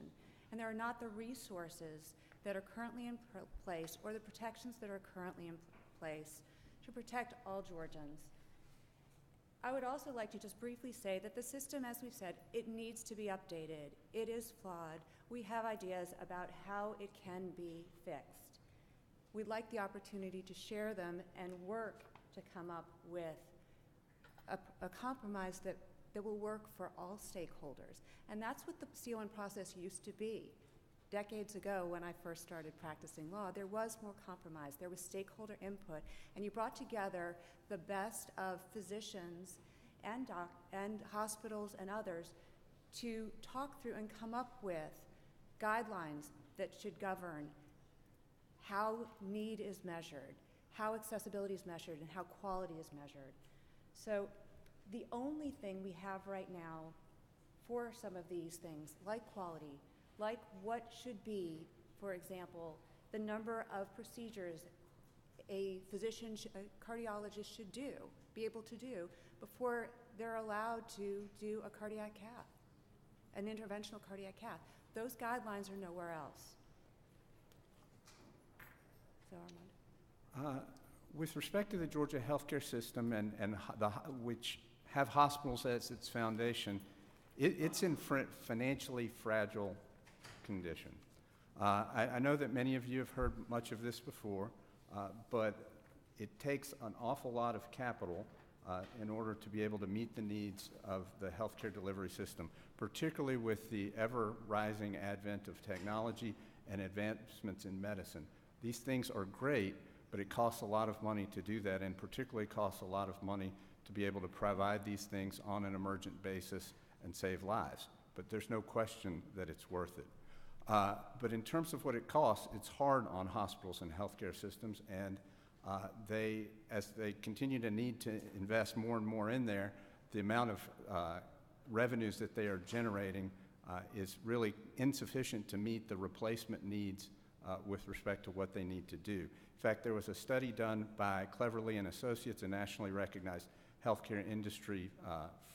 and there are not the resources that are currently in place or the protections that are currently in place to protect all Georgians. I would also like to just briefly say that the system, as we've said, it needs to be updated. It is flawed. We have ideas about how it can be fixed. We'd like the opportunity to share them and work to come up with a compromise that will work for all stakeholders. And that's what the CON process used to be. Decades ago, when I first started practicing law, there was more compromise. There was stakeholder input, and you brought together the best of physicians and hospitals and others to talk through and come up with guidelines that should govern how need is measured, how accessibility is measured, and how quality is measured. So the only thing we have right now for some of these things, like quality, like what should be, for example, the number of procedures a physician, a cardiologist should be able to do before they're allowed to do a cardiac cath, an interventional cardiac cath. Those guidelines are nowhere else. So, Armando. With respect to the Georgia healthcare system which have hospitals as its foundation, it's in financially fragile condition. I know that many of you have heard much of this before, but it takes an awful lot of capital in order to be able to meet the needs of the healthcare delivery system, particularly with the ever-rising advent of technology and advancements in medicine. These things are great, but it costs a lot of money to do that, and particularly costs a lot of money to be able to provide these things on an emergent basis and save lives. But there's no question that it's worth it. But in terms of what it costs, it's hard on hospitals and healthcare systems, and as they continue to need to invest more and more in there, the amount of revenues that they are generating is really insufficient to meet the replacement needs with respect to what they need to do. In fact, there was a study done by Cleverly and Associates, a nationally recognized healthcare industry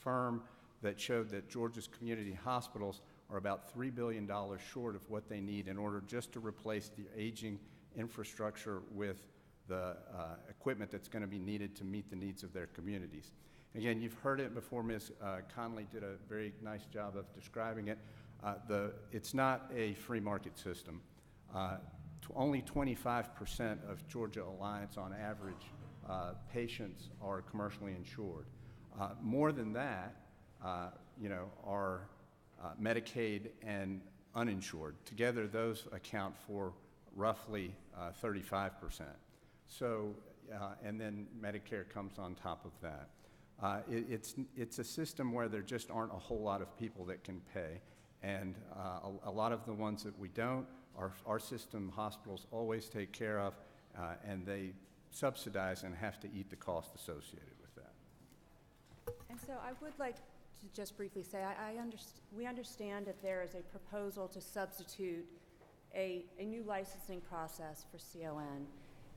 firm, that showed that Georgia's community hospitals are about $3 billion short of what they need in order just to replace the aging infrastructure with the equipment that's going to be needed to meet the needs of their communities. Again, you've heard it before. Ms. Conley did a very nice job of describing it. It's not a free market system. Only 25% of Georgia Alliance, on average, patients are commercially insured. More than that, are Medicaid and uninsured. Together, those account for roughly 35%. So, and then Medicare comes on top of that. It's a system where there just aren't a whole lot of people that can pay, and a lot of the ones that we don't, our system hospitals always take care of, and they subsidize and have to eat the cost associated with that. And so I would like to just briefly say, we understand that there is a proposal to substitute a new licensing process for CON,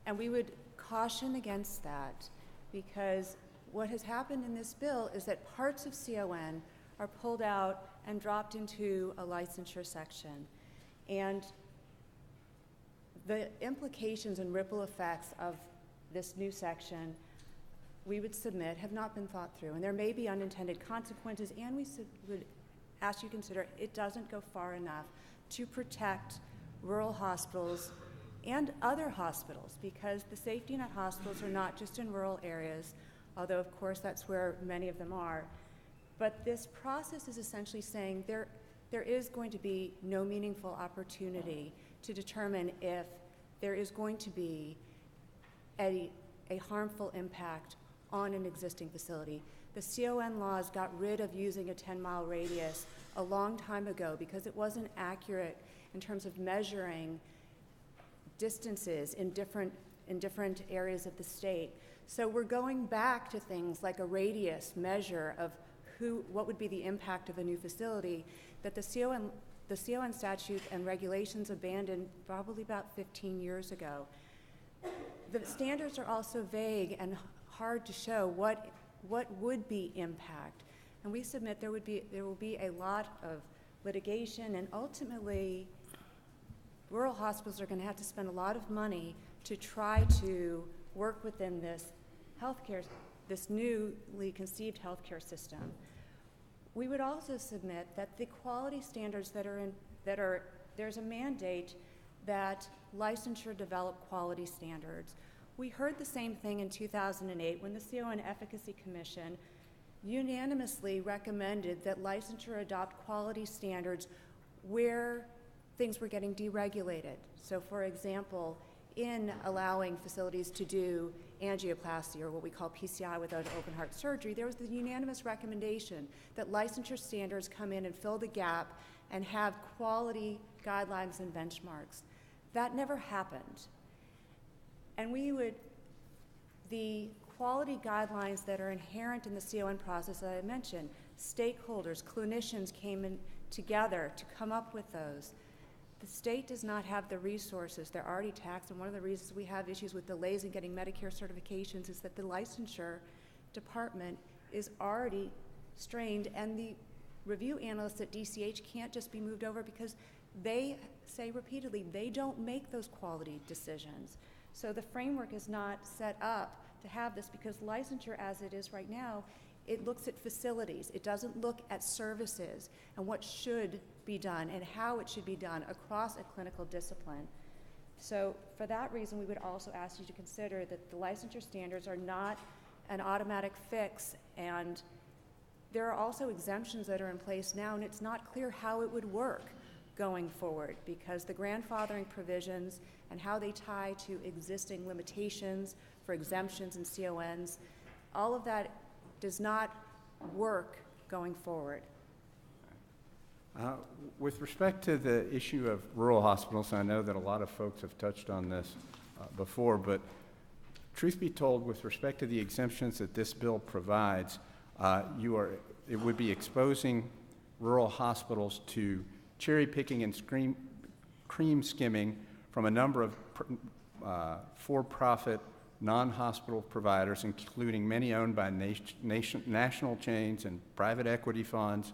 and we would caution against that, because what has happened in this bill is that parts of CON are pulled out and dropped into a licensure section. And the implications and ripple effects of this new section we would submit have not been thought through, and there may be unintended consequences, and we would ask you to consider it doesn't go far enough to protect rural hospitals and other hospitals, because the safety net hospitals are not just in rural areas, although of course that's where many of them are. But this process is essentially saying there is going to be no meaningful opportunity to determine if there is going to be a harmful impact on an existing facility. The CON laws got rid of using a 10-mile radius a long time ago because it wasn't accurate in terms of measuring distances in different areas of the state. So we're going back to things like a radius measure of what would be the impact of a new facility that the CON statute and regulations abandoned probably about 15 years ago. The standards are also vague and hard to show what would be impact. And we submit there will be a lot of litigation, and ultimately rural hospitals are going to have to spend a lot of money to try to work within this newly conceived healthcare system. We would also submit that the quality standards there's a mandate that licensure develop quality standards. We heard the same thing in 2008 when the CON Efficacy Commission unanimously recommended that licensure adopt quality standards where things were getting deregulated. So for example, in allowing facilities to do angioplasty, or what we call PCI without open heart surgery, there was the unanimous recommendation that licensure standards come in and fill the gap and have quality guidelines and benchmarks. That never happened. And the quality guidelines that are inherent in the CON process that I mentioned, stakeholders, clinicians came in together to come up with those. The state does not have the resources. They're already taxed, and one of the reasons we have issues with delays in getting Medicare certifications is that the licensure department is already strained, and the review analysts at DCH can't just be moved over because they say repeatedly they don't make those quality decisions. So the framework is not set up to have this, because licensure as it is right now, it looks at facilities. It doesn't look at services and what should be done and how it should be done across a clinical discipline. So for that reason, we would also ask you to consider that the licensure standards are not an automatic fix, and there are also exemptions that are in place now, and it's not clear how it would work going forward, because the grandfathering provisions and how they tie to existing limitations for exemptions and CONs, all of that does not work going forward. With respect to the issue of rural hospitals, I know that a lot of folks have touched on this before, but truth be told, with respect to the exemptions that this bill provides, it would be exposing rural hospitals to cherry picking and cream skimming from a number of for-profit non-hospital providers, including many owned by national chains and private equity funds,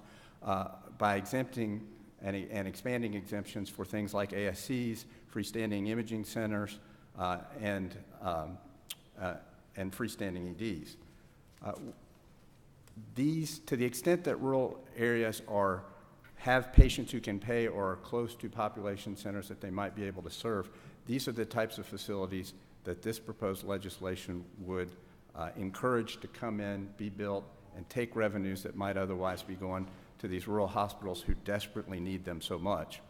by exempting and expanding exemptions for things like ASCs, freestanding imaging centers, and freestanding EDs. These, to the extent that rural areas have patients who can pay or are close to population centers that they might be able to serve, these are the types of facilities that this proposed legislation would encourage to come in, be built, and take revenues that might otherwise be going to these rural hospitals who desperately need them so much.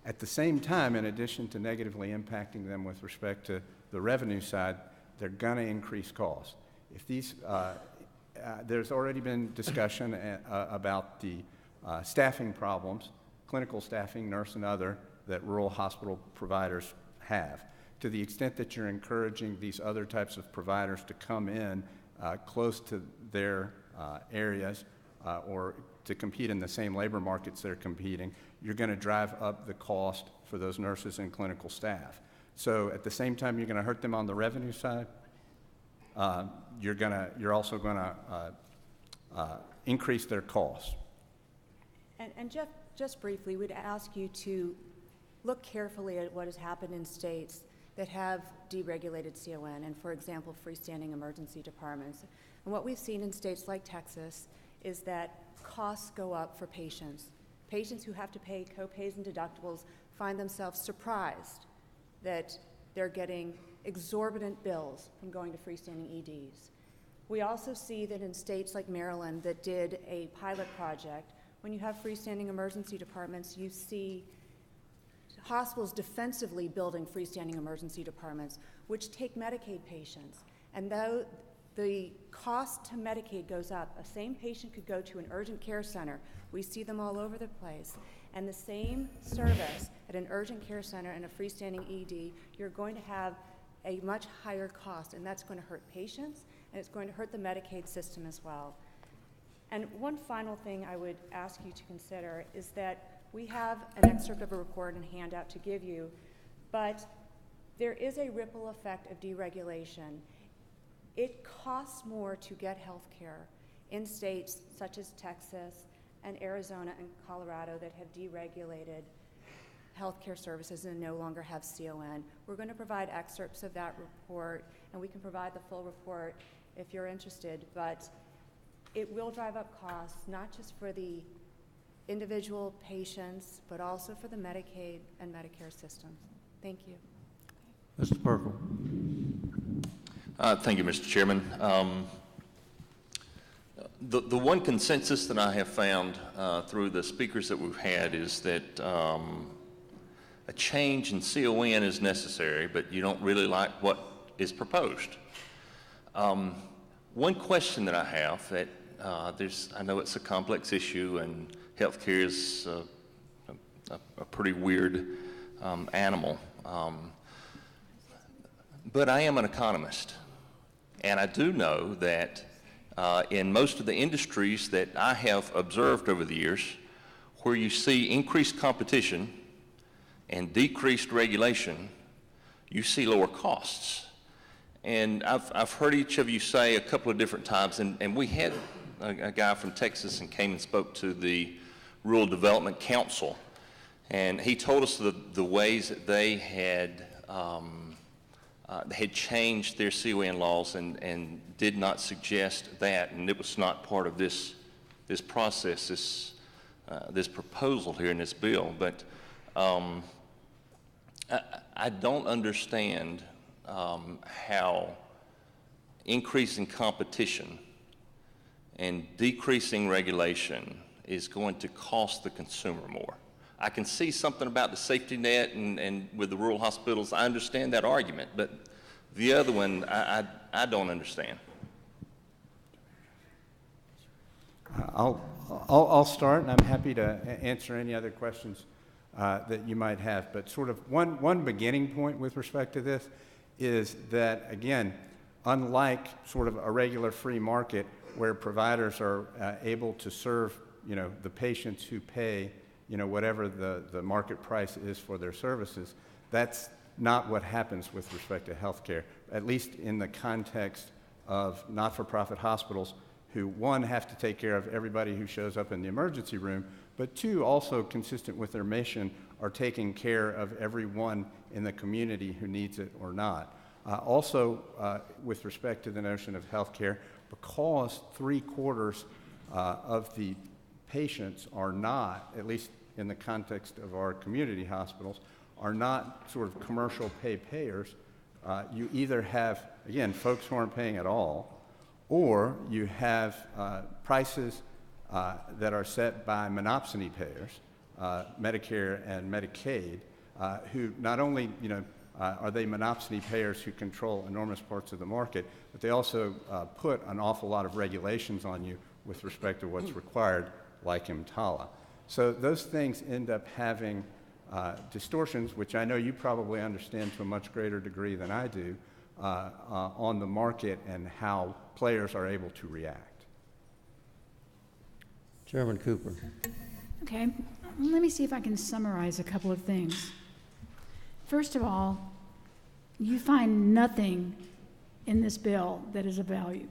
At the same time, in addition to negatively impacting them with respect to the revenue side, they're going to increase costs. If these, there's already been discussion about the staffing problems, clinical staffing, nurse and other, that rural hospital providers have. To the extent that you're encouraging these other types of providers to come in close to their areas or to compete in the same labor markets they're competing, you're going to drive up the cost for those nurses and clinical staff. So at the same time you're going to hurt them on the revenue side, you're also going to increase their costs. And Jeff, just briefly, we'd ask you to look carefully at what has happened in states that have deregulated CON, and for example, freestanding emergency departments. And what we've seen in states like Texas is that costs go up for patients. Patients who have to pay co-pays and deductibles find themselves surprised that they're getting exorbitant bills from going to freestanding EDs. We also see that in states like Maryland that did a pilot project, when you have freestanding emergency departments, you see hospitals defensively building freestanding emergency departments, which take Medicaid patients. And though the cost to Medicaid goes up, a same patient could go to an urgent care center. We see them all over the place. And the same service at an urgent care center and a freestanding ED, you're going to have a much higher cost, and that's going to hurt patients, and it's going to hurt the Medicaid system as well. And one final thing I would ask you to consider is that we have an excerpt of a report and handout to give you, but there is a ripple effect of deregulation. It costs more to get health care in states such as Texas and Arizona and Colorado that have deregulated healthcare services and no longer have CON. We're going to provide excerpts of that report, and we can provide the full report if you're interested, but it will drive up costs, not just for the individual patients, but also for the Medicaid and Medicare systems. Thank you. Mr. Perkle. Thank you, Mr. Chairman. The one consensus that I have found through the speakers that we've had is that a change in CON is necessary, but you don't really like what is proposed. One question that I have that I know it's a complex issue, and healthcare is a pretty weird animal, but I am an economist, and I do know that in most of the industries that I have observed over the years, where you see increased competition and decreased regulation, you see lower costs. And I've heard each of you say a couple of different times, and we had a guy from Texas and came and spoke to the Rural Development Council, and he told us the ways that they had changed their CON laws and did not suggest that, and it was not part of this process, this proposal here in this bill. But I don't understand how increasing competition and decreasing regulation is going to cost the consumer more. I can see something about the safety net and with the rural hospitals. I understand that argument, but the other one, I don't understand. I'll start, and I'm happy to answer any other questions that you might have. But sort of one beginning point with respect to this is that, again, unlike sort of a regular free market where providers are able to serve, the patients who pay, whatever the market price is for their services, that's not what happens with respect to healthcare, at least in the context of not-for-profit hospitals who, one, have to take care of everybody who shows up in the emergency room, but two, also consistent with their mission, are taking care of everyone in the community who needs it or not. Also, with respect to the notion of healthcare, because 3/4 of the patients are not, at least in the context of our community hospitals, are not sort of commercial payers, you either have, again, folks who aren't paying at all, or you have prices that are set by monopsony payers, Medicare and Medicaid, who not only, are they monopsony payers who control enormous parts of the market, but they also put an awful lot of regulations on you with respect to what's required, like EMTALA. So those things end up having distortions, which I know you probably understand to a much greater degree than I do, on the market and how players are able to react. Chairman Cooper. Okay, let me see if I can summarize a couple of things. First of all, you find nothing in this bill that is of value.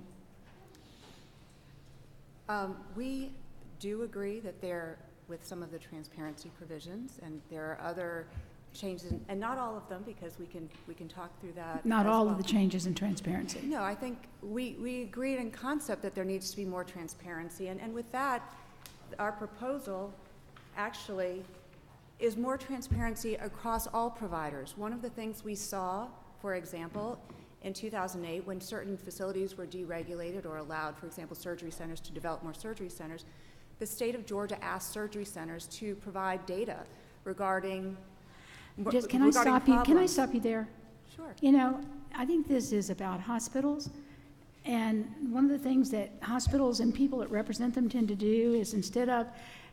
We do agree that with some of the transparency provisions, and there are other changes, and not all of them, because we can talk through that. Not all of the changes in transparency. No, I think we agreed in concept that there needs to be more transparency, and with that, our proposal actually is more transparency across all providers. One of the things we saw, for example, in 2008, when certain facilities were deregulated or allowed, for example, surgery centers to develop more surgery centers, the state of Georgia asked surgery centers to provide data regarding Can I stop you? Can I stop you there? Sure. I think this is about hospitals, and one of the things that hospitals and people that represent them tend to do is, instead of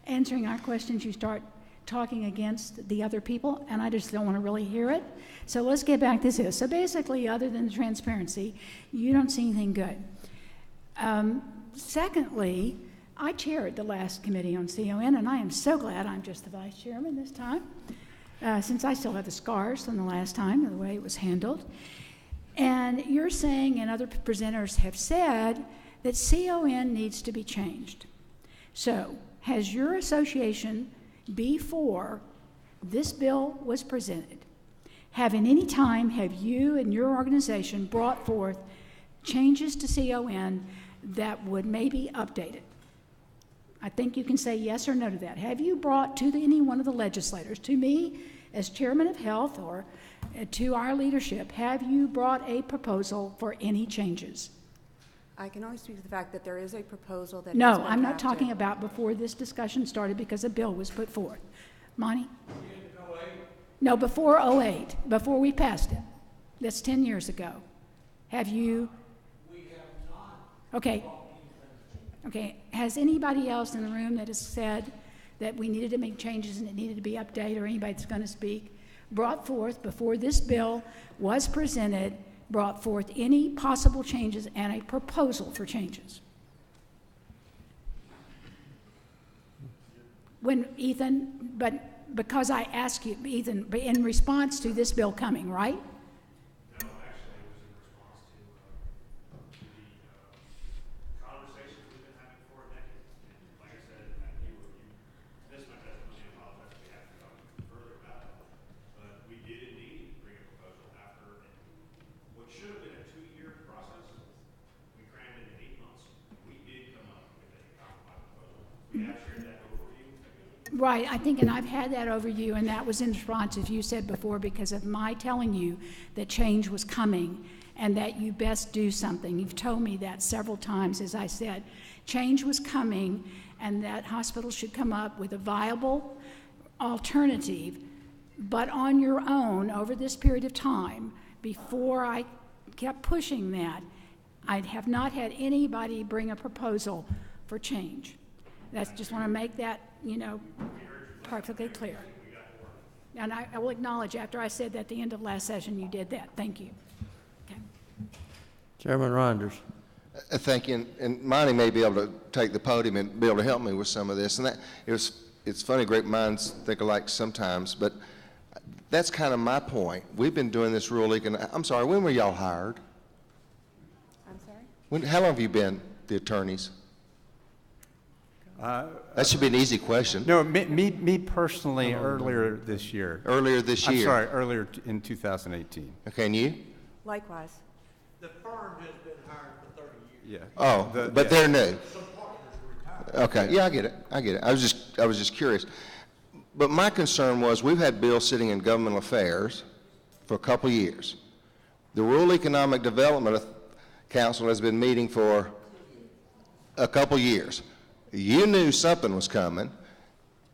answering our questions, you start talking against the other people, and I just don't want to really hear it. So let's get back to this. So basically, other than the transparency, you don't see anything good. Secondly, I chaired the last committee on CON, and I am so glad I'm just the vice chairman this time, since I still have the scars from the last time, the way it was handled. And you're saying, and other presenters have said, that CON needs to be changed. So has your association, before this bill was presented, have you and your organization brought forth changes to CON that would maybe update it? I think you can say yes or no to that. Have you brought to any one of the legislators, to me as chairman of health, or to our leadership, have you brought a proposal for any changes? I can only speak to the fact that there is a proposal that has No, been I'm not drafted. talking about before this discussion started because a bill was put forth. Monty? No, before '08, before we passed it. That's 10 years ago. Have you? We have not. Okay. Okay. Has anybody else in the room that has said that we needed to make changes and it needed to be updated, or anybody that's going to speak, brought forth before this bill was presented, brought forth any possible changes and a proposal for changes? When Ethan, but because I asked you, Ethan, in response to this bill coming, right? No, actually, it was in response to the conversations we've been having for a decade. And like I said, you missed my testimony. I apologize. We have to talk further about it. But we did indeed bring a proposal after what should have been a 2-year process. We crammed it in 8 months. We did come up with a compromise proposal. We have shared that over with you. Right, I think, and I've had that over you, and that was in response, as you said before, because of my telling you that change was coming and that you best do something. You've told me that several times, as I said. Change was coming and that hospitals should come up with a viable alternative, but on your own over this period of time, before I kept pushing that, I have not had anybody bring a proposal for change. That's just want to make that, perfectly clear. And I will acknowledge after I said that at the end of last session, you did that. Thank you. Okay. Chairman Ronders. Thank you. And Monty may be able to take the podium and be able to help me with some of this. And it's funny, great minds think alike sometimes, but that's kind of my point. We've been doing this rural I'm sorry, when were y'all hired? I'm sorry? How long have you been the attorneys? That should be an easy question. No, me personally, earlier this year. Earlier this year? I'm sorry, earlier in 2018. Okay, and you? Likewise. The firm has been hired for 30 years. Yeah. Oh, but they're new. Okay, yeah, I get it. I was just curious. But my concern was we've had bills sitting in governmental affairs for a couple of years. The Rural Economic Development Council has been meeting for a couple of years. You knew something was coming.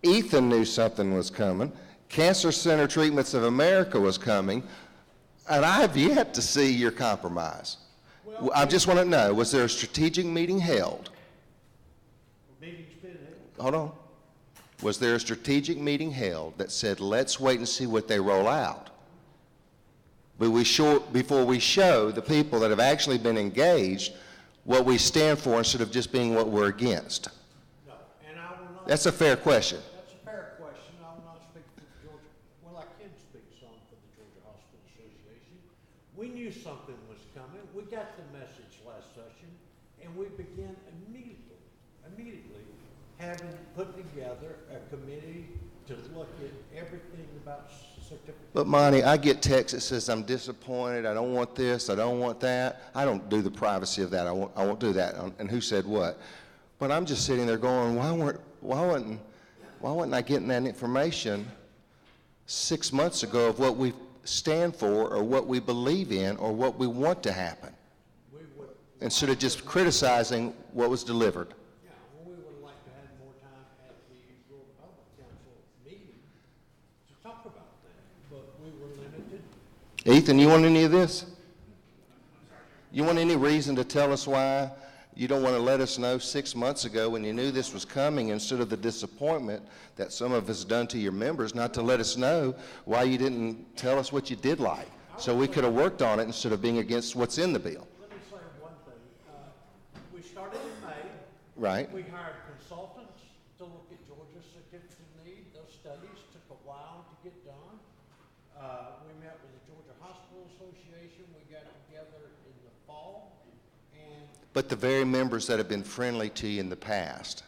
Ethan knew something was coming. Cancer Center Treatments of America was coming. And I have yet to see your compromise. Well, I just want to know, was there a strategic meeting held? Meeting's been held. Hold on. Was there a strategic meeting held that said, let's wait and see what they roll out? Before we show the people that have actually been engaged what we stand for instead of just being what we're against? No, and I will not. That's a fair question. That's a fair question. I will not speak for the Georgia. Well, I can speak some for the Georgia Hospital Association. We knew something was coming. We got the message last session, and we began immediately having put together a committee to look at everything about certificates. But Monty, I get text that says I'm disappointed, I don't want this, I don't want that. I don't do the privacy of that. I won't do that. And who said what? But I'm just sitting there going, why wasn't I getting that information 6 months ago of what we stand for or what we believe in or what we want to happen? Instead of just criticizing what was delivered. Yeah, well, we would have liked to have more time at the Rural Development Council meeting to talk about that, but we were limited. Ethan, you want any of this? You want any reason to tell us why you don't want to let us know 6 months ago when you knew this was coming, instead of the disappointment that some of us done to your members, not to let us know why you didn't tell us what you did like, so we could have worked on it instead of being against what's in the bill? Let me say one thing. We started in May. Right. We hired consultants to look at Georgia's certificate of need. Those studies took a while to get done. We met with the Georgia Hospital Association. We got together in the fall. But the very members that have been friendly to you in the past.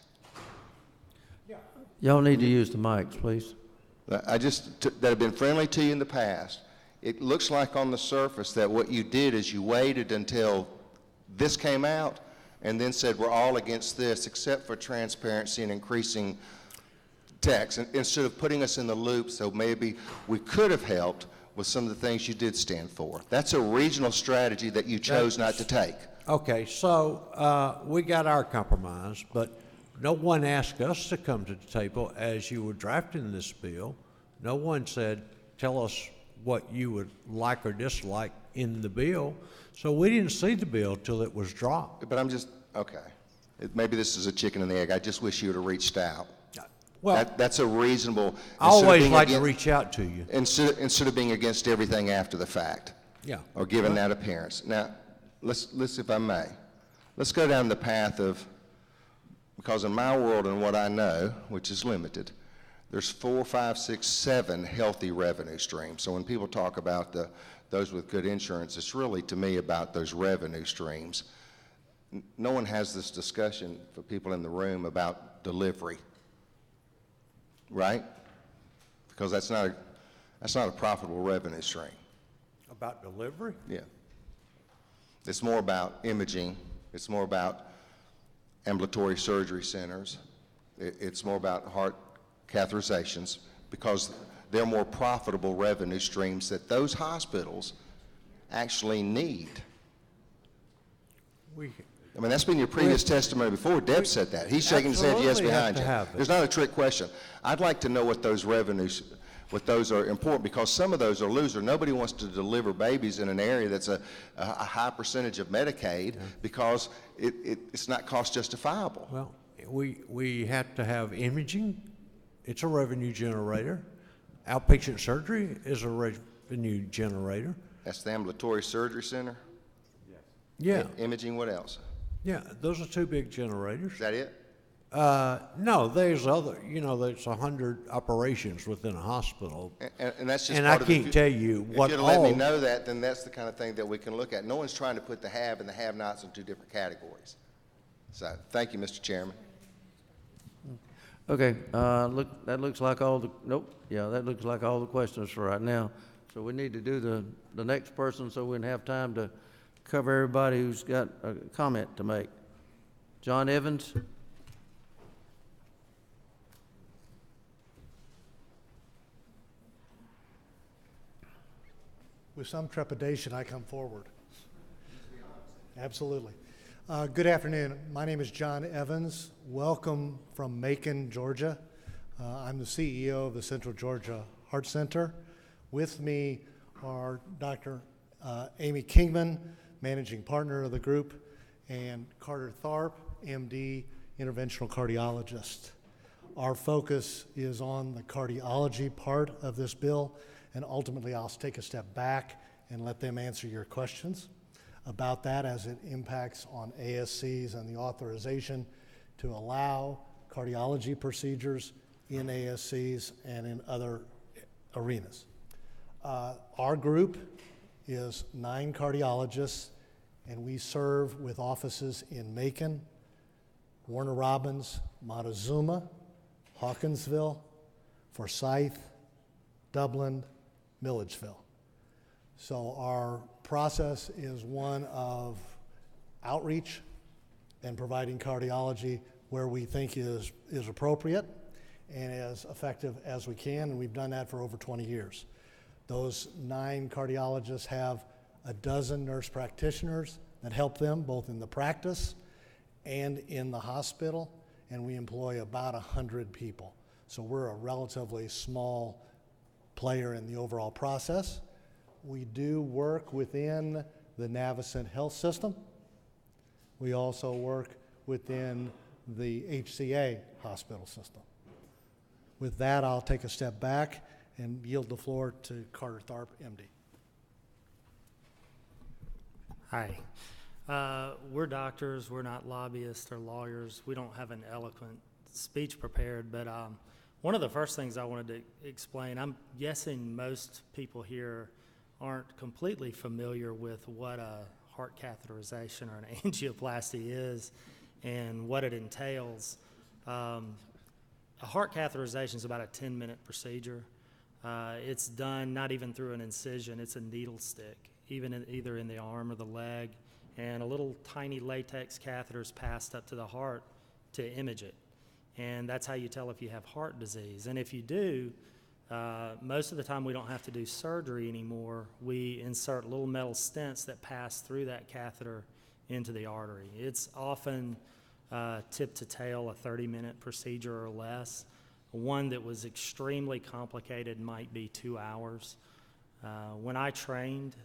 Y'all need to use the mics, please. That have been friendly to you in the past. It looks like on the surface that what you did is you waited until this came out and then said we're all against this except for transparency and increasing tax, instead of putting us in the loop so maybe we could have helped with some of the things you did stand for. That's a regional strategy that you chose not to take. Okay, so we got our compromise, but no one asked us to come to the table as you were drafting this bill. No one said, tell us what you would like or dislike in the bill. So we didn't see the bill till it was dropped. But I'm just, okay. Maybe this is a chicken and the egg. I just wish you would have reached out. Well, That's a reasonable. I always like to reach out to you. Instead of being against everything after the fact. Yeah. Or giving that appearance. Now, let's, if I may, let's go down the path of, because in my world and what I know, which is limited, there's 4, 5, 6, 7 healthy revenue streams. So when people talk about those with good insurance, it's really, to me, about those revenue streams. No one has this discussion for people in the room about delivery, right? Because that's not a profitable revenue stream. About delivery? Yeah. It's more about imaging. It's more about ambulatory surgery centers. It's more about heart catheterizations, because they're more profitable revenue streams that those hospitals actually need. I mean, that's been your previous testimony before. Deb said that. He's shaking his head yes behind you. There's not a trick question. I'd like to know what those revenues, what those are important, because some of those are loser. Nobody wants to deliver babies in an area that's a high percentage of Medicaid because it's not cost justifiable. Well, we have to have imaging. It's a revenue generator. Outpatient surgery is a revenue generator. That's the ambulatory surgery center? Yeah. Imaging, what else? Yeah, those are 2 big generators. Is that it? No, there's other, there's 100 operations within a hospital. And that's just and part I of it. can't tell you what If you'd let me know that, then that's the kind of thing that we can look at. No one's trying to put the have and the have-nots in 2 different categories. So, thank you, Mr. Chairman. Okay, that looks like all the, that looks like all the questions for right now. So we need to do the next person so we can have time to cover everybody who's got a comment to make. John Evans? With some trepidation, I come forward. Absolutely. Good afternoon. My name is John Evans. Welcome from Macon, Georgia. I'm the CEO of the Central Georgia Heart Center. With me are Dr. Amy Kingman, managing partner of the group, and Carter Tharp, MD, interventional cardiologist. Our focus is on the cardiology part of this bill, and ultimately I'll take a step back and let them answer your questions about that as it impacts on ASCs and the authorization to allow cardiology procedures in ASCs and in other arenas. Our group is 9 cardiologists, and we serve with offices in Macon, Warner Robins, Montezuma, Hawkinsville, Forsyth, Dublin, Milledgeville. So our process is one of outreach and providing cardiology where we think is appropriate and as effective as we can, and we've done that for over 20 years. Those 9 cardiologists have a dozen nurse practitioners that help them both in the practice and in the hospital, and we employ about 100 people. So we're a relatively small player in the overall process. We do work within the Navicent Health System. We also work within the HCA hospital system. With that, I'll take a step back and yield the floor to Carter Tharp, MD. Hi. We're doctors. We're not lobbyists or lawyers. We don't have an eloquent speech prepared, but one of the first things I wanted to explain, I'm guessing most people here aren't completely familiar with what a heart catheterization or an angioplasty is and what it entails. A heart catheterization is about a 10-minute procedure. It's done not even through an incision, it's a needle stick, either in the arm or the leg, and a little tiny latex catheter is passed up to the heart to image it. And that's how you tell if you have heart disease. And if you do, most of the time we don't have to do surgery anymore. We insert little metal stents that pass through that catheter into the artery. It's often tip to tail, a 30-minute procedure or less. One that was extremely complicated might be 2 hours. When I trained,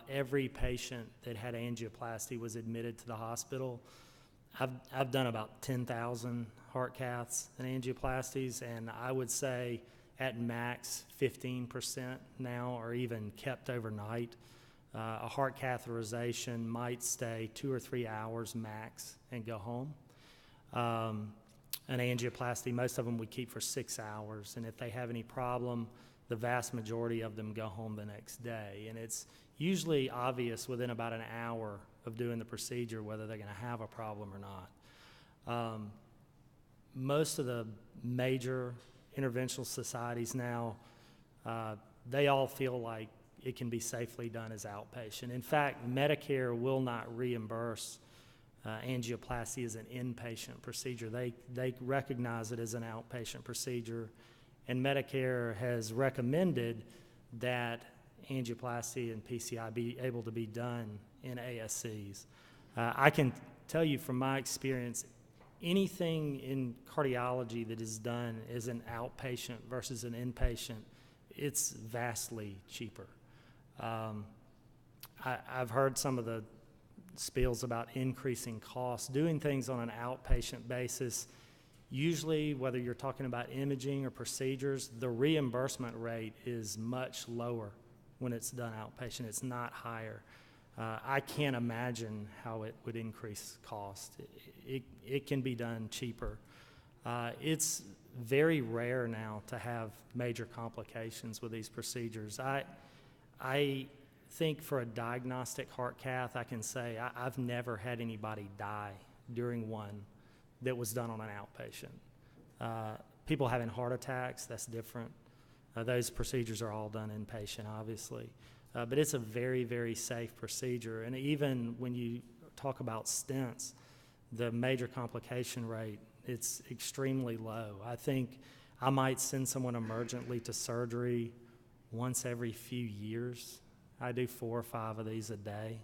every patient that had angioplasty was admitted to the hospital. I've done about 10,000 heart caths and angioplasties, and I would say at max 15% now are even kept overnight. A heart catheterization might stay 2 or 3 hours max and go home. An angioplasty, most of them we keep for 6 hours, and if they have any problem, the vast majority of them go home the next day. And it's usually obvious within about an hour of doing the procedure whether they're going to have a problem or not. Most of the major interventional societies now, they all feel like it can be safely done as outpatient. In fact, Medicare will not reimburse angioplasty as an inpatient procedure. They recognize it as an outpatient procedure, and Medicare has recommended that angioplasty and PCI be able to be done in ASCs. I can tell you from my experience, anything in cardiology that is done as an outpatient versus an inpatient, it's vastly cheaper. I've heard some of the spiels about increasing costs. Doing things on an outpatient basis, usually whether you're talking about imaging or procedures, the reimbursement rate is much lower when it's done outpatient. It's not higher. I can't imagine how it would increase cost. It can be done cheaper. It's very rare now to have major complications with these procedures. I think for a diagnostic heart cath, I can say I've never had anybody die during one that was done on an outpatient. People having heart attacks, that's different. Those procedures are all done inpatient, obviously. But it's a very, very safe procedure. And even when you talk about stents, the major complication rate, it's extremely low. I think I might send someone emergently to surgery once every few years. I do 4 or 5 of these a day.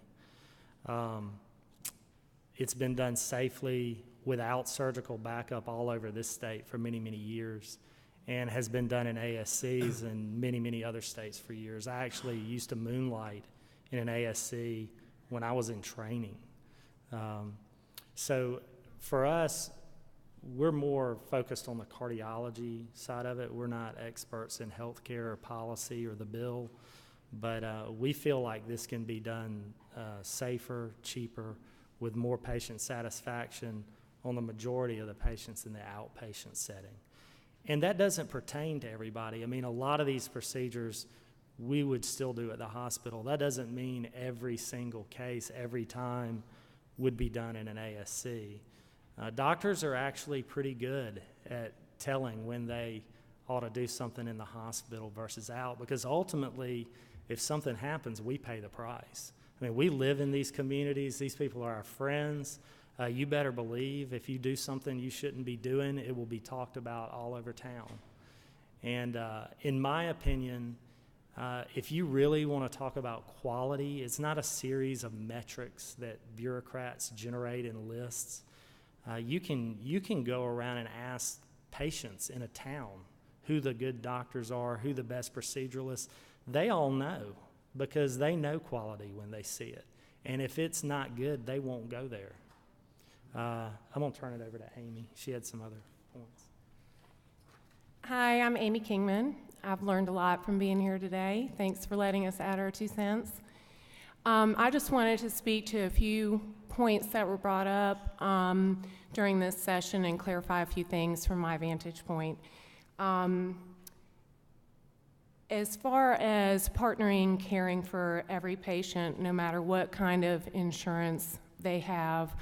It's been done safely without surgical backup all over this state for many, many years, and has been done in ASCs in many, many other states for years. I actually used to moonlight in an ASC when I was in training. So for us, we're more focused on the cardiology side of it. We're not experts in healthcare or policy or the bill, but we feel like this can be done safer, cheaper, with more patient satisfaction on the majority of the patients in the outpatient setting. And that doesn't pertain to everybody. I mean, a lot of these procedures we would still do at the hospital. That doesn't mean every single case, every time, would be done in an ASC. Doctors are actually pretty good at telling when they ought to do something in the hospital versus out, because ultimately, if something happens, we pay the price. I mean, we live in these communities. These people are our friends. You better believe if you do something you shouldn't be doing, it will be talked about all over town. And in my opinion, if you really want to talk about quality, it's not a series of metrics that bureaucrats generate in lists. You can go around and ask patients in a town who the good doctors are, who the best proceduralists. They all know, because they know quality when they see it. And if it's not good, they won't go there. I'm going to turn it over to Amy. She had some other points. Hi, I'm Amy Kingman. I've learned a lot from being here today. Thanks for letting us add our 2 cents. I just wanted to speak to a few points that were brought up during this session and clarify a few things from my vantage point. As far as partnering, caring for every patient, no matter what kind of insurance they have,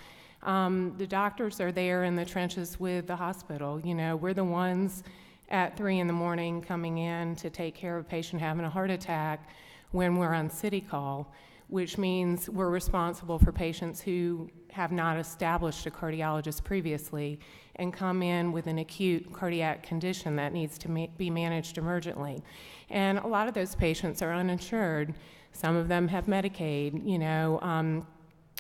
the doctors are there in the trenches with the hospital. You know, we're the ones at 3 in the morning coming in to take care of a patient having a heart attack when we're on city call, which means we're responsible for patients who have not established a cardiologist previously and come in with an acute cardiac condition that needs to be managed emergently. And a lot of those patients are uninsured. Some of them have Medicaid, you know.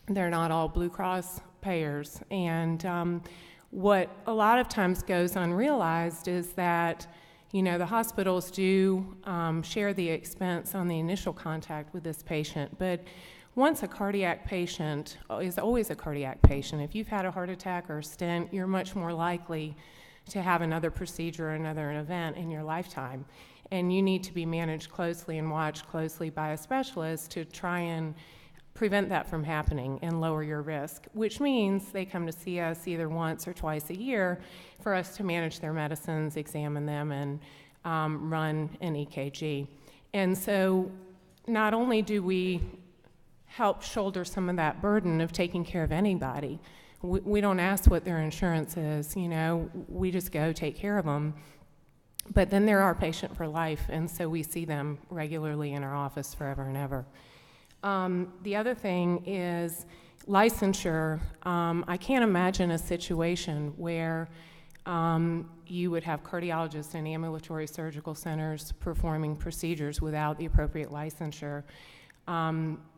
they're not all Blue Cross payers. And what a lot of times goes unrealized is that, you know, the hospitals do share the expense on the initial contact with this patient, but once a cardiac patient is always a cardiac patient. If you've had a heart attack or a stent, you're much more likely to have another procedure or another event in your lifetime. And you need to be managed closely and watched closely by a specialist to try and prevent that from happening and lower your risk, which means they come to see us either once or twice a year for us to manage their medicines, examine them, and run an EKG. And so not only do we help shoulder some of that burden of taking care of anybody, we don't ask what their insurance is, you know, we just go take care of them. But then they're our patient for life, and so we see them regularly in our office forever and ever. The other thing is licensure. I can't imagine a situation where you would have cardiologists and ambulatory surgical centers performing procedures without the appropriate licensure.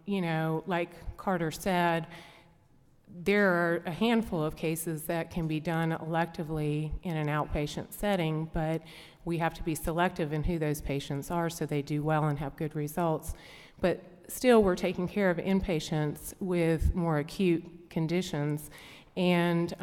You know, like Carter said, there are a handful of cases that can be done electively in an outpatient setting, but we have to be selective in who those patients are so they do well and have good results. But still, we're taking care of inpatients with more acute conditions. And,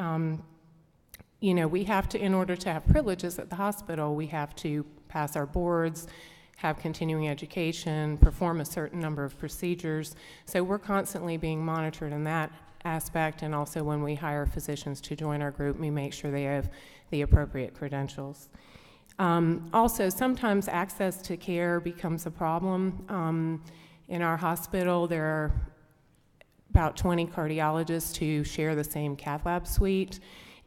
you know, we have to, in order to have privileges at the hospital, we have to pass our boards, have continuing education, perform a certain number of procedures. So we're constantly being monitored in that aspect, and also when we hire physicians to join our group, we make sure they have the appropriate credentials. Also, sometimes access to care becomes a problem. In our hospital, there are about 20 cardiologists who share the same cath lab suite,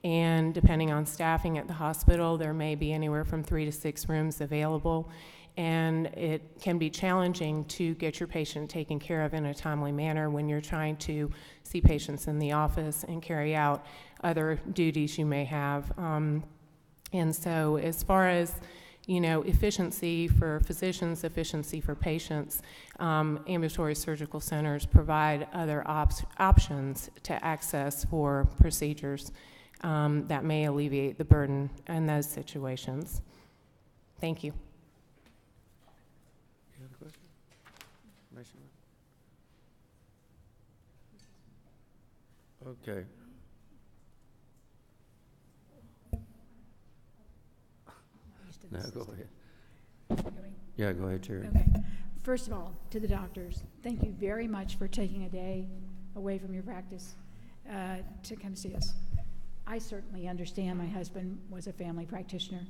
and depending on staffing at the hospital, there may be anywhere from 3 to 6 rooms available. And it can be challenging to get your patient taken care of in a timely manner when you're trying to see patients in the office and carry out other duties you may have. And so as far as, you know, efficiency for physicians, efficiency for patients, ambulatory surgical centers provide other options to access for procedures that may alleviate the burden in those situations. Thank you. Okay. No, go ahead. Yeah, go ahead, Terry. Okay. First of all, to the doctors, thank you very much for taking a day away from your practice to come see us. I certainly understand. My husband was a family practitioner,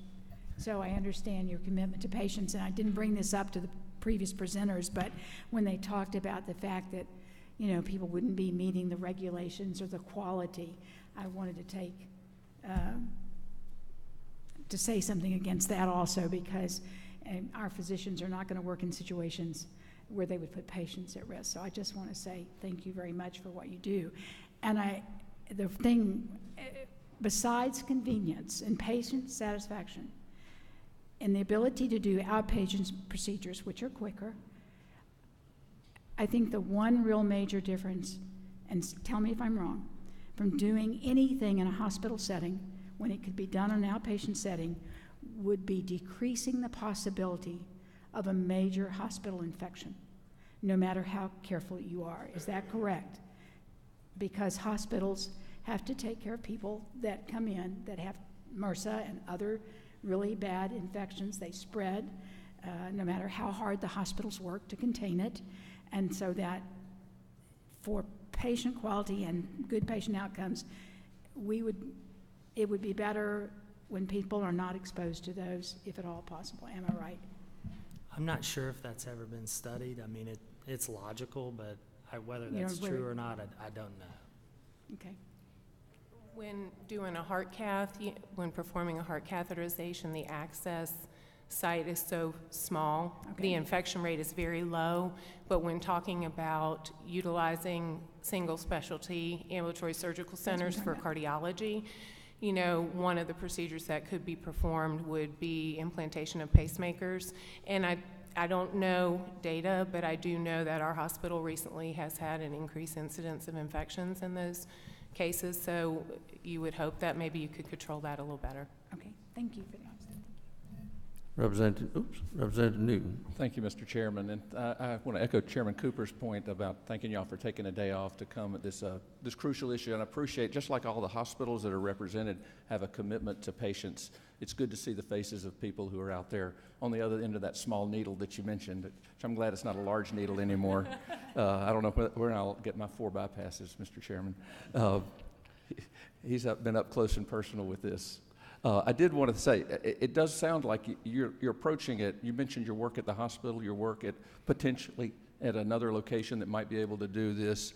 so I understand your commitment to patients, and I didn't bring this up to the previous presenters, but when they talked about the fact that, you know, people wouldn't be meeting the regulations or the quality, I wanted to take to say something against that also, because our physicians are not going to work in situations where they would put patients at risk. So I just want to say thank you very much for what you do. And the thing, besides convenience and patient satisfaction and the ability to do outpatient procedures, which are quicker, I think the one real major difference, and tell me if I'm wrong, from doing anything in a hospital setting when it could be done in an outpatient setting would be decreasing the possibility of a major hospital infection, no matter how careful you are. Is that correct? Because hospitals have to take care of people that come in that have MRSA and other really bad infections. They spread no matter how hard the hospitals work to contain it. And so that for patient quality and good patient outcomes, it would be better when people are not exposed to those, if at all possible. Am I right? I'm not sure if that's ever been studied. I mean, it's logical, but whether that's true or not, I don't know. Okay. When doing a heart cath, when performing a heart catheterization, the access site is so small. Okay. The infection rate is very low, but when talking about utilizing single specialty ambulatory surgical centers for cardiology, you know, one of the procedures that could be performed would be implantation of pacemakers. And I don't know data, but I do know that our hospital recently has had an increased incidence of infections in those cases, so you would hope that maybe you could control that a little better. Okay, thank you for the answer. Representative Newton. Thank you, Mr. Chairman. And I want to echo Chairman Cooper's point about thanking y'all for taking a day off to come at this crucial issue. And I appreciate, just like all the hospitals that are represented have a commitment to patients, it's good to see the faces of people who are out there on the other end of that small needle that you mentioned, which I'm glad it's not a large needle anymore. I don't know where I'll get my 4 bypasses, Mr. Chairman. He's been up close and personal with this. I did want to say, it does sound like you're approaching it. You mentioned your work at the hospital, your work at potentially at another location that might be able to do this.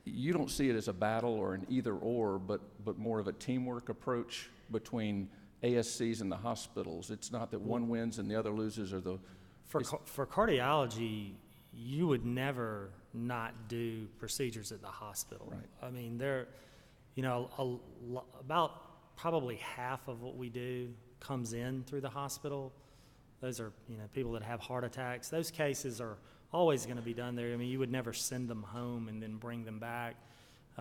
You don't see it as a battle or an either or, but more of a teamwork approach between ASCs and the hospitals. It's not that one wins and the other loses, or the... For cardiology, you would never not do procedures at the hospital. Right. I mean, about probably half of what we do comes in through the hospital. Those are, people that have heart attacks. Those cases are always going to be done there. I mean, you would never send them home and then bring them back.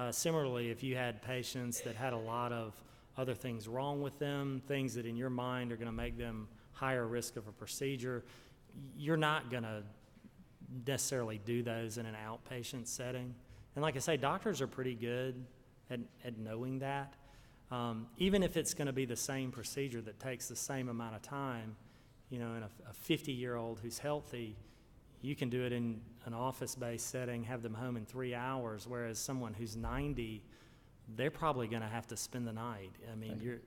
Similarly, if you had patients that had a lot of other things wrong with them, things that in your mind are going to make them higher risk of a procedure, you're not going to necessarily do those in an outpatient setting. And like I say, doctors are pretty good at knowing that. Even if it's going to be the same procedure that takes the same amount of time, in a 50-year-old who's healthy, you can do it in an office-based setting, have them home in 3 hours, whereas someone who's 90, they're probably going to have to spend the night. I mean,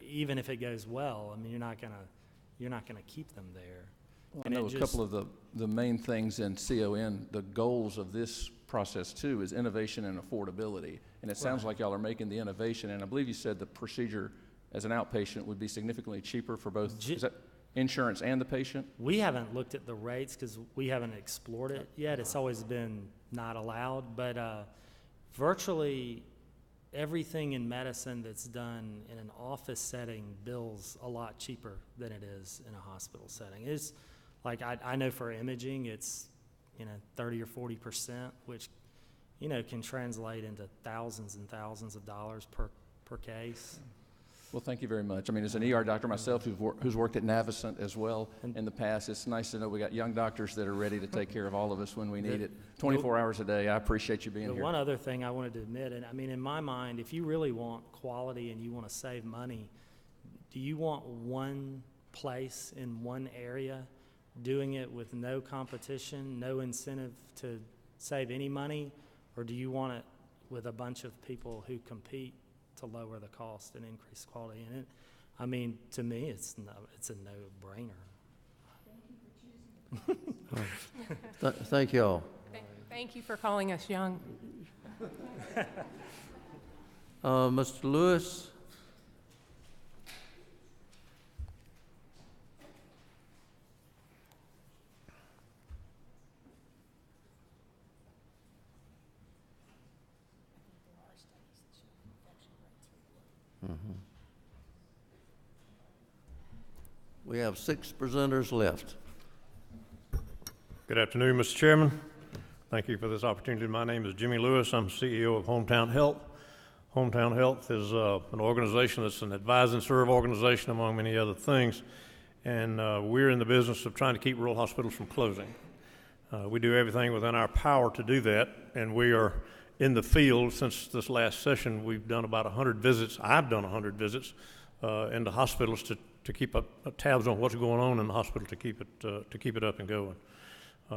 even if it goes well, I mean, you're not going to keep them there. Well, I know a couple of the main things in CON, the goals of this process too, is innovation and affordability. And it sounds like y'all are making the innovation, and I believe you said the procedure as an outpatient would be significantly cheaper for both is that insurance and the patient? We haven't looked at the rates because we haven't explored it yet. It's always been not allowed, but virtually everything in medicine that's done in an office setting bills a lot cheaper than it is in a hospital setting. It's like I know for imaging, it's 30 or 40%, which can translate into thousands and thousands of dollars per case. Well, thank you very much. I mean, as an ER doctor myself who's worked at Navicent as well in the past, it's nice to know we got young doctors that are ready to take care of all of us when we need it 24 hours a day. I appreciate you being here. One other thing I wanted to admit, and I mean, in my mind, if you really want quality and you want to save money, do you want one place in one area doing it with no competition, no incentive to save any money, or do you want it with a bunch of people who compete to lower the cost and increase quality? And I mean, to me, it's a no-brainer. Thank you all. Thank you for calling us young. Mr. Lewis. We have 6 presenters left. Good afternoon, Mr. Chairman. Thank you for this opportunity. My name is Jimmy Lewis. I'm CEO of Hometown Health. Hometown Health is an organization that's an advise and serve organization, among many other things, and we're in the business of trying to keep rural hospitals from closing. We do everything within our power to do that, and we are in the field. Since this last session, we've done about 100 visits. I've done 100 visits into hospitals to keep up tabs on what's going on in the hospital to keep it up and going.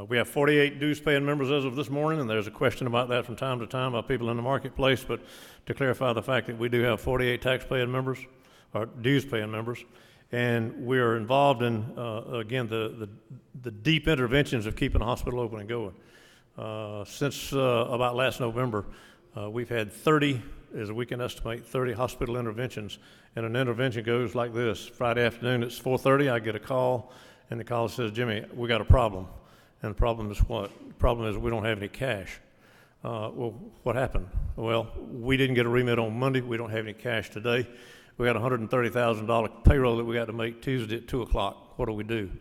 We have 48 dues-paying members as of this morning, and there's a question about that from time to time by people in the marketplace, but to clarify the fact that we do have 48 tax-paying members, or dues-paying members, and we are involved in, again, the deep interventions of keeping the hospital open and going. Since about last November, we've had 30, as we can estimate, 30 hospital interventions, and an intervention goes like this. Friday afternoon at 4:30, I get a call, and the caller says, "Jimmy, we got a problem." And the problem is what? The problem is we don't have any cash. Well, what happened? Well, we didn't get a remit on Monday. We don't have any cash today. We got a $130,000 payroll that we got to make Tuesday at 2 o'clock. What do?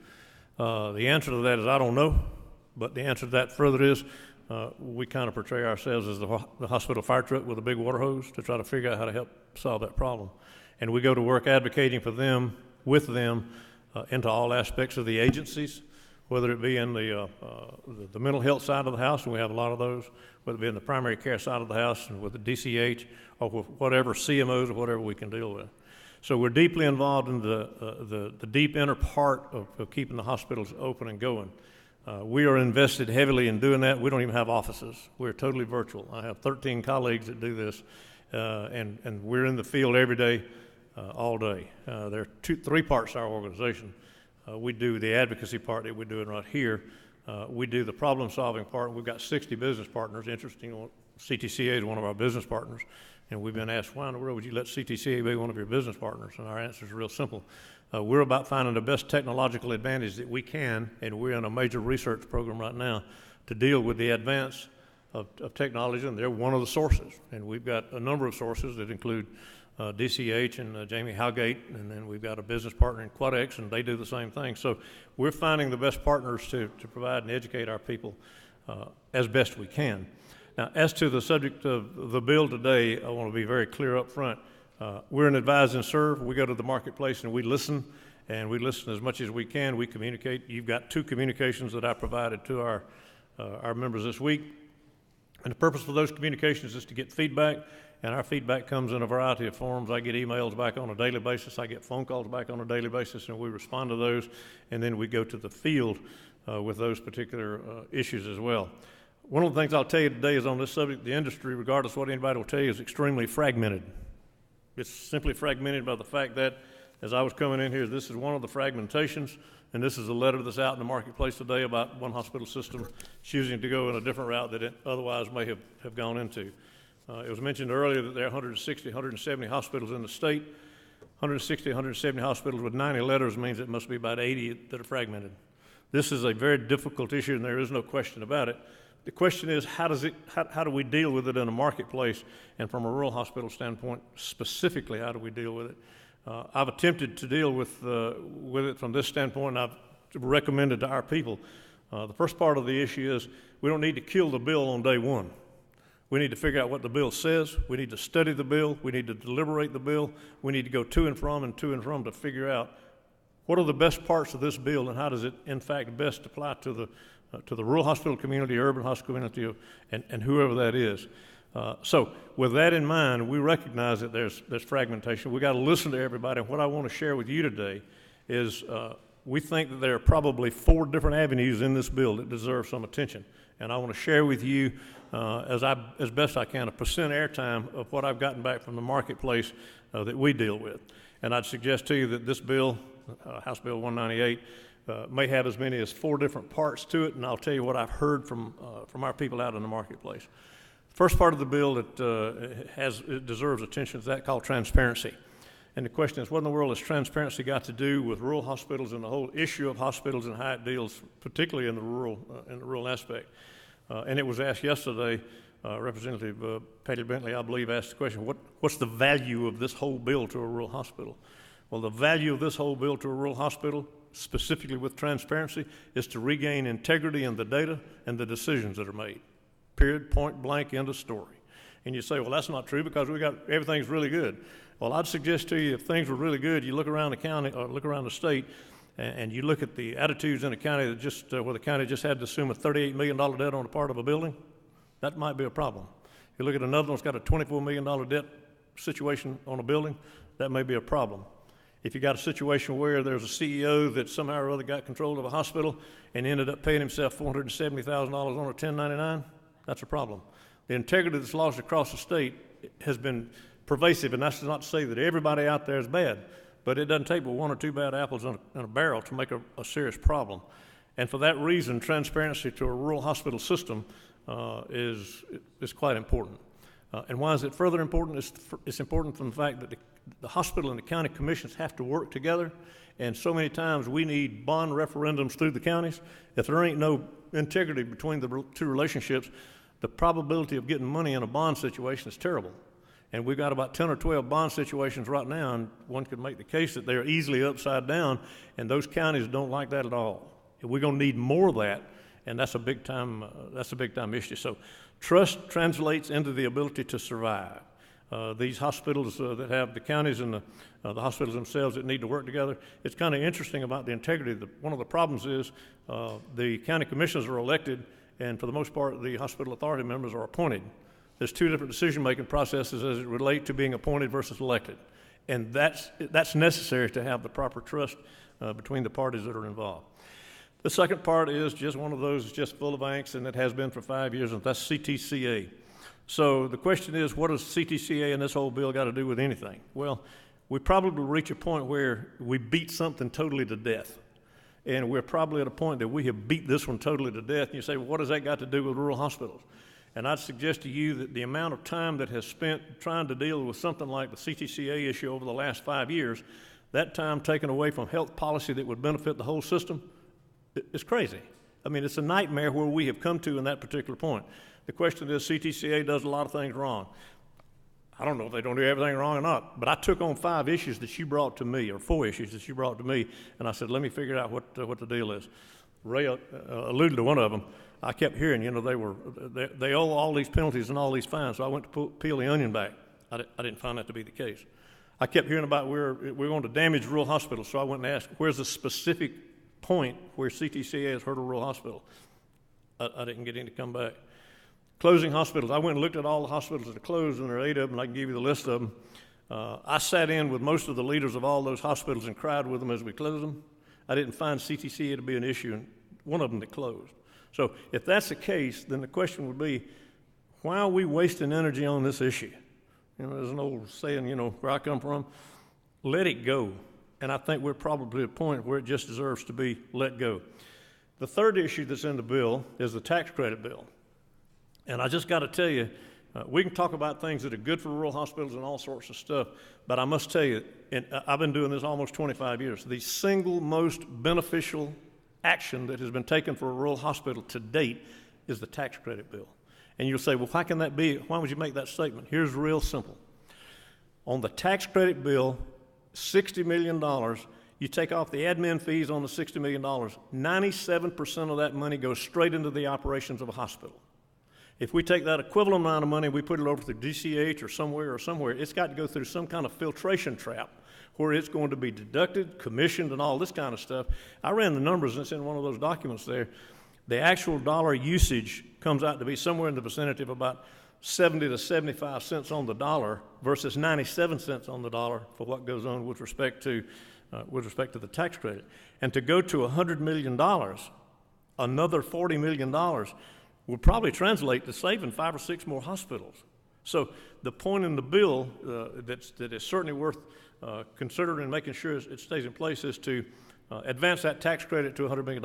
The answer to that is I don't know, but the answer to that further is we kind of portray ourselves as the hospital fire truck with a big water hose to try to figure out how to help solve that problem. And we go to work advocating for them, with them, into all aspects of the agencies, whether it be in the mental health side of the house, and we have a lot of those, whether it be in the primary care side of the house and with the DCH, or with whatever CMOs or whatever we can deal with. So we're deeply involved in the deep inner part of keeping the hospitals open and going. We are invested heavily in doing that. We don't even have offices. We're totally virtual. I have 13 colleagues that do this, and we're in the field every day, all day. There are three parts to our organization. We do the advocacy part that we're doing right here. We do the problem-solving part. We've got 60 business partners. Interesting, CTCA is one of our business partners, and we've been asked, why in the world would you let CTCA be one of your business partners? And our answer is real simple. We're about finding the best technological advantage that we can, and we're in a major research program right now to deal with the advance of technology, and they're one of the sources. And we've got a number of sources that include DCH and Jamie Howgate, and then we've got a business partner in Quadex, and they do the same thing. So we're finding the best partners to provide and educate our people as best we can. Now, as to the subject of the bill today, I want to be very clear up front. We're an advise and serve. We go to the marketplace and we listen as much as we can. We communicate. You've got 2 communications that I provided to our members this week. And the purpose for those communications is to get feedback, and our feedback comes in a variety of forms. I get emails back on a daily basis. I get phone calls back on a daily basis, and we respond to those, and then we go to the field with those particular issues as well. One of the things I'll tell you today is on this subject, the industry, regardless of what anybody will tell you, is extremely fragmented. It's simply fragmented by the fact that, as I was coming in here, this is one of the fragmentations, and this is a letter that's out in the marketplace today about one hospital system choosing to go in a different route that it otherwise may have gone into. It was mentioned earlier that there are 160, 170 hospitals in the state. 160, 170 hospitals with 90 letters means it must be about 80 that are fragmented. This is a very difficult issue, and there is no question about it. The question is, how do we deal with it in a marketplace, and from a rural hospital standpoint, specifically, how do we deal with it? I've attempted to deal with it from this standpoint, and I've recommended to our people. The first part of the issue is we don't need to kill the bill on day one. We need to figure out what the bill says. We need to study the bill. We need to deliberate the bill. We need to go to and from to figure out what are the best parts of this bill and how does it, in fact, best apply to the rural hospital community, urban hospital community, and whoever that is. So with that in mind, we recognize that there's fragmentation. We've got to listen to everybody. And what I want to share with you today is we think that there are probably 4 different avenues in this bill that deserve some attention. And I want to share with you, as best I can, a percent airtime of what I've gotten back from the marketplace that we deal with. And I'd suggest to you that this bill, House Bill 198, may have as many as 4 different parts to it, and I'll tell you what I've heard from our people out in the marketplace. First part of the bill that it deserves attention is that called transparency. And the question is, what in the world has transparency got to do with rural hospitals and the whole issue of hospitals and how it deals, particularly in the rural aspect? And it was asked yesterday, Representative Patty Bentley, I believe, asked the question, what's the value of this whole bill to a rural hospital? Well, the value of this whole bill to a rural hospital, specifically with transparency, is to regain integrity in the data and the decisions that are made. Period, point blank, end of story. And you say, well, that's not true because everything's really good. Well, I'd suggest to you if things were really good, you look around the county or look around the state and you look at the attitudes in the county that where the county just had to assume a $38 million debt on a part of a building, that might be a problem. You look at another one that's got a $24 million debt situation on a building, that may be a problem. If you got a situation where there's a CEO that somehow or other got control of a hospital and ended up paying himself $470,000 on a 1099, that's a problem. The integrity that's lost across the state has been pervasive, and that's not to say that everybody out there is bad, but it doesn't take but 1 or 2 bad apples in a barrel to make a serious problem. And for that reason, transparency to a rural hospital system is quite important. And why is it further important? It's important from the fact that the hospital and the county commissions have to work together, and so many times we need bond referendums through the counties. If there ain't no integrity between the 2 relationships, the probability of getting money in a bond situation is terrible. And we've got about 10 or 12 bond situations right now, and one could make the case that they're easily upside down, and those counties don't like that at all. We're going to need more of that, and that's a big time issue. So trust translates into the ability to survive. These hospitals that have the counties and the hospitals themselves that need to work together, it's kind of interesting about the integrity. One of the problems is the county commissioners are elected, and for the most part, the hospital authority members are appointed. There's two different decision-making processes as it relates to being appointed versus elected. And that's necessary to have the proper trust between the parties that are involved. The second part is just one of those that's just full of angst, and it has been for 5 years, and that's CTCA. So the question is, what does CTCA and this whole bill got to do with anything? Well, we probably reach a point where we beat something totally to death. And we're probably at a point that we have beat this one totally to death. And you say, well, what does that got to do with rural hospitals? And I'd suggest to you that the amount of time that has spent trying to deal with something like the CTCA issue over the last 5 years, that time taken away from health policy that would benefit the whole system, is crazy. I mean, it's a nightmare where we have come to in that particular point. The question is, CTCA does a lot of things wrong. I don't know if they don't do everything wrong or not, but I took on 5 issues that you brought to me, or 4 issues that you brought to me, and I said, let me figure out what the deal is. Ray alluded to one of them. I kept hearing, they owe all these penalties and all these fines, so I went to peel the onion back. I didn't find that to be the case. I kept hearing about we're going to damage rural hospitals, so I went and asked, where's the specific point where CTCA has hurt a rural hospital? I didn't get any to come back. Closing hospitals. I went and looked at all the hospitals that are closed, and there are 8 of them, and I can give you the list of them. I sat in with most of the leaders of all those hospitals and cried with them as we closed them. I didn't find CTCA to be an issue, and one of them that closed. So if that's the case, then the question would be, why are we wasting energy on this issue? There's an old saying, where I come from, let it go. And I think we're probably at a point where it just deserves to be let go. The third issue that's in the bill is the tax credit bill. And I just got to tell you, we can talk about things that are good for rural hospitals and all sorts of stuff, but I must tell you, and I've been doing this almost 25 years, the single most beneficial action that has been taken for a rural hospital to date is the tax credit bill. And you'll say, well, why can that be? Why would you make that statement? Here's real simple. On the tax credit bill, $60 million, you take off the admin fees on the $60 million, 97% of that money goes straight into the operations of a hospital. If we take that equivalent amount of money, we put it over through DCH or somewhere, it's got to go through some kind of filtration trap where it's going to be deducted, commissioned, and all this kind of stuff. I ran the numbers, and it's in one of those documents there. The actual dollar usage comes out to be somewhere in the vicinity of about 70 to 75 cents on the dollar versus 97 cents on the dollar for what goes on with respect to the tax credit. And to go to $100 million, another $40 million would probably translate to saving 5 or 6 more hospitals. So the point in the bill that is certainly worth considering and making sure it stays in place is to advance that tax credit to $100 million.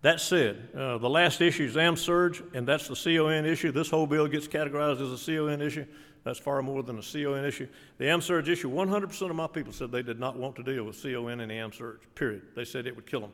That said, the last issue is AMSurge, and that's the CON issue. This whole bill gets categorized as a CON issue. That's far more than a CON issue. The AMSurge issue, 100% of my people said they did not want to deal with CON and the AMSurge, period. They said it would kill them.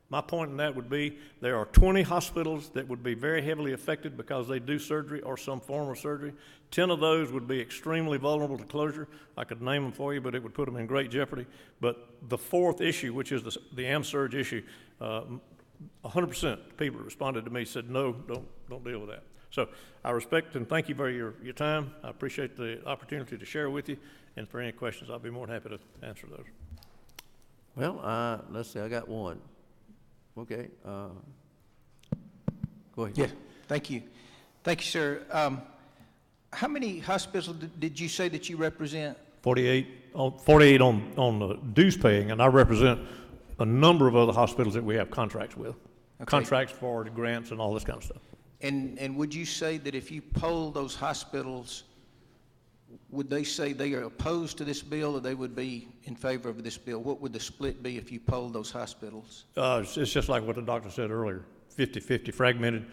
My point in that would be there are 20 hospitals that would be very heavily affected because they do surgery or some form of surgery. 10 of those would be extremely vulnerable to closure. I could name them for you, but it would put them in great jeopardy. But the fourth issue, which is the AMSurge issue, 100% people who responded to me said, no, don't deal with that. So I respect and thank you for your time. I appreciate the opportunity to share with you. And for any questions, I'll be more than happy to answer those. Well, let's see, I got one. Okay, go ahead. Yeah, thank you. Thank you, sir. How many hospitals did you say that you represent? 48 on the dues paying, and I represent a number of other hospitals that we have contracts with. Okay. Contracts for grants and all this kind of stuff. And would you say that if you poll those hospitals, would they say they are opposed to this bill or they would be in favor of this bill? What would the split be if you polled those hospitals? It's just like what the doctor said earlier, 50-50, fragmented.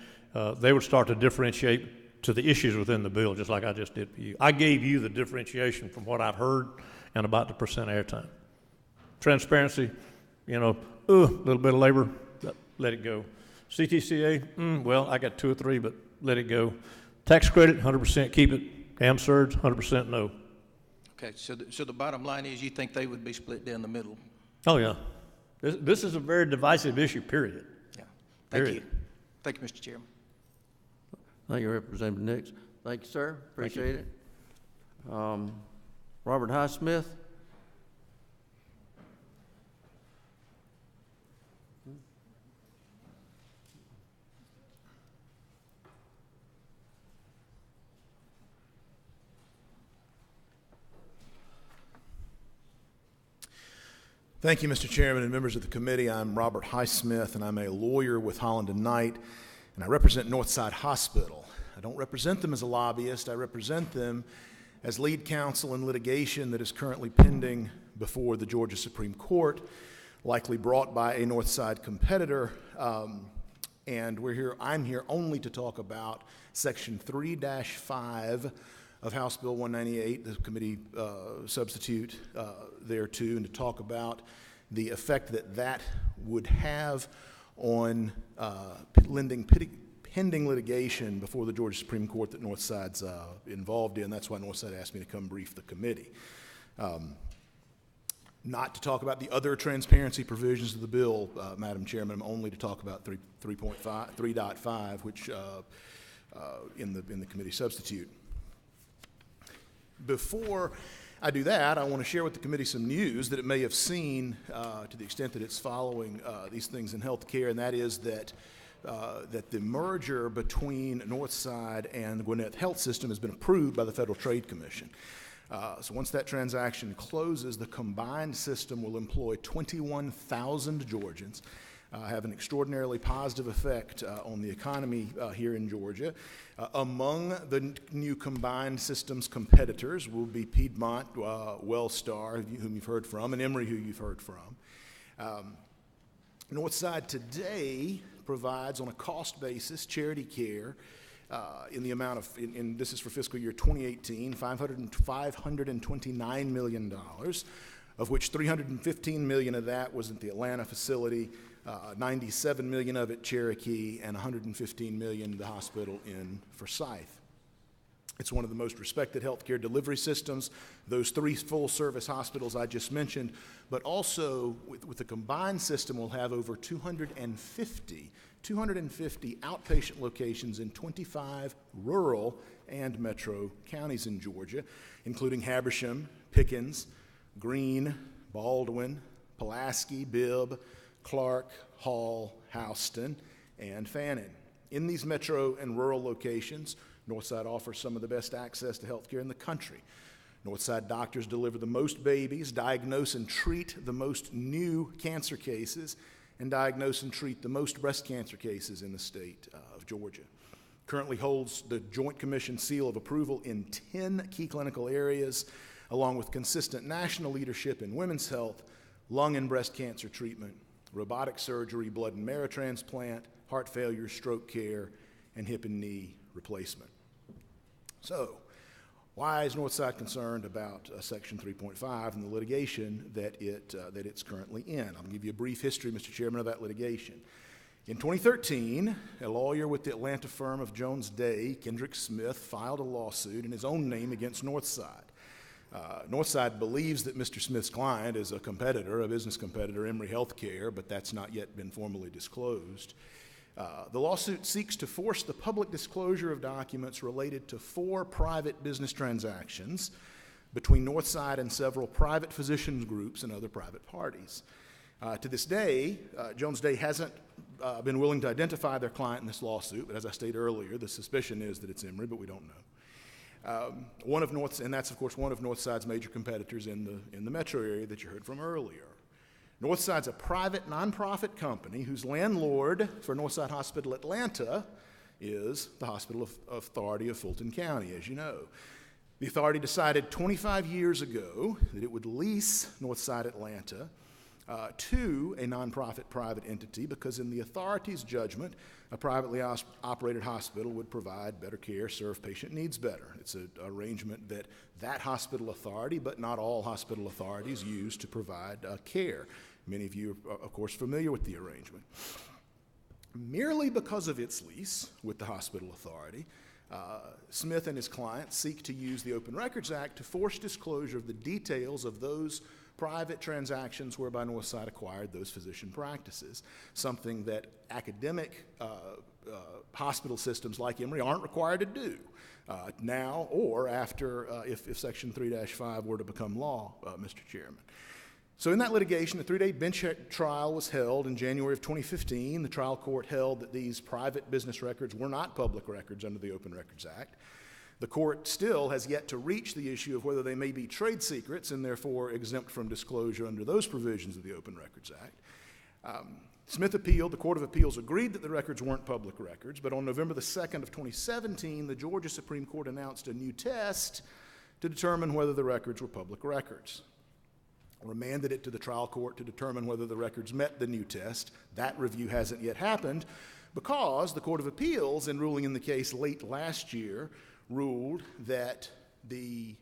They would start to differentiate to the issues within the bill, just like I just did for you. I gave you the differentiation from what I've heard and about the percent airtime. Transparency, little bit of labor, let it go. CTCA, well, I got 2 or 3, but let it go. Tax credit, 100% keep it. AMSurge, 100% no. Okay, so the bottom line is you think they would be split down the middle? Oh, yeah. This is a very divisive issue, period. Yeah. Thank Period. you. Thank you, Mr. Chairman. Thank you, Representative Nix. Thank you, sir. Thank you. Appreciate it. Robert Highsmith. Thank you, Mr. Chairman and members of the committee. I'm Robert Highsmith, and I'm a lawyer with Holland & Knight, and I represent Northside Hospital. I don't represent them as a lobbyist. I represent them as lead counsel in litigation that is currently pending before the Georgia Supreme Court, likely brought by a Northside competitor. And I'm here only to talk about Section 3-5 of House Bill 198, the committee substitute thereto, and to talk about the effect that that would have on pending litigation before the Georgia Supreme Court that Northside's involved in. That's why Northside asked me to come brief the committee. Not to talk about the other transparency provisions of the bill, Madam Chairman, I'm only to talk about 3.5, which in the committee substitute. Before I do that, I want to share with the committee some news that it may have seen to the extent that it's following these things in healthcare, and that is that the merger between Northside and the Gwinnett Health System has been approved by the Federal Trade Commission. So once that transaction closes, the combined system will employ 21,000 Georgians, have an extraordinarily positive effect on the economy here in Georgia. Among the new combined systems competitors will be Piedmont, Wellstar, whom you've heard from, and Emory, who you've heard from. Northside today provides on a cost basis charity care in the amount of, this is for fiscal year 2018, $529 million, of which $315 million of that was at the Atlanta facility, $97 million of it Cherokee, and $115 million the hospital in Forsyth. It's one of the most respected healthcare delivery systems, those three full-service hospitals I just mentioned, but also with the combined system we'll have over 250 outpatient locations in 25 rural and metro counties in Georgia, including Habersham, Pickens, Greene, Baldwin, Pulaski, Bibb, Clark, Hall, Houston, and Fannin. In these metro and rural locations, Northside offers some of the best access to health care in the country. Northside doctors deliver the most babies, diagnose and treat the most new cancer cases, and diagnose and treat the most breast cancer cases in the state of Georgia. Currently holds the Joint Commission seal of approval in 10 key clinical areas, along with consistent national leadership in women's health, lung and breast cancer treatment, robotic surgery, blood and marrow transplant, heart failure, stroke care, and hip and knee replacement. So, why is Northside concerned about Section 3.5 and the litigation that it's currently in? I'll give you a brief history, Mr. Chairman, of that litigation. In 2013, a lawyer with the Atlanta firm of Jones Day, Kendrick Smith, filed a lawsuit in his own name against Northside. Northside believes that Mr. Smith's client is a competitor, a business competitor, Emory Healthcare, but that's not yet been formally disclosed. The lawsuit seeks to force the public disclosure of documents related to 4 private business transactions between Northside and several private physicians groups and other private parties. To this day, Jones Day hasn't been willing to identify their client in this lawsuit, but as I stated earlier, the suspicion is that it's Emory, but we don't know. And that's of course one of Northside's major competitors in the metro area that you heard from earlier. Northside's a private nonprofit company whose landlord for Northside Hospital Atlanta is the Hospital Authority of Fulton County, as you know. The authority decided 25 years ago that it would lease Northside Atlanta to a nonprofit private entity because in the authority's judgment, a privately operated hospital would provide better care, serve patient needs better. It's an arrangement that hospital authority, but not all hospital authorities, use to provide care. Many of you are, of course, familiar with the arrangement. Merely because of its lease with the hospital authority, Smith and his clients seek to use the Open Records Act to force disclosure of the details of those private transactions whereby Northside acquired those physician practices, something that academic hospital systems like Emory aren't required to do now or after if Section 3-5 were to become law, Mr. Chairman. So in that litigation, a 3-day bench trial was held in January of 2015. The trial court held that these private business records were not public records under the Open Records Act. The court still has yet to reach the issue of whether they may be trade secrets and therefore exempt from disclosure under those provisions of the Open Records Act. Smith appealed. The Court of Appeals agreed that the records weren't public records, but on November the 2nd of 2017, the Georgia Supreme Court announced a new test to determine whether the records were public records. Remanded it to the trial court to determine whether the records met the new test. That review hasn't yet happened because the Court of Appeals, in ruling in the case late last year, ruled that the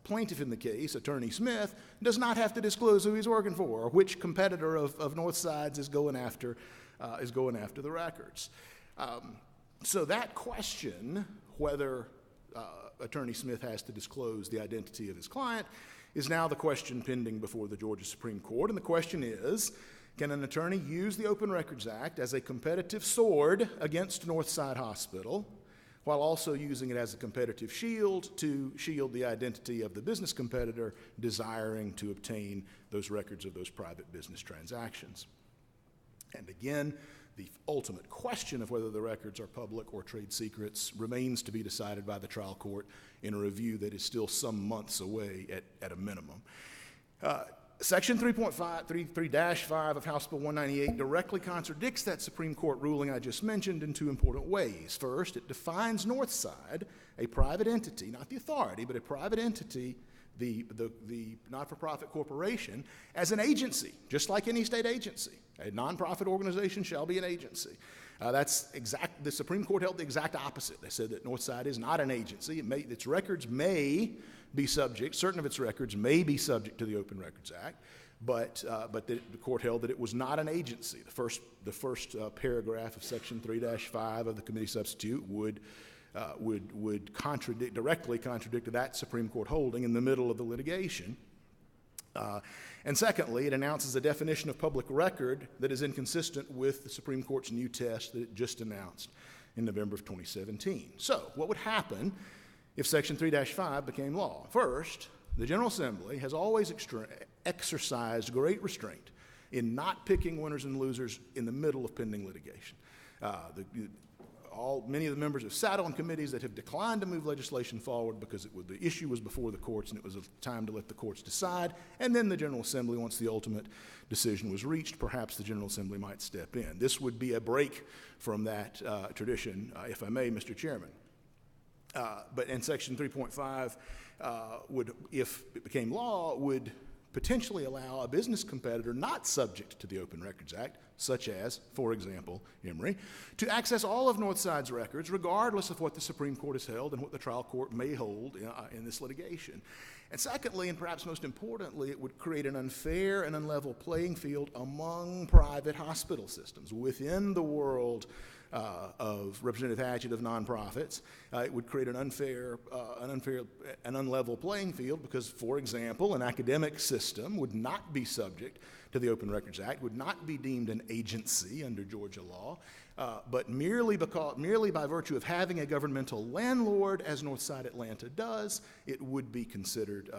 plaintiff in the case, Attorney Smith, does not have to disclose who he's working for or which competitor of Northside's is going after the records. So that question, whether Attorney Smith has to disclose the identity of his client, is now the question pending before the Georgia Supreme Court. And the question is, can an attorney use the Open Records Act as a competitive sword against Northside Hospital while also using it as a competitive shield to shield the identity of the business competitor desiring to obtain those records of those private business transactions? And again, the ultimate question of whether the records are public or trade secrets remains to be decided by the trial court in a review that is still some months away at a minimum. Section 3.5 of House Bill 198 directly contradicts that Supreme Court ruling I just mentioned in two important ways. First, it defines Northside, a private entity, not the authority, but a private entity, the not-for-profit corporation, as an agency, just like any state agency. A nonprofit organization shall be an agency. The Supreme Court held the exact opposite. They said that Northside is not an agency. Its records may be subject, certain of its records may be subject to the Open Records Act, but the court held that it was not an agency. The first paragraph of Section 3-5 of the committee substitute would directly contradict that Supreme Court holding in the middle of the litigation. And secondly, it announces a definition of public record that is inconsistent with the Supreme Court's new test that it just announced in November of 2017. So, what would happen if Section 3-5 became law? First, the General Assembly has always exercised great restraint in not picking winners and losers in the middle of pending litigation. Many of the members have sat on committees that have declined to move legislation forward because the issue was before the courts and it was a time to let the courts decide. And then the General Assembly, once the ultimate decision was reached, perhaps the General Assembly might step in. This would be a break from that tradition, if I may, Mr. Chairman. But in Section 3.5, if it became law, would potentially allow a business competitor not subject to the Open Records Act, such as, for example, Emory, to access all of Northside's records regardless of what the Supreme Court has held and what the trial court may hold in this litigation. And secondly, and perhaps most importantly, it would create an unfair and unlevel playing field among private hospital systems within the world of Representative Hatchett of nonprofits. It would create an unfair and unlevel playing field because, for example, an academic system would not be subject to the Open Records Act, would not be deemed an agency under Georgia law, but merely by virtue of having a governmental landlord, as Northside Atlanta does, it would be considered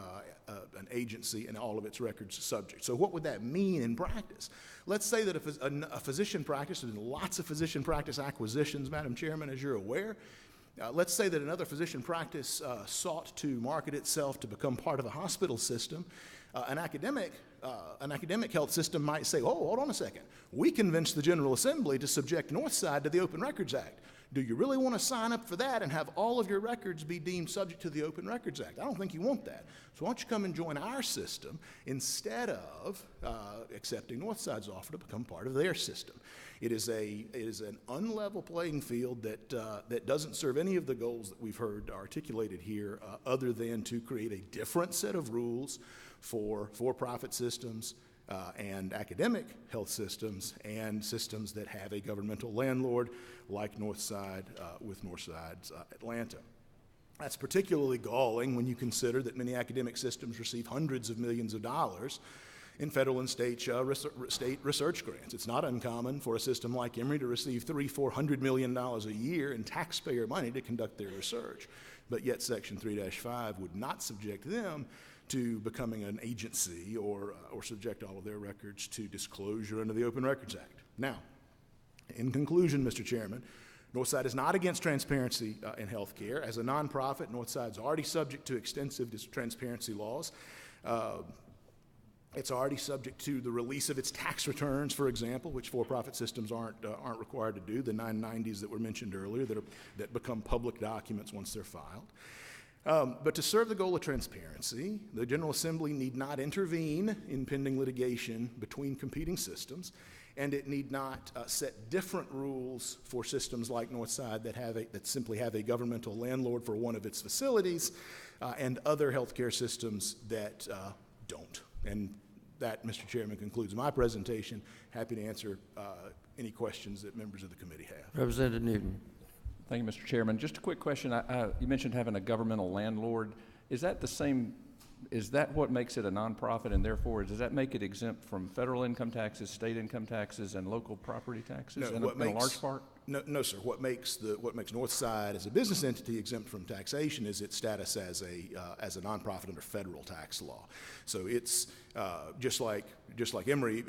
an agency and all of its records subject. So what would that mean in practice? Let's say that a physician practice, and lots of physician practice acquisitions, Madam Chairman, as you're aware, let's say that another physician practice sought to market itself to become part of a hospital system. An academic health system might say, oh, hold on a second. We convinced the General Assembly to subject Northside to the Open Records Act. Do you really want to sign up for that and have all of your records be deemed subject to the Open Records Act? I don't think you want that. So why don't you come and join our system instead of accepting Northside's offer to become part of their system? It is an unlevel playing field that doesn't serve any of the goals that we've heard articulated here other than to create a different set of rules for for-profit systems and academic health systems and systems that have a governmental landlord like Northside with Northside's Atlanta. That's particularly galling when you consider that many academic systems receive hundreds of millions of dollars in federal and state research grants. It's not uncommon for a system like Emory to receive $300–400 million a year in taxpayer money to conduct their research. But yet Section 3-5 would not subject them to becoming an agency or subject all of their records to disclosure under the Open Records Act. Now, in conclusion, Mr. Chairman, Northside is not against transparency in healthcare. As a nonprofit, Northside's already subject to extensive transparency laws. It's already subject to the release of its tax returns, for example, which for-profit systems aren't required to do, the 990s that were mentioned earlier that become public documents once they're filed. But to serve the goal of transparency, the General Assembly need not intervene in pending litigation between competing systems, and it need not set different rules for systems like Northside that simply have a governmental landlord for one of its facilities and other healthcare systems that don't. And that, Mr. Chairman, concludes my presentation. Happy to answer any questions that members of the committee have. Representative Newton. Thank you, Mr. Chairman. Just a quick question. You mentioned having a governmental landlord. Is that the same? Is that what makes it a nonprofit, and therefore does that make it exempt from federal income taxes, state income taxes, and local property taxes in a large part? No, sir. What makes Northside as a business entity exempt from taxation is its status as a nonprofit under federal tax law. So it's just like Emory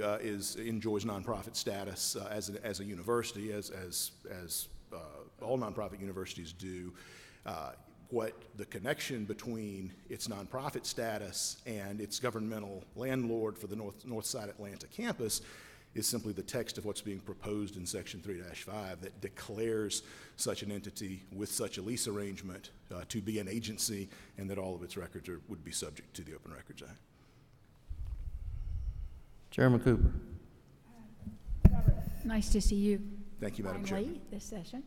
enjoys nonprofit status as a university, as all nonprofit universities do. What the connection between its nonprofit status and its governmental landlord for the Northside Atlanta campus is simply the text of what's being proposed in Section 3-5 that declares such an entity with such a lease arrangement to be an agency, and that all of its records would be subject to the Open Records Act. Chairman Cooper. Nice to see you. Thank you, Madam Chairman. This session.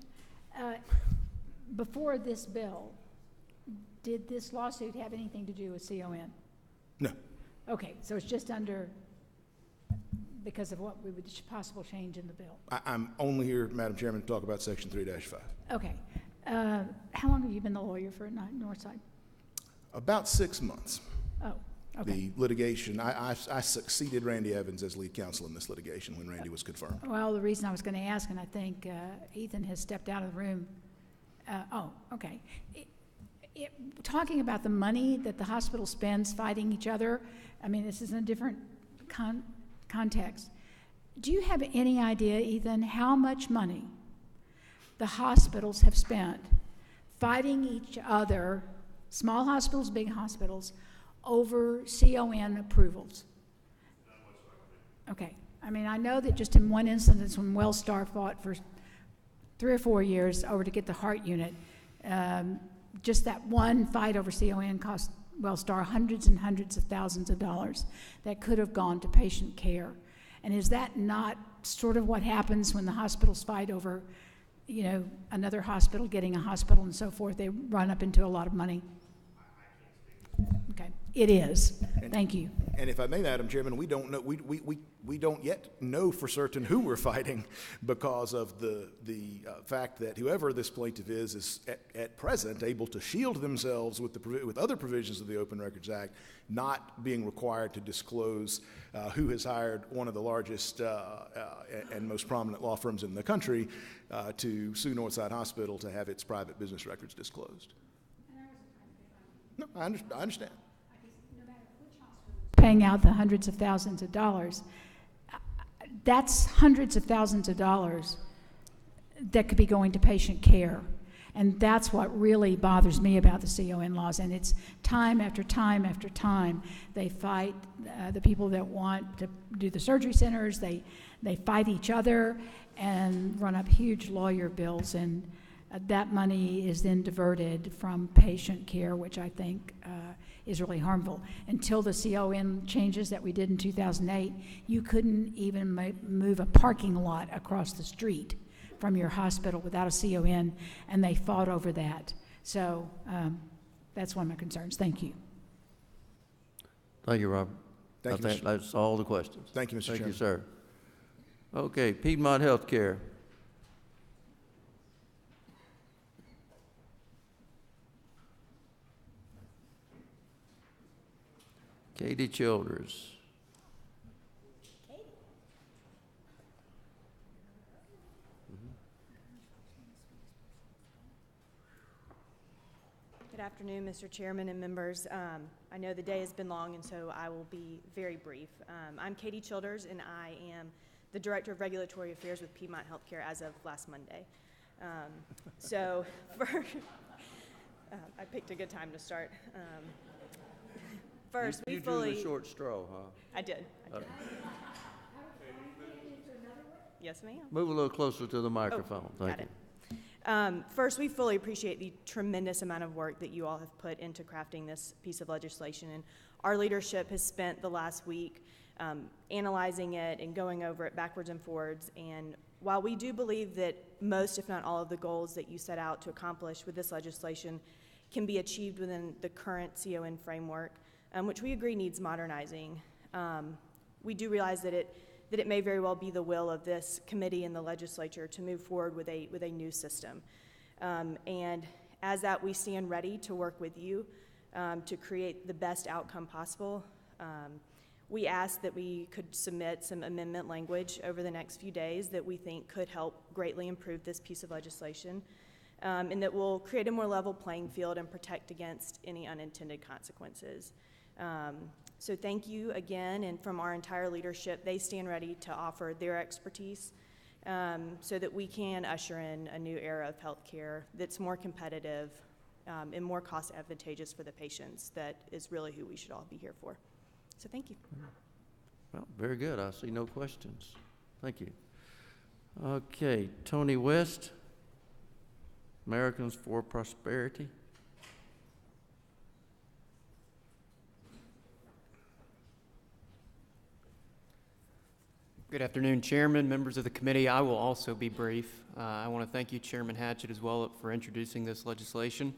Before this bill, did this lawsuit have anything to do with CON? No. Okay, so it's just because of what we would possible change in the bill. I'm only here, Madam Chairman, to talk about Section 3-5. Okay. How long have you been the lawyer for Northside? About 6 months. Oh, okay. The litigation, I succeeded Randy Evans as lead counsel in this litigation when Randy was confirmed. Well, the reason I was going to ask, and I think Ethan has stepped out of the room. Okay. Talking about the money that the hospital spends fighting each other, I mean, this is in a different context. Do you have any idea, Ethan, how much money the hospitals have spent fighting each other, small hospitals, big hospitals, over CON approvals? Okay. I mean, I know that just in one instance when Wellstar fought for 3 or 4 years over to get the heart unit, just that one fight over CON cost Wellstar hundreds and hundreds of thousands of dollars that could have gone to patient care. And is that not sort of what happens when the hospitals fight over, another hospital getting a hospital and so forth? They run up into a lot of money. Okay, it is. Thank you. And if I may, Madam Chairman, we don't know. We don't yet know for certain who we're fighting because of the fact that whoever this plaintiff is at present able to shield themselves with other provisions of the Open Records Act, not being required to disclose who has hired one of the largest and most prominent law firms in the country to sue Northside Hospital to have its private business records disclosed. No, I understand. Paying out the hundreds of thousands of dollars, that's hundreds of thousands of dollars that could be going to patient care. And that's what really bothers me about the CON laws. And it's time after time after time they fight the people that want to do the surgery centers. They fight each other and run up huge lawyer bills. And that money is then diverted from patient care, which I think is really harmful. Until the CON changes that we did in 2008, you couldn't even move a parking lot across the street from your hospital without a CON, and they fought over that. So that's one of my concerns. Thank you. Thank you, Robert. Thank you, I think that's all the questions. Thank you, Mr. Chairman. Thank you, sir. Okay, Piedmont Healthcare. Katie Childers. Good afternoon, Mr. Chairman and members. I know the day has been long, and so I will be very brief. I'm Katie Childers, and I am the Director of Regulatory Affairs with Piedmont Healthcare as of last Monday. I picked a good time to start. First, you drew the short straw, huh? I did. Yes, ma'am. Move a little closer to the microphone. Thank you. First, we fully appreciate the tremendous amount of work that you all have put into crafting this piece of legislation. And our leadership has spent the last week analyzing it and going over it backwards and forwards. And while we do believe that most, if not all, of the goals that you set out to accomplish with this legislation can be achieved within the current CON framework, which we agree needs modernizing, we do realize that it may very well be the will of this committee and the legislature to move forward with a new system. And as that, we stand ready to work with you to create the best outcome possible. We ask that we could submit some amendment language over the next few days that we think could help greatly improve this piece of legislation, and that will create a more level playing field and protect against any unintended consequences. So thank you again, and from our entire leadership, they stand ready to offer their expertise so that we can usher in a new era of healthcare that's more competitive and more cost advantageous for the patients. That is really who we should all be here for. So thank you. Well, very good. I see no questions. Thank you. Okay, Tony West, Americans for Prosperity. Good afternoon, Chairman, members of the committee. I will also be brief. I want to thank you, Chairman Hatchett, as well for introducing this legislation.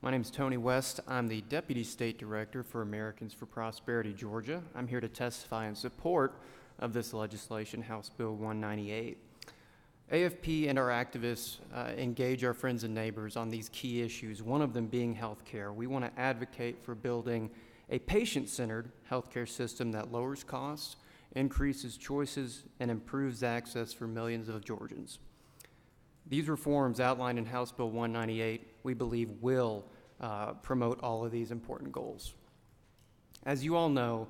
My name is Tony West. I'm the Deputy State Director for Americans for Prosperity, Georgia. I'm here to testify in support of this legislation, House Bill 198. AFP and our activists engage our friends and neighbors on these key issues, one of them being health care. We want to advocate for building a patient-centered healthcare system that lowers costs, increases choices, and improves access for millions of Georgians. These reforms outlined in House Bill 198, we believe, will promote all of these important goals. As you all know,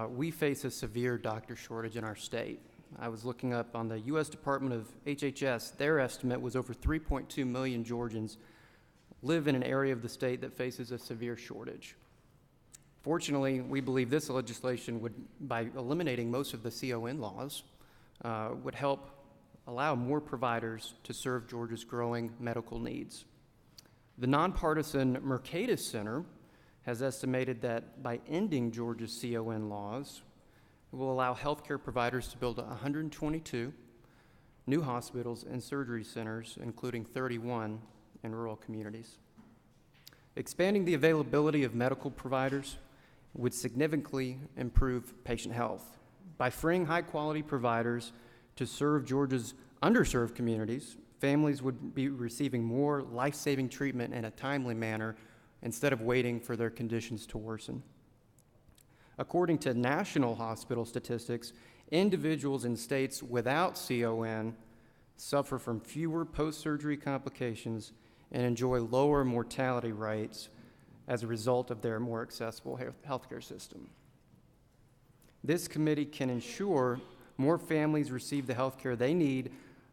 we face a severe doctor shortage in our state. I was looking up on the U.S. Department of HHS. Their estimate was over 3.2 million Georgians live in an area of the state that faces a severe shortage. Fortunately, we believe this legislation would, by eliminating most of the CON laws, would help allow more providers to serve Georgia's growing medical needs. The nonpartisan Mercatus Center has estimated that by ending Georgia's CON laws, it will allow healthcare providers to build 122 new hospitals and surgery centers, including 31 in rural communities. Expanding the availability of medical providers would significantly improve patient health. By freeing high-quality providers to serve Georgia's underserved communities, families would be receiving more life-saving treatment in a timely manner instead of waiting for their conditions to worsen. According to national hospital statistics, individuals in states without CON suffer from fewer post-surgery complications and enjoy lower mortality rates as a result of their more accessible healthcare system. This committee can ensure more families receive the healthcare they need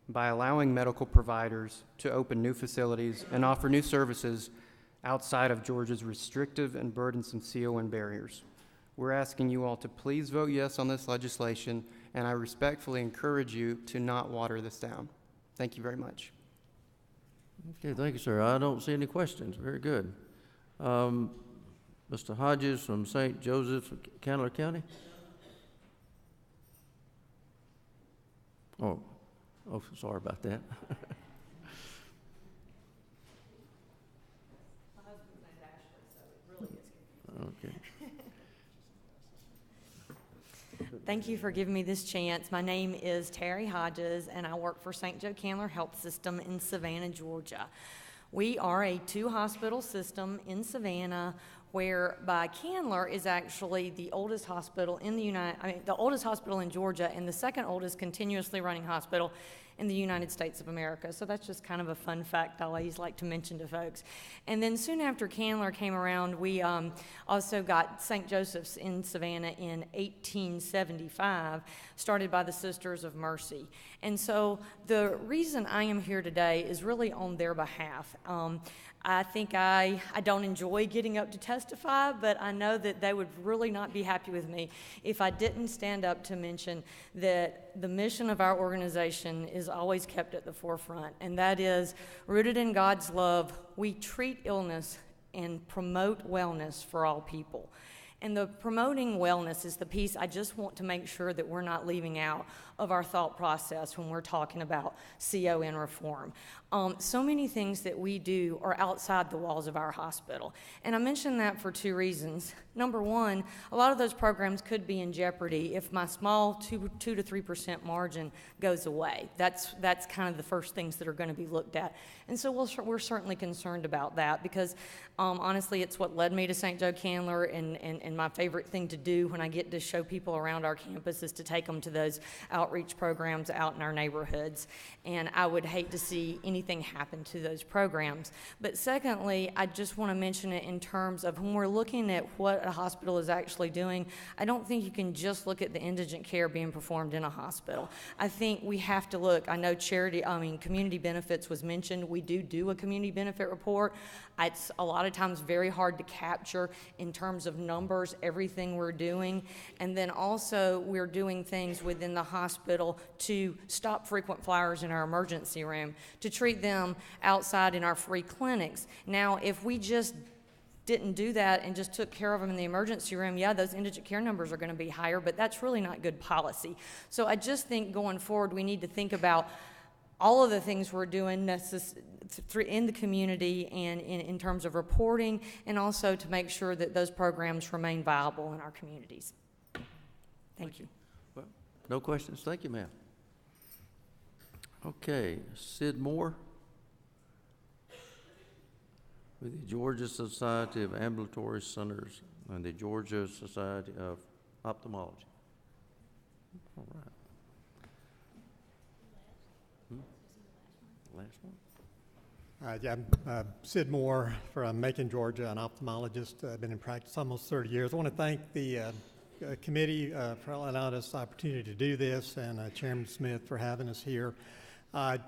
by allowing medical providers to open new facilities and offer new services outside of Georgia's restrictive and burdensome CON barriers. We're asking you all to please vote yes on this legislation, and I respectfully encourage you to not water this down. Thank you very much. Okay, thank you, sir. I don't see any questions. Very good. Mr. Hodges from St. Joseph's, Candler County. Oh, sorry about that. My husband's named Ashley, so it really is confusing. Okay. Thank you for giving me this chance. My name is Terry Hodges, and I work for St. Joe Candler Health System in Savannah, Georgia. We are a two-hospital system in Savannah whereby Candler is actually the oldest hospital in the oldest hospital in Georgia and the second oldest continuously running hospital in the United States of America. So that's just kind of a fun fact I always like to mention to folks. And then soon after Candler came around, we also got St. Joseph's in Savannah in 1875, started by the Sisters of Mercy. And so the reason I am here today is really on their behalf. I think I don't enjoy getting up to testify, but I know that they would really not be happy with me if I didn't stand up to mention that the mission of our organization is always kept at the forefront, and that is rooted in God's love. We treat illness and promote wellness for all people. And the promoting wellness is the piece I just want to make sure that we're not leaving out of our thought process when we're talking about CON reform. So many things that we do are outside the walls of our hospital. And I mention that for two reasons. Number one, a lot of those programs could be in jeopardy if my small 2 to 3% margin goes away. That's kind of the first things that are going to be looked at. And so we're certainly concerned about that because honestly, it's what led me to St. Joe Candler, and my favorite thing to do when I get to show people around our campus is to take them to those outreach programs out in our neighborhoods. And I would hate to see anything happen to those programs. But secondly, I just want to mention it in terms of when we're looking at what a hospital is actually doing, I don't think you can just look at the indigent care being performed in a hospital. I think we have to look. I know community benefits was mentioned. We do a community benefit report. It's a lot of times very hard to capture in terms of numbers everything we're doing. And then also we're doing things within the hospital to stop frequent flyers in our emergency room, to treat them outside in our free clinics. Now, if we just didn't do that and just took care of them in the emergency room, yeah, those indigent care numbers are going to be higher, but that's really not good policy. So I just think going forward we need to think about all of the things we're doing in the community and in terms of reporting, and also to make sure that those programs remain viable in our communities. Thank you. Well, no questions. Thank you, ma'am. Okay, Sid Moore with the Georgia Society of Ambulatory Centers and the Georgia Society of Ophthalmology. All right. Last one. I'm Sid Moore from Macon, Georgia, an ophthalmologist. I've been in practice almost 30 years. I want to thank the committee for allowing us the opportunity to do this, and Chairman Smith for having us here. I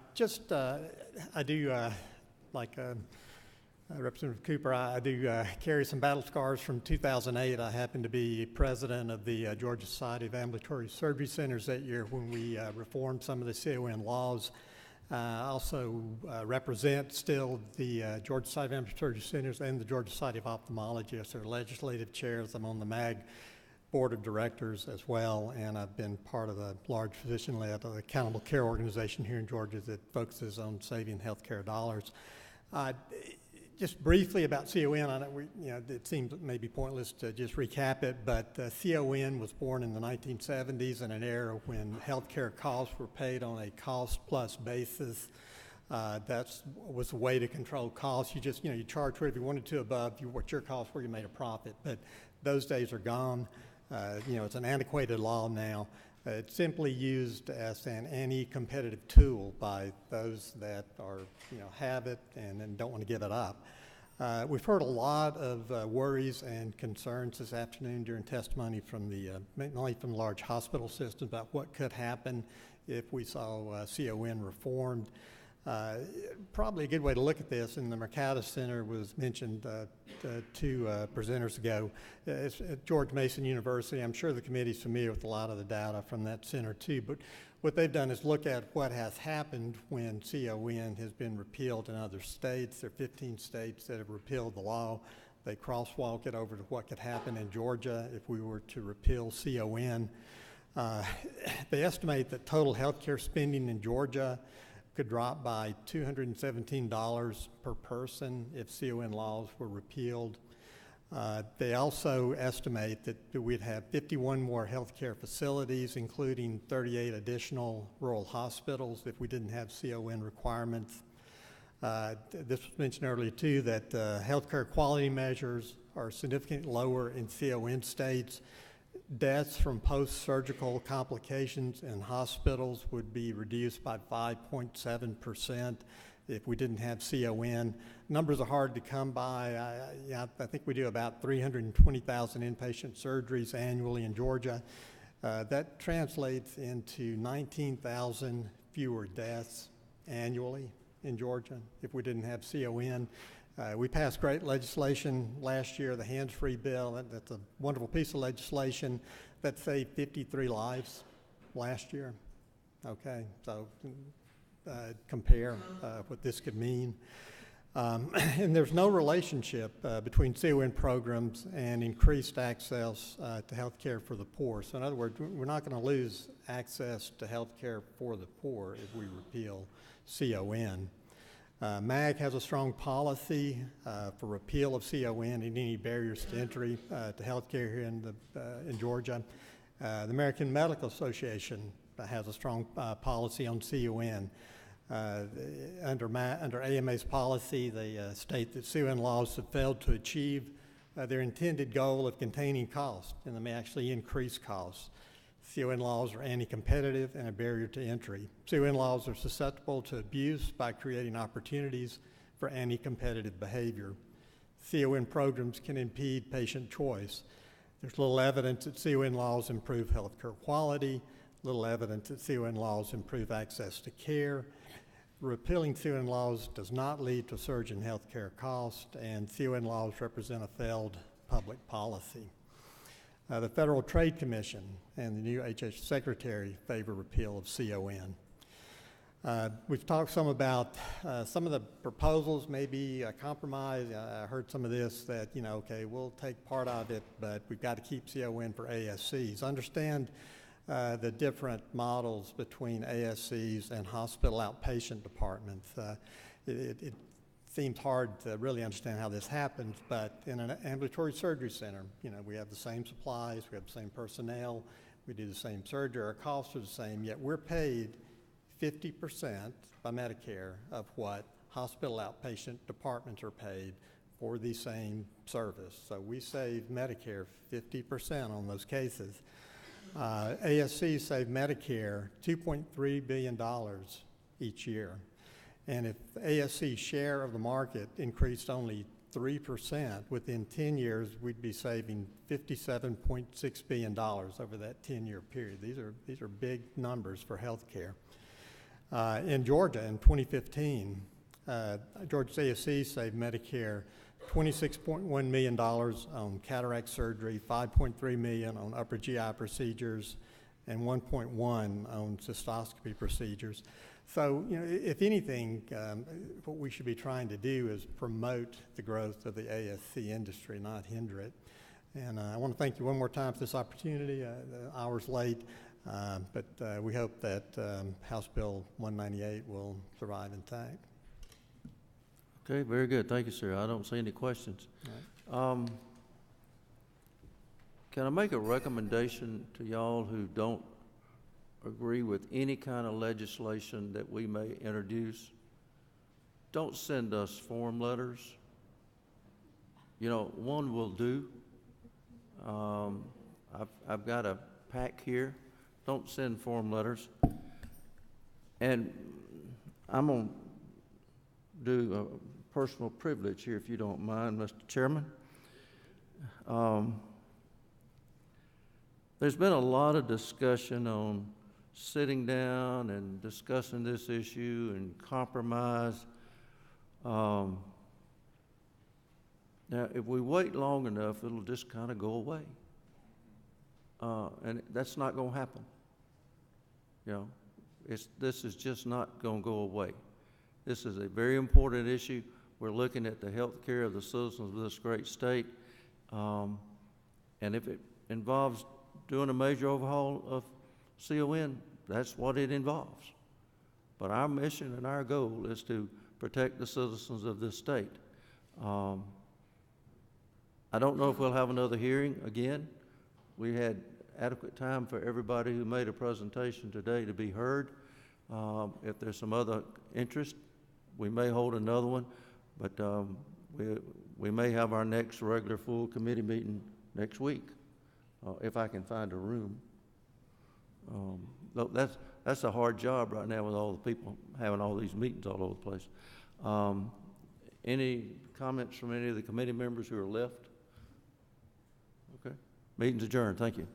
do, like Representative Cooper, I do carry some battle scars from 2008. I happened to be president of the Georgia Society of Ambulatory Surgery Centers that year when we reformed some of the CON laws. I also represent still the Georgia Society of Ambulatory Surgery Centers and the Georgia Society of Ophthalmology as their legislative chairs. I'm on the MAG board of directors as well, and I've been part of the large physician-led accountable care organization here in Georgia that focuses on saving healthcare dollars. Just briefly about CON, I know it seems maybe pointless to just recap it, but CON was born in the 1970s in an era when healthcare costs were paid on a cost-plus basis. That was a way to control costs. You charge whatever you wanted to above what your costs were, you made a profit. But those days are gone. It's an antiquated law now. It's simply used as an anti-competitive tool by those that are, have it and don't want to give it up. We've heard a lot of worries and concerns this afternoon during testimony from mainly from the large hospital systems about what could happen if we saw CON reformed. Probably a good way to look at this, and the Mercatus Center was mentioned two presenters ago. It's at George Mason University. I'm sure the committee's familiar with a lot of the data from that center too, but what they've done is look at what has happened when CON has been repealed in other states. There are 15 states that have repealed the law. They crosswalk it over to what could happen in Georgia if we were to repeal CON. They estimate that total health care spending in Georgia could drop by $217 per person if CON laws were repealed. They also estimate that we'd have 51 more healthcare facilities, including 38 additional rural hospitals if we didn't have CON requirements. This was mentioned earlier too, that healthcare quality measures are significantly lower in CON states. Deaths from post-surgical complications in hospitals would be reduced by 5.7% if we didn't have CON. Numbers are hard to come by. I think we do about 320,000 inpatient surgeries annually in Georgia. That translates into 19,000 fewer deaths annually in Georgia if we didn't have CON. We passed great legislation last year, the hands-free bill. That's a wonderful piece of legislation that saved 53 lives last year. Okay, so compare what this could mean. And there's no relationship between CON programs and increased access to health care for the poor. So in other words, we're not going to lose access to health care for the poor if we repeal CON. MAG has a strong policy for repeal of CON and any barriers to entry to health care here in Georgia. The American Medical Association has a strong policy on CON. Under AMA's policy, they state that CON laws have failed to achieve their intended goal of containing costs, and they may actually increase costs. CON laws are anti-competitive and a barrier to entry. CON laws are susceptible to abuse by creating opportunities for anti-competitive behavior. CON programs can impede patient choice. There's little evidence that CON laws improve healthcare quality, little evidence that CON laws improve access to care. Repealing CON laws does not lead to a surge in healthcare costs, and CON laws represent a failed public policy. The Federal Trade Commission and the new HHS Secretary favor repeal of CON. We've talked some about some of the proposals, maybe a compromise. I heard some of this that, okay, we'll take part of it, but we've got to keep CON for ASCs. Understand the different models between ASCs and hospital outpatient departments. It seems hard to really understand how this happens, but in an ambulatory surgery center, we have the same supplies, we have the same personnel, we do the same surgery, our costs are the same, yet we're paid 50% by Medicare of what hospital outpatient departments are paid for the same service. So we save Medicare 50% on those cases. ASCs save Medicare $2.3 billion each year. And if ASC's share of the market increased only 3%, within 10 years, we'd be saving $57.6 billion over that 10-year period. These are big numbers for healthcare. In Georgia, in 2015, Georgia's ASC saved Medicare $26.1 million on cataract surgery, $5.3 million on upper GI procedures, and $1.1 on cystoscopy procedures. So, if anything, what we should be trying to do is promote the growth of the ASC industry, not hinder it. And I want to thank you one more time for this opportunity. The hour's late, but we hope that House Bill 198 will survive intact. Okay, very good. Thank you, sir. I don't see any questions. Right. Can I make a recommendation to y'all who don't agree with any kind of legislation that we may introduce? Don't send us form letters. One will do. I've got a pack here. Don't send form letters. And I'm going to do a personal privilege here, if you don't mind, Mr. Chairman. There's been a lot of discussion on sitting down and discussing this issue and compromise. Now, if we wait long enough, it'll just kind of go away. And that's not going to happen. This is just not going to go away. This is a very important issue. We're looking at the health care of the citizens of this great state. And if it involves doing a major overhaul of CON, that's what it involves. But our mission and our goal is to protect the citizens of this state. I don't know if we'll have another hearing again. We had adequate time for everybody who made a presentation today to be heard. If there's some other interest, we may hold another one, but we may have our next regular full committee meeting next week, if I can find a room. Look, that's a hard job right now with all the people having all these meetings all over the place. Any comments from any of the committee members who are left? Okay. Meeting's adjourned. Thank you.